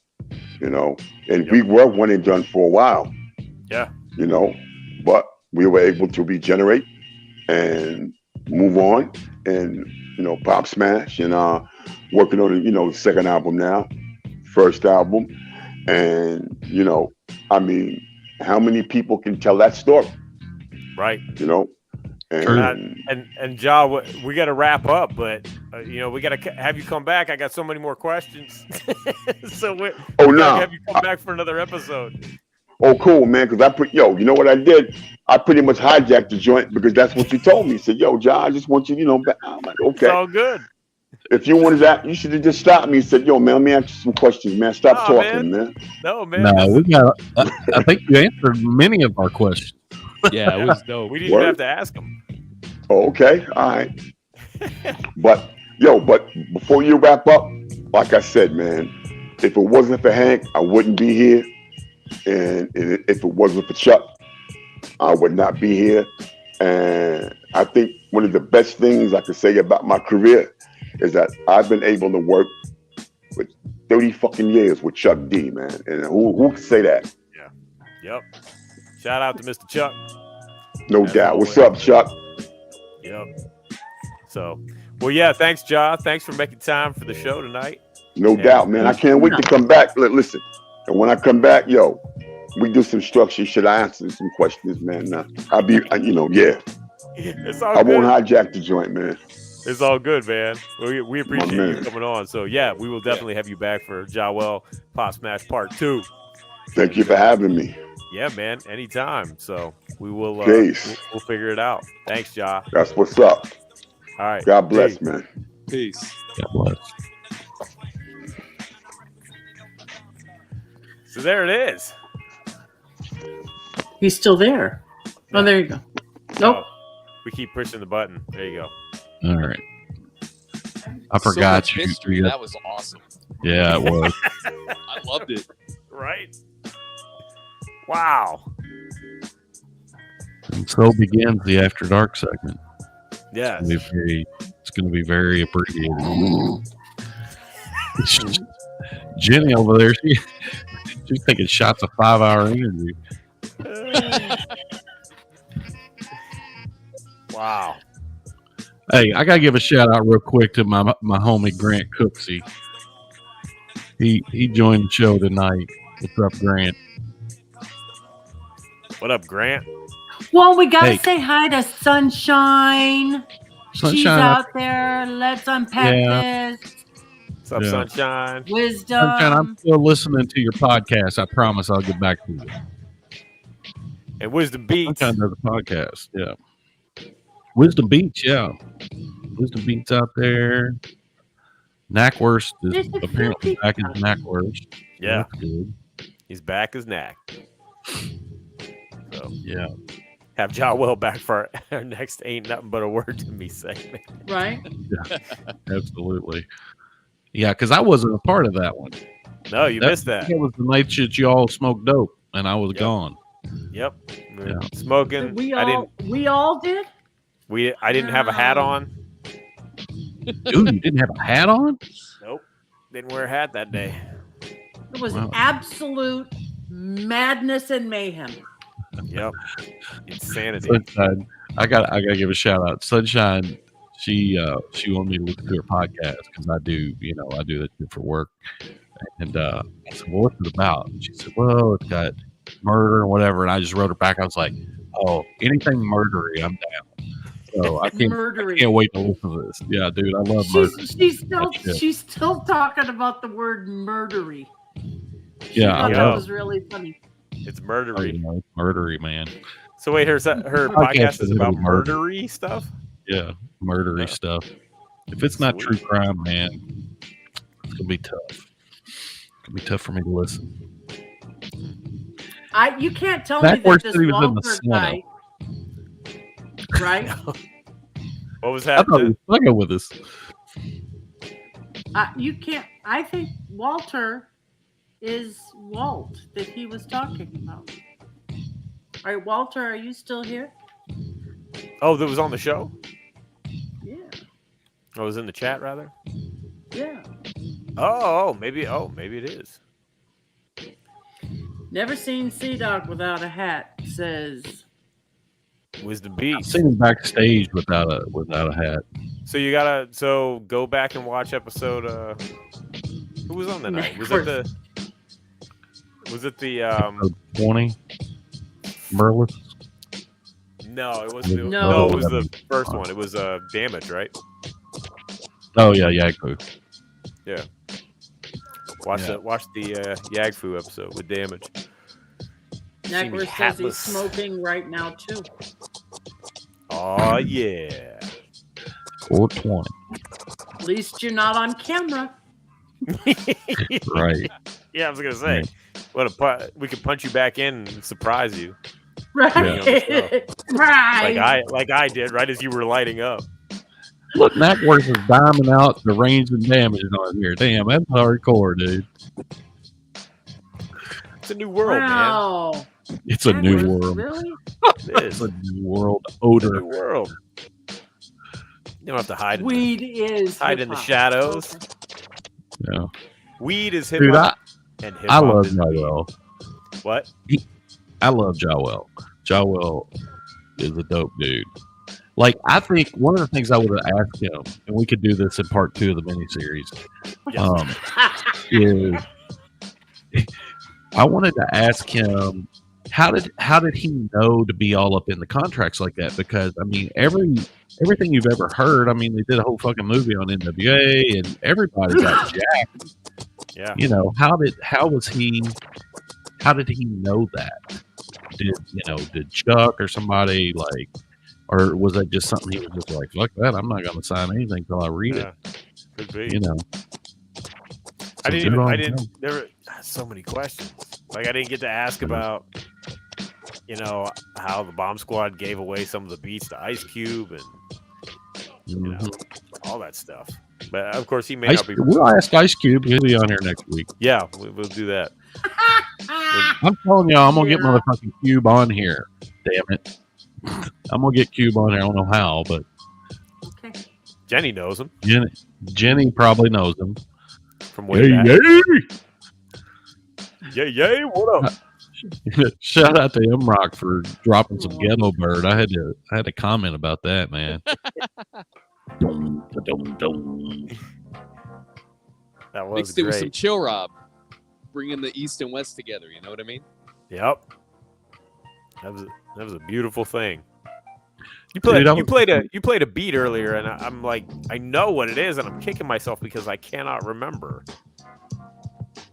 And we were one and done for a while. Yeah. But we were able to regenerate and move on and, pop smash and working on, the second album now. First album, and I mean, how many people can tell that story? Right. And Ja, we got to wrap up, but we got to have you come back. I got so many more questions, so we gotta have you come back for another episode. Oh, cool, man. Because you know what I did? I pretty much hijacked the joint because that's what you told me. You said, yo, Ja, I just want you, back. I'm like, okay, it's all good. If you wanted that, you should have just stopped me and said, yo, man, let me ask you some questions, man. Stop talking, man. No, man. No, we got. I think you answered many of our questions. Yeah, it was dope. We didn't even have to ask them. Oh, okay. All right. But before you wrap up, like I said, man, if it wasn't for Hank, I wouldn't be here. And if it wasn't for Chuck, I would not be here. And I think one of the best things I could say about my career is that I've been able to work with 30 fucking years with Chuck D, man. And who can say that? Yeah. Yep. Shout out to Mr. Chuck. No doubt. What's up, Chuck? Yep. So, well, yeah, thanks, Ja. Thanks for making time for the show tonight. No doubt, man. I can't wait to come back. Listen, and when I come back, we do some structured shit. I answer some questions, man. I'll be, yeah. It's all I good. won't hijack the joint, man. It's all good, man. We appreciate you coming on. So, yeah, we will definitely have you back for Jawel Pop Smash Part 2. Thank you for having me. Yeah, man. Anytime. So, we will we'll figure it out. Thanks, Ja. That's what's up. All right. God bless, man. Peace. God bless. So, there it is. He's still there. Oh, there you go. Nope. Oh, we keep pushing the button. There you go. All right. I forgot so much you. history. That was awesome. Yeah, it was. I loved it. Right? Wow. And so begins the After Dark segment. Yeah. It's going to be very abbreviated. Jenny over there, she's taking shots of 5-hour interview. Wow. Hey, I gotta give a shout out real quick to my homie Grant Cooksey. He joined the show tonight. What's up, Grant? What up, Grant? Well, we gotta say hi to Sunshine. She's Sunshine, out there. Let's unpack this. What's up, Sunshine? Wisdom. Sunshine, I'm still listening to your podcast. I promise I'll get back to you. And Wisdom Beats. Sunshine does a podcast, yeah. Wisdom Beats, yeah. Wisdom Beats out there. Knackwurst is apparently back as Knackwurst. Yeah. That's good. He's back as Knack. So, yeah. Have Jawel back for our next Ain't Nothing But a Word to Me segment. Right? Yeah, absolutely. Yeah, because I wasn't a part of that one. No, you missed that. It was the night that you all smoked dope, and I was gone. Yep. Yeah. Smoking. We all did? I didn't have a hat on. Dude, you didn't have a hat on? Nope. Didn't wear a hat that day. It was absolute madness and mayhem. Yep. Insanity. Sunshine, I gotta give a shout out. Sunshine, she wanted me to listen to her podcast because I do that shit for work. And I said, well, what's it about? And she said, well, it's got murder and whatever. And I just wrote her back. I was like, oh, anything murdery, I'm down. So I can't wait to listen to this. Yeah, dude, I love murder. She's still talking about the word murdery. Yeah, that was really funny. It's murdery. It's murdery, man. So wait, her podcast is about murdery stuff? Yeah, murdery stuff. If it's not true crime, man, it's gonna be tough. It's gonna be tough for me to listen. You can't tell me that this Walter guy, right? What was happening? I go with this. You can't. I think Walter is Walt that he was talking about. All right, Walter, are you still here? Oh, that was on the show? Yeah. I was in the chat, rather? Yeah. Maybe it is. Never seen Sea-Dog without a hat, says Wisdom Beats. I've seen him backstage without a hat. So you go back and watch episode. Who was on the night? Was it the episode 20? Merlis? No, it wasn't. No, it was the first one. It was Damage, right? Oh yeah, Yagfu. Yeah. Watch the Yagfu episode with Damage. Neckworth says he's smoking right now too. Oh yeah. 420. At least you're not on camera. Right. Yeah, I was gonna say, we could punch you back in and surprise you. Right. Right. Like I did, right as you were lighting up. Look, Neckworth is diming out the range and damage on here. Damn, that's hardcore, dude. It's a new world, man. It's a new world. Really? It's a new world. Odor. New world. You don't have to hide. Weed is hide in the shadows. Yeah. Weed is hip hop. And hip hop. I love Jawel. What? I love Jawel. Jawel is a dope dude. Like, I think one of the things I would have asked him, and we could do this in part 2 of the miniseries, is I wanted to ask him how did he know to be all up in the contracts like that? Because I mean, everything you've ever heard, I mean, they did a whole fucking movie on NWA, and everybody got jacked. Yeah. You know, how did he know that? Did Chuck or somebody like? Or was that just something he was just like, fuck that, I'm not going to sign anything until I read it. Could be. You know. There were so many questions. Like, I didn't get to ask about, how the Bomb Squad gave away some of the beats to Ice Cube and, all that stuff. But, of course, he may not be. We'll ask Ice Cube. He'll be on here next week. Yeah, we'll do that. I'm telling y'all, I'm going to get motherfucking Cube on here. Damn it. I'm gonna get Cube on here. I don't know how, but okay. Jenny knows him. Jenny probably knows him from way back. Yay! What up? Shout out to M-Rock for dropping some Ghetto Bird. I had to comment about that, man. That was mixed great. it with some Chill Rob, bringing the East and West together. You know what I mean? Yep. That was a beautiful thing. You played a beat earlier, and I'm like, I know what it is, and I'm kicking myself because I cannot remember.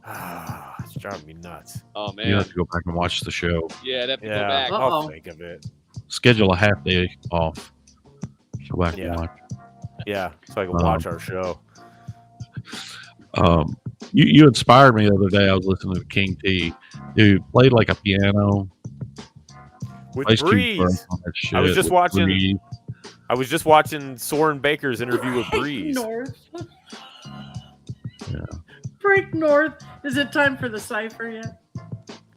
It's driving me nuts. Oh man, you have to go back and watch the show. Yeah, I'd have to go back. I'll think of it. Schedule a half day off. Go back and watch. Yeah, so I can watch our show. You inspired me the other day. I was listening to King T. Dude played like a piano. With Breeze. I was just watching Soren Baker's interview with Breeze. North. Yeah. Break North. Is it time for the cipher yet?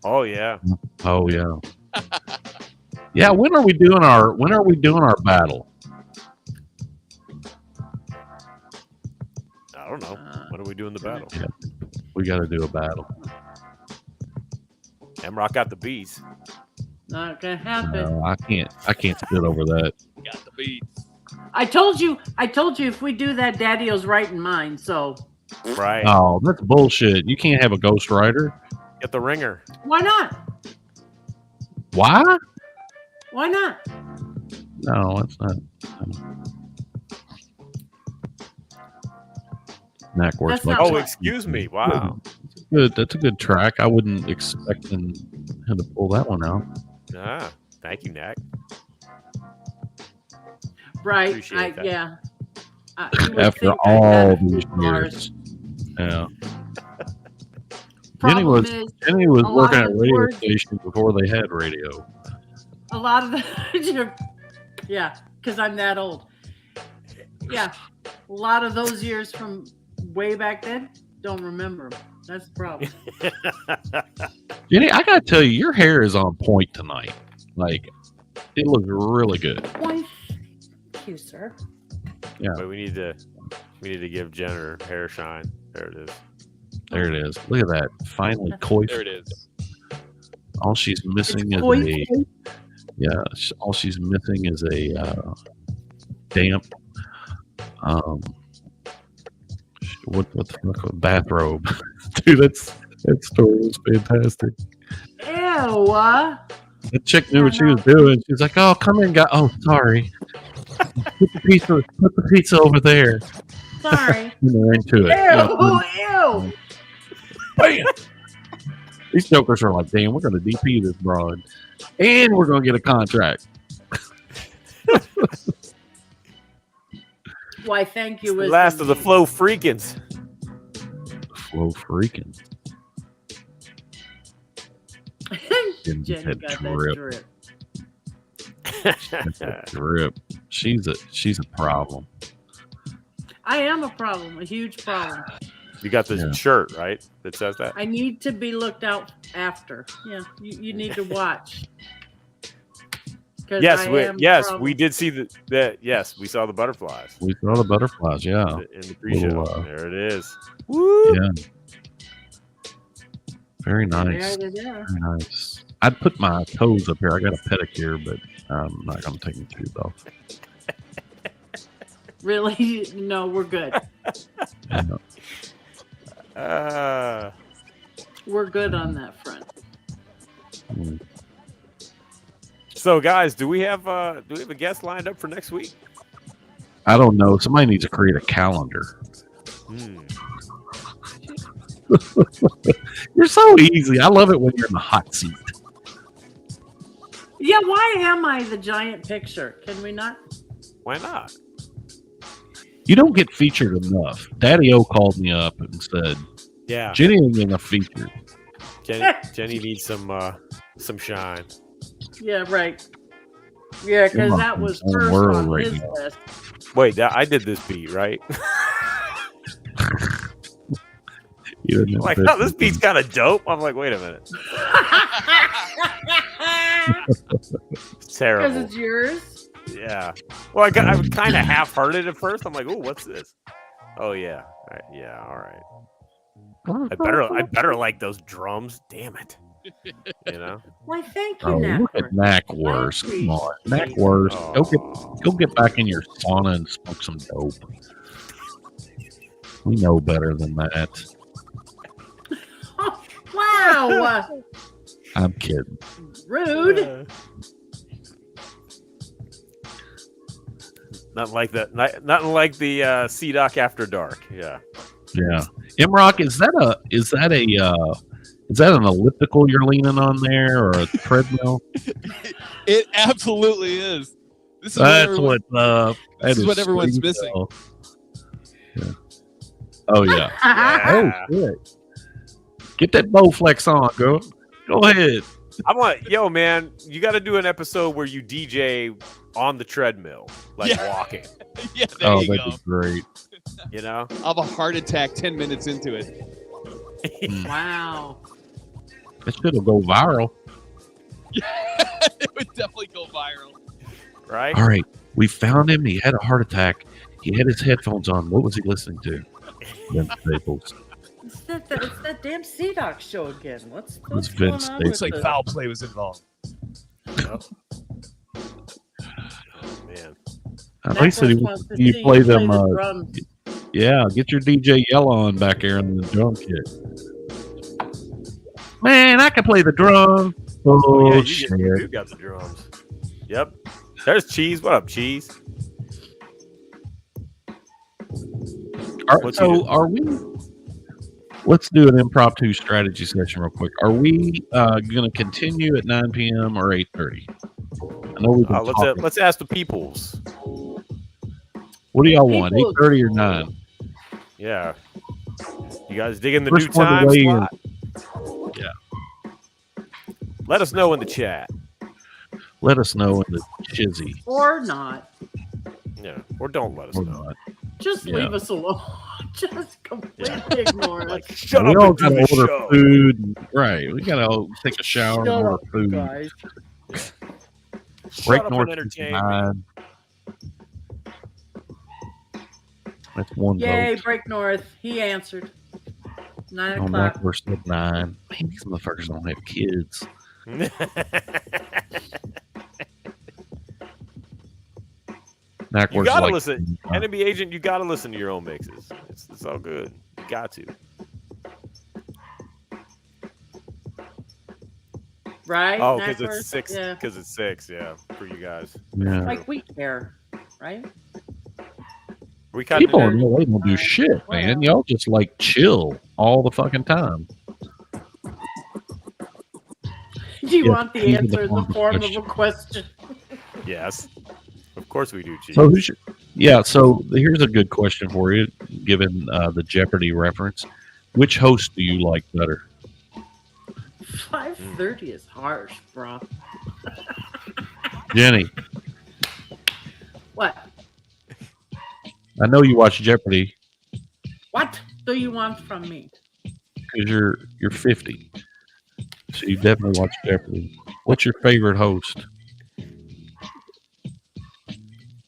Oh yeah. Oh yeah. Yeah. When are we doing our battle? I don't know. When are we doing the battle? Yeah. We got to do a battle. M-Rock got the beats. Not gonna happen. No, I can't spit over that. Got the beats. I told you if we do that, Daddy-O's right in mine, so. Right. Oh, that's bullshit. You can't have a ghostwriter. Get the ringer. Why not? Why? Why not? No, it's not. Knack works That's like. not Oh, what- excuse me. Wow. Good. That's a good track. I wouldn't expect him to pull that one out. Ah, thank you, Knack. Right. Appreciate that. Yeah. You would After think I all had these bars. years. Yeah. Problem is, Jenny was a lot working at of a the radio words- station before they had radio. a lot of the yeah, because I'm that old. Yeah, a lot of those years from way back then don't remember 'em. That's the problem. Jenny, I gotta tell you, your hair is on point tonight. Like, it looks really good. Why, thank you, sir. But we need to give Jen her hair shine. There it is. There it is. Look at that. Finally coif. There it is. All she's missing is Coif. all she's missing is a damp what the fuck, bathrobe. Dude, that story was fantastic. Ew. The chick knew what she was doing. She's like, "Oh, come in, guy. Oh, sorry. Put the pizza over there." Sorry. And they're into it. Ew. Bam! These jokers are like, "Damn, we're gonna DP this broad, and we're gonna get a contract." Why, thank you. is Last of the Flow Freakins. Flow freaking. Jenny That got drip. that drip. That drip. She's a problem. I am a problem, a huge problem. You got this Yeah. shirt, right? That says that? I need to be looked out after. Yeah, you need to watch. 'Cause Yes, I we, am a yes, problem. we did see that. Yes, we saw the butterflies We saw the butterflies, yeah. in the pre-show. Little, There it is. Woo! Yeah. Very nice. There it is. Very nice. I'd put my toes up here. I got a pedicure, but I'm not going to take my shoes off. Really? No, we're good. Yeah. We're good on that front. Mm. So, guys, do we have a guest lined up for next week? I don't know. Somebody needs to create a calendar. You're so easy. I love it when you're in the hot seat. Yeah, why am I the giant picture? Can we not? Why not? You don't get featured enough. Daddy O called me up and said, Yeah, Jenny ain't getting a feature. Jenny needs some shine. Yeah, right. Yeah, because Come that on, was don't first worry on right his now. list. Wait, I did this beat, right? You didn't Like, have oh, this beat's kind of dope. I'm like, wait a minute. It's Because terrible. it's yours. Yeah. Well, I kind of half-heard it at first. I'm like, oh, what's this? Oh yeah. All right. Yeah. All right. I better like those drums. Damn it. You know. Why, thank you, Oh, Knack. look at Knack Worst. Come on. Knack Worst. Go get back in your sauna and smoke some dope. We know better than that. Oh, wow. I'm kidding. Rude. Not like that. Nothing like the Sea Doc After Dark. Yeah. Yeah. Imrock, is that an elliptical you're leaning on there or a treadmill? It absolutely is. This is That's what everyone- this is what everyone's sweet, missing. though. Yeah. Oh yeah. Yeah. Oh shit. Get that Bowflex on, girl. Go ahead. I want, yo, man, you got to do an episode where you DJ on the treadmill, like Yeah. walking. Yeah, there Oh, you that'd go. be great. You know. I'll have a heart attack 10 minutes into it. Wow. That shit'll go viral. It would definitely go viral. Right. All right. We found him. He had a heart attack. He had his headphones on. What was he listening to? Vince Staples. It's that damn Sea Doc show again. What's It's going Vince on? Staples. Looks like with foul play was involved. Oh, man. At least he you play them. Yeah, get your DJ Yell on back there in the drum kit. Man, I can play the drum. Oh, Oh, yeah, shit. you got the drums. Yep. There's Cheese. What up, Cheese? Are we? Let's do an impromptu strategy session real quick. Are we going to continue at 9 p.m. or 8:30? I know we've been talking. Let's ask the peoples. What do y'all want? 8:30 or 9? Yeah. You guys digging the First new time slot? Yeah. Let us know in the chat. Let us know in the chizzy. Or not. Yeah. Or don't let us know. Not. Just leave us alone. Just completely ignore us. Like, shut We up all and do gotta the order show. food. Right. We gotta take a shower and Shut order up, food. guys. Break Shut up North and is entertain 9. That's one Yay, vote. Break North. He answered. 9 On o'clock. that, we're still 9. Man, these motherfuckers don't have kids. You gotta listen. Enemy Agent, you gotta listen to your own mixes. It's all good. You got to. Right? Oh, because Knackworth? it's 6. Yeah. Because it's 6, yeah, for you guys. Yeah. Like we care, right? We kind People of in LA don't do shit, man. Y'all just like chill all the fucking time. Do you Yeah, want the even answer in the form of a question? Yes. Of course we do, Chief. So so here's a good question for you, given the Jeopardy reference. Which host do you like better? 5:30 is harsh, bro. Jenny, What? I know you watch Jeopardy What do you want from me? because you're 50. So you definitely watch Jeopardy. What's your favorite host?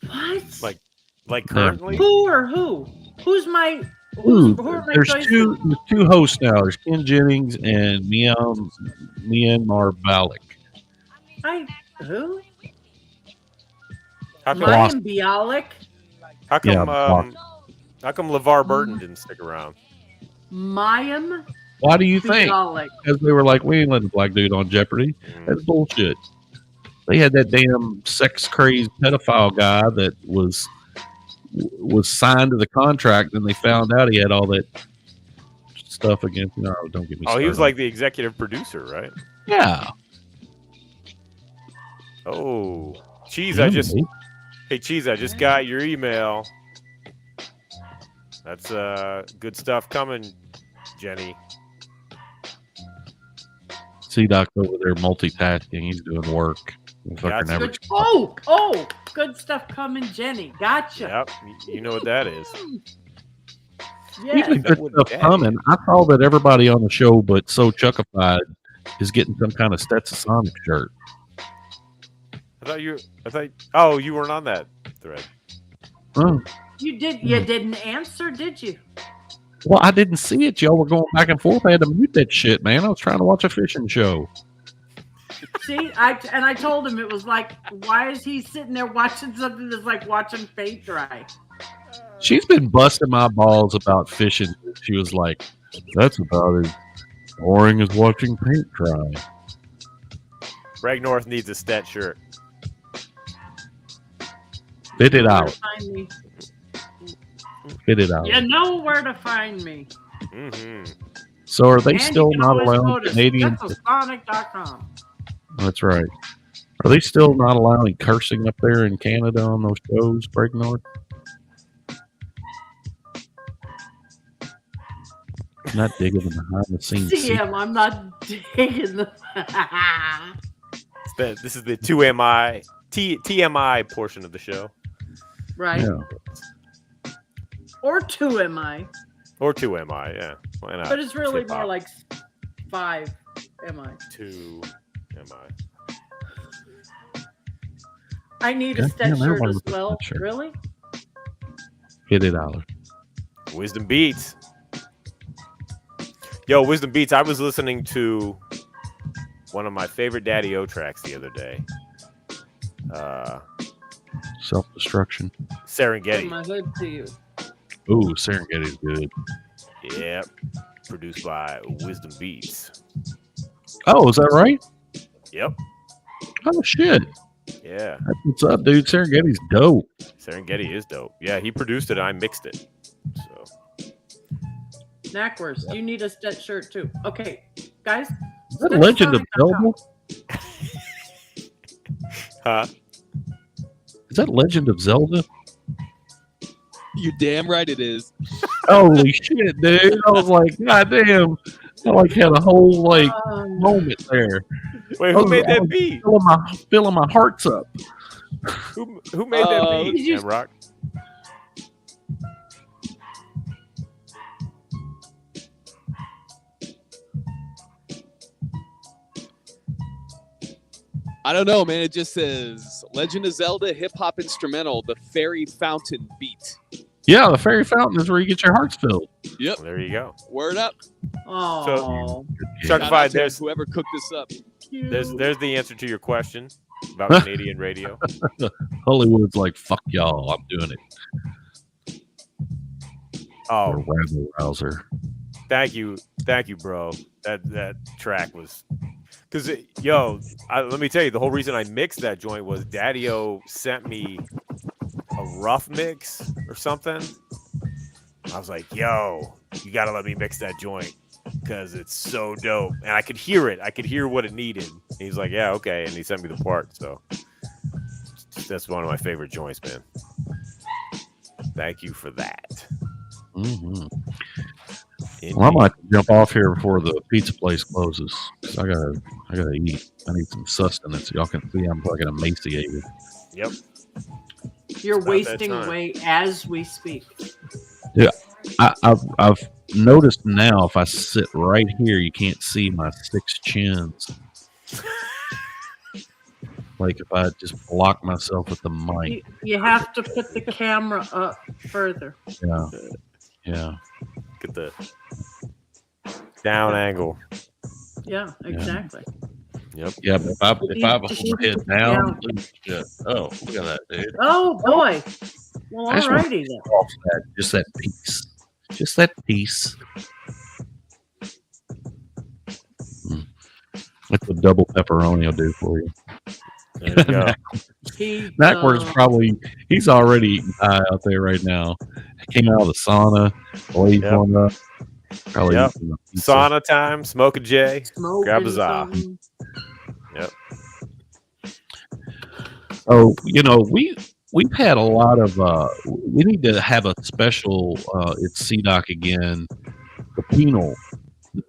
What? Like currently? Who or who? Who's my? Ooh, Who are my there's choices? two hosts now. There's Ken Jennings and Myanmar Balik. Who? How come, Mayim Bialik. how come, Yeah, how come LeVar Burton didn't stick around? Mayim Why do you think? Bialik. Because they were like, we ain't letting a black dude on Jeopardy. That's bullshit. They had that damn sex crazed pedophile guy that was signed to the contract, and they found out he had all that stuff against him. No, don't get me started. Oh, he was like the executive producer, right? Yeah. Oh, Cheese, Yeah, hey, Cheese, I just got your email. That's good stuff coming, Jenny. See Doc over there multitasking. He's doing work. Gotcha. Good, good stuff coming, Jenny. Gotcha. Yep, you know what that is. Yeah. Even good stuff coming. I saw that everybody on the show but So Chuckified is getting some kind of Stetsasonic shirt. Oh, you weren't on that thread. Oh. You didn't answer, did you? Well, I didn't see it. Y'all were going back and forth. I had to mute that shit, man. I was trying to watch a fishing show. See, I told him it was like, why is he sitting there watching something that's like watching paint dry? She's been busting my balls about fishing. She was like, that's about as boring as watching paint dry. Greg North needs a stat shirt. Spit it out. Find me. Spit it out. You know where to find me. Mm-hmm. So are they And still you can not always allowing go to Canadians? SpitSLAM.com. That's right. Are they still not allowing cursing up there in Canada on those shows, Break North? I'm not digging the behind the scenes. CM, I'm not digging the. This is the TMI portion of the show. Right. Yeah. Or 2MI. Or 2MI, yeah. Why not? But it's really Hip-hop. more like 5MI. 2MI. I need God a stat damn, shirt everyone as with a well. stat shirt. Really? Get it out. Wisdom Beats. Yo, Wisdom Beats, I was listening to one of my favorite Daddy O tracks the other day. Self-destruction. Put Serengeti. my hood to you. Ooh, Serengeti's good. Yep. Produced by Wisdom Beats. Oh, is that right? Yep. Oh, shit. Yeah. What's up, dude? Serengeti's dope. Serengeti is dope. Yeah, he produced it and I mixed it. So Knackwurst, you need a that shirt too. Okay, guys. Is that Legend of Zelda? Huh? Is that Legend of Zelda? You damn right it is. Holy shit, dude! I was like, God damn! I like had a whole moment there. Wait, who made that beat? Filling my hearts up. Who made that beat? Damn Rock. I don't know, man. It just says Legend of Zelda hip hop instrumental, the Fairy Fountain beat. Yeah, the Fairy Fountain is where you get your hearts filled. Yep. Well, there you go. Word up. Oh. So, Sharkified, there's whoever cooked this up. there's the answer to your question about Canadian radio. Hollywood's like, fuck y'all, I'm doing it. Oh, rabble rouser. Thank you, bro. That track was, because let me tell you, the whole reason I mixed that joint was Daddy-O sent me a rough mix or something. I was like, yo, you gotta let me mix that joint because it's so dope, and I could hear it. I could hear what it needed. And he's like, yeah, okay, and he sent me the part. So that's one of my favorite joints, man. Thank you for that. Mm-hmm. Well, I might jump off here before the pizza place closes. I gotta eat. I need some sustenance. Y'all can see I'm fucking emaciated. Yep. You're wasting away as we speak. Yeah, I've noticed now if I sit right here, you can't see my 6 chins. Like if I just block myself with the mic. You have to put the camera up further. Yeah. Get the down angle. Yeah, exactly. Yep. Yeah, but if I hold my head down, oh, look at that, dude. Oh boy. Well, alrighty then. Off that, just that piece. Just that piece. That's what double pepperoni will do for you. There you go. Knackwurst's he's already eating pie out there right now. Came out of the sauna, blade going up. Probably sauna time, smoke a J, grab a za. Yep. Oh, we've had a lot of we need to have a special it's CDOC again, the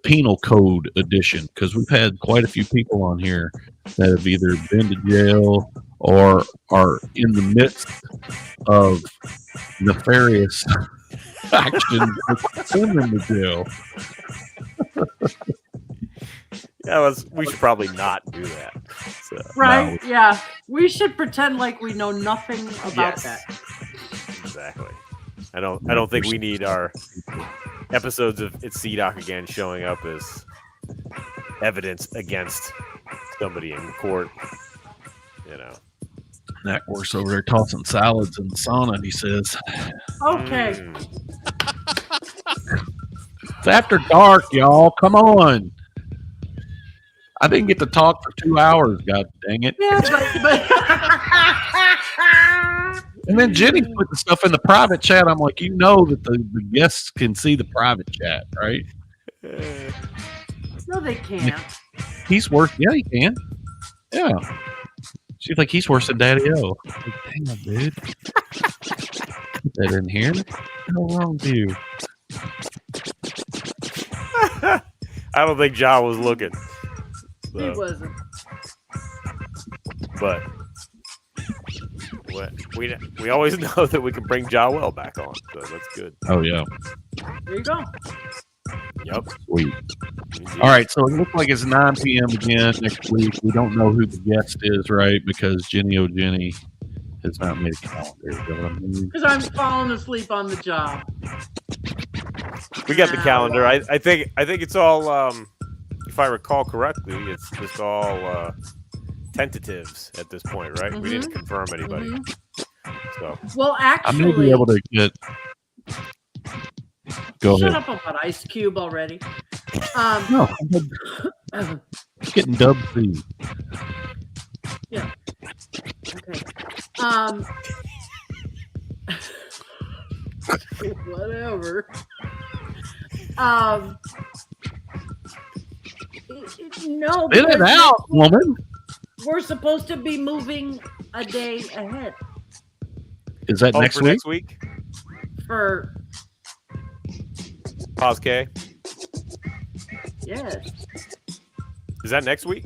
penal code edition, because we've had quite a few people on here that have either been to jail or are in the midst of nefarious actions that send them to jail. Yeah, we should probably not do that. So, right? No. Yeah, we should pretend like we know nothing about that. Exactly. I don't think we need our episodes of It's CDOC again showing up as evidence against somebody in court. Knackwurst over there tossing salads in the sauna, and he says, "Okay, it's after dark, y'all. Come on." I didn't get to talk for 2 hours. God dang it! Yeah, but... And then Jenny's putting stuff in the private chat. I'm like, that the guests can see the private chat, right? No, they can't. He's worse. Yeah, he can. Yeah. She's like, he's worse than Daddy-O. Like, damn, dude. Put that in here. What's wrong with you? I don't think Ja was looking. So. He wasn't. But we always know that we can bring Ja Well back on, so that's good. Oh yeah. There you go. Yep. Sweet. All right, so it looks like it's 9 p.m. again next week. We don't know who the guest is, right? Because Jenny O'Jenny has not made a calendar. Because I'm falling asleep on the job. We got the calendar. I think it's all. If I recall correctly, it's just all tentatives at this point, right? Mm-hmm. We didn't confirm anybody. Mm-hmm. So, well, actually, I may be able to get. Go shut ahead. up about Ice Cube already. No, I'm getting dubbed feed. Yeah. Okay. Whatever. No, Spit it because out, woman. we're supposed to be moving a day ahead Is that next for week? next week? for Pause K. yes. Is that next week?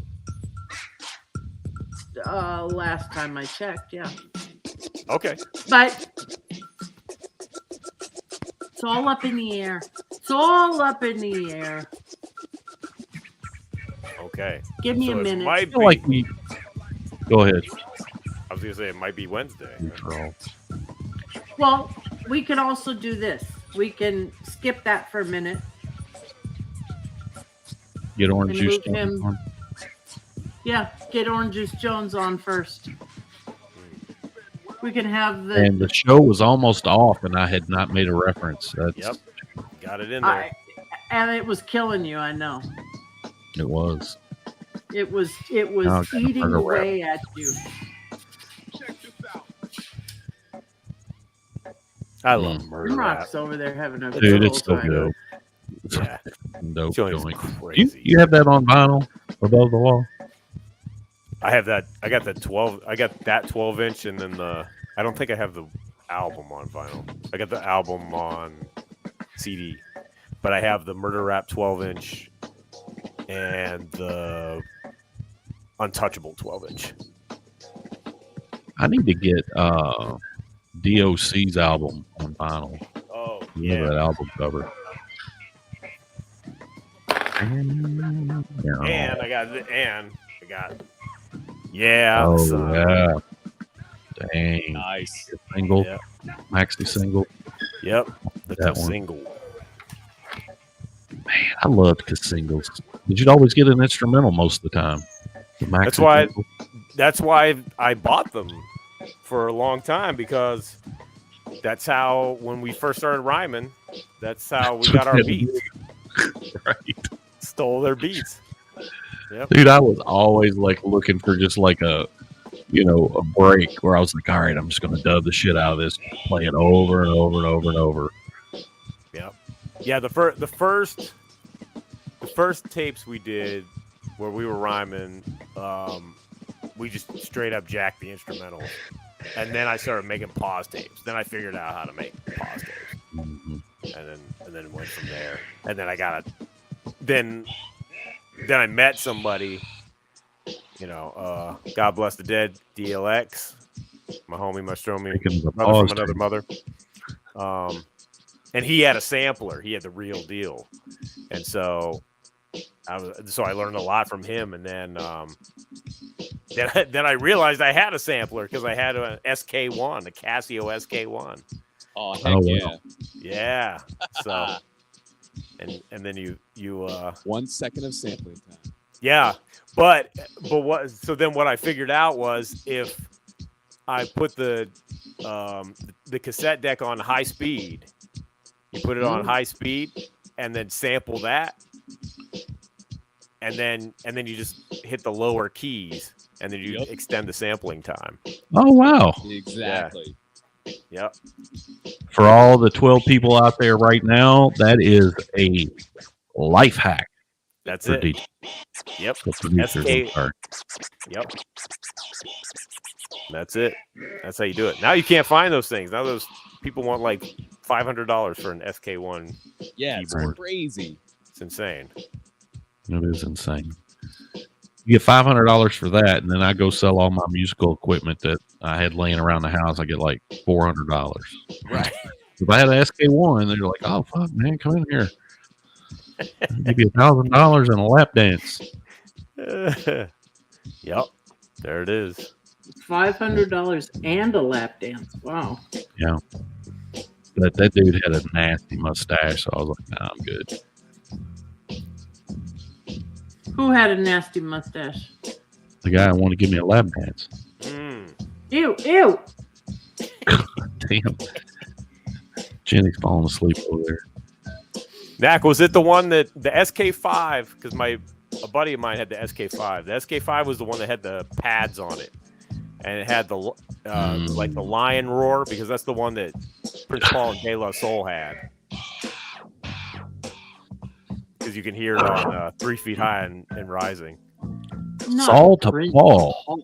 Last time I checked, yeah. Okay. But it's all up in the air. It's all up in the air. Okay. Give me a it minute. Might I feel be, like we. Go ahead. I was gonna say it might be Wednesday. Well, we could also do this. We can skip that for a minute. Get Orange And Juice. move him. on. Yeah, get Orange Juice Jones on first. We can have the. And the show was almost off, and I had not made a reference. That's, Yep. Got it in there. And it was killing you. I know. It was. It was Now I got eating murder rap. away at you. I love murder rap. Rock's over there having a Dude, good it's old so time. good. Yeah. Dope Joint's joint. crazy. You have that on vinyl above the wall? I have that. I got the 12. I got that 12-inch, and then the. I don't think I have the album on vinyl. I got the album on CD, but I have the Murder Rap 12-inch and the Untouchable 12-inch. I need to get DOC's album on vinyl. Oh Yeah, that album cover. And I got. Yeah. Oh son. yeah. Dang. Nice. Single. Yep. Maxi single. Yep. That That's a one. single. Man, I loved singles. But you'd always get an instrumental most of the time. The maxi That's why- single. That's why I bought them for a long time, because that's how, when we first started rhyming, that's how we got our beats. Right. Stole their beats. Yep. Dude, I was always like looking for just like a break where I was like, all right, I'm just going to dub the shit out of this, play it over and over and over and over. Yep. Yeah. The first tapes we did where we were rhyming, we just straight up jacked the instrumental, and then I started making pause tapes. Then I figured out how to make pause tapes, Mm-hmm. and then went from there. And then I got then I met somebody. God bless the dead, DLX, my homie, my stromie, Making the brother pause from another mother. And he had a sampler. He had the real deal, and so I learned a lot from him. And then I realized I had a sampler because I had an SK1, a Casio SK1. Oh, heck Oh, wow. yeah. Yeah. So and then you 1 second of sampling time. yeah. But what? So then what I figured out was, if I put the cassette deck on high speed, you put it on high speed, and then sample that, and then you just hit the lower keys, and then you extend the sampling time. Oh, wow. Exactly. Yep. For all the 12 people out there right now, that is a life hack. That's for it. DJ. Yep. For producers, I'm sorry. Yep. That's it. That's how you do it. Now you can't find those things. Now those people want like $500 for an SK1 Yeah, it's keyboard. crazy. It's insane. It is insane. You get $500 for that, and then I go sell all my musical equipment that I had laying around the house. I get like $400. Right. If I had an SK1, they're like, "Oh fuck, man, come in here. I'll give you $1,000 and a lap dance." Yep. There it is. $500 and a lap dance. Wow. Yeah. But that dude had a nasty mustache, so I was like, "Nah, I'm good." Who had a nasty mustache? The guy wanted to give me a lap dance. Ew, ew. Damn. Jenny's falling asleep over there. Mac, was it the one that the SK5? Because a buddy of mine had the SK5. The SK5 was the one that had the pads on it, and it had the like the lion roar, because that's the one that Prince Paul and De La Soul had. Because you can hear it on 3 Feet High and Rising. Saul to Paul.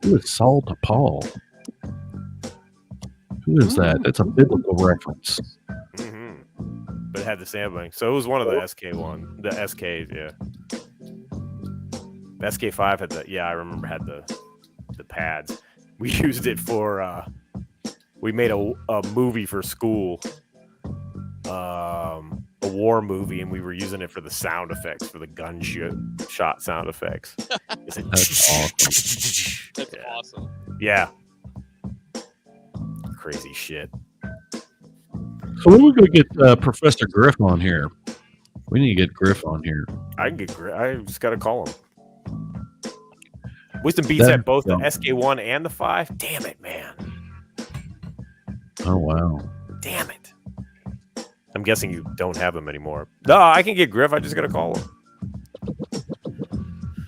Who is Saul to Paul? Who is that? That's a biblical reference. But it had the sampling. So it was one of the SK1. The SKs, yeah. The SK5 had the, I remember had the pads. We used it for, we made a movie for school. A war movie, and we were using it for the sound effects, for the gun shot sound effects. That's awesome. That's awesome. Yeah. Crazy shit. So when we go get Professor Griff on here? We need to get Griff on here. I can get Griff. I just got to call him. Wisdom beats at both the SK1 and the 5. Damn it, man. Oh, wow. Damn it. I'm guessing you don't have them anymore. No, I can get Griff. I just got to call him.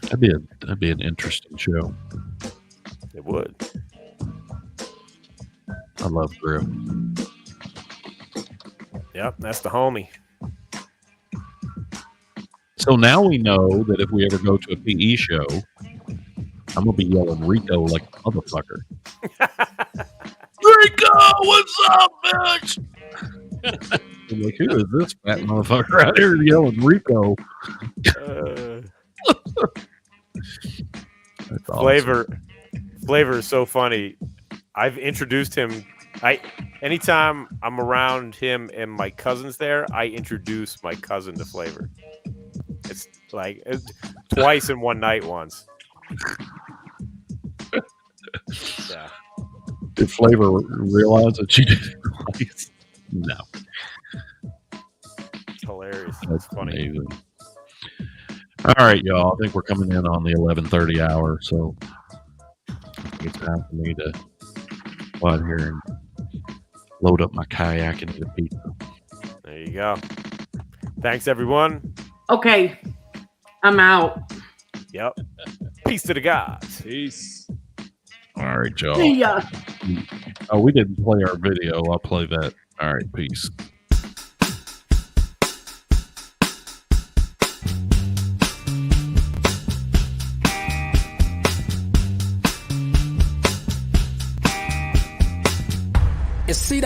That'd be an interesting show. It would. I love Griff. Yep, that's the homie. So now we know that if we ever go to a PE show, I'm going to be yelling Rico like a motherfucker. Rico, what's up, bitch? I'm like, who is this fat motherfucker out here yelling Rico? That's awesome. Flavor is so funny. I've introduced him. Anytime I'm around him and my cousin's there, I introduce my cousin to Flavor. It's like twice in one night once. Yeah. Did Flavor realize that she did it twice? No. It's hilarious. That's funny. Amazing. All right, y'all. I think we're coming in on the 11:30 hour, so it's time for me to go out here and load up my kayak and eat a pizza. There you go. Thanks, everyone. Okay, I'm out. Yep. Peace to the gods. Peace. All right, y'all. See ya. Oh, we didn't play our video. I'll play that. All right, peace. It's C.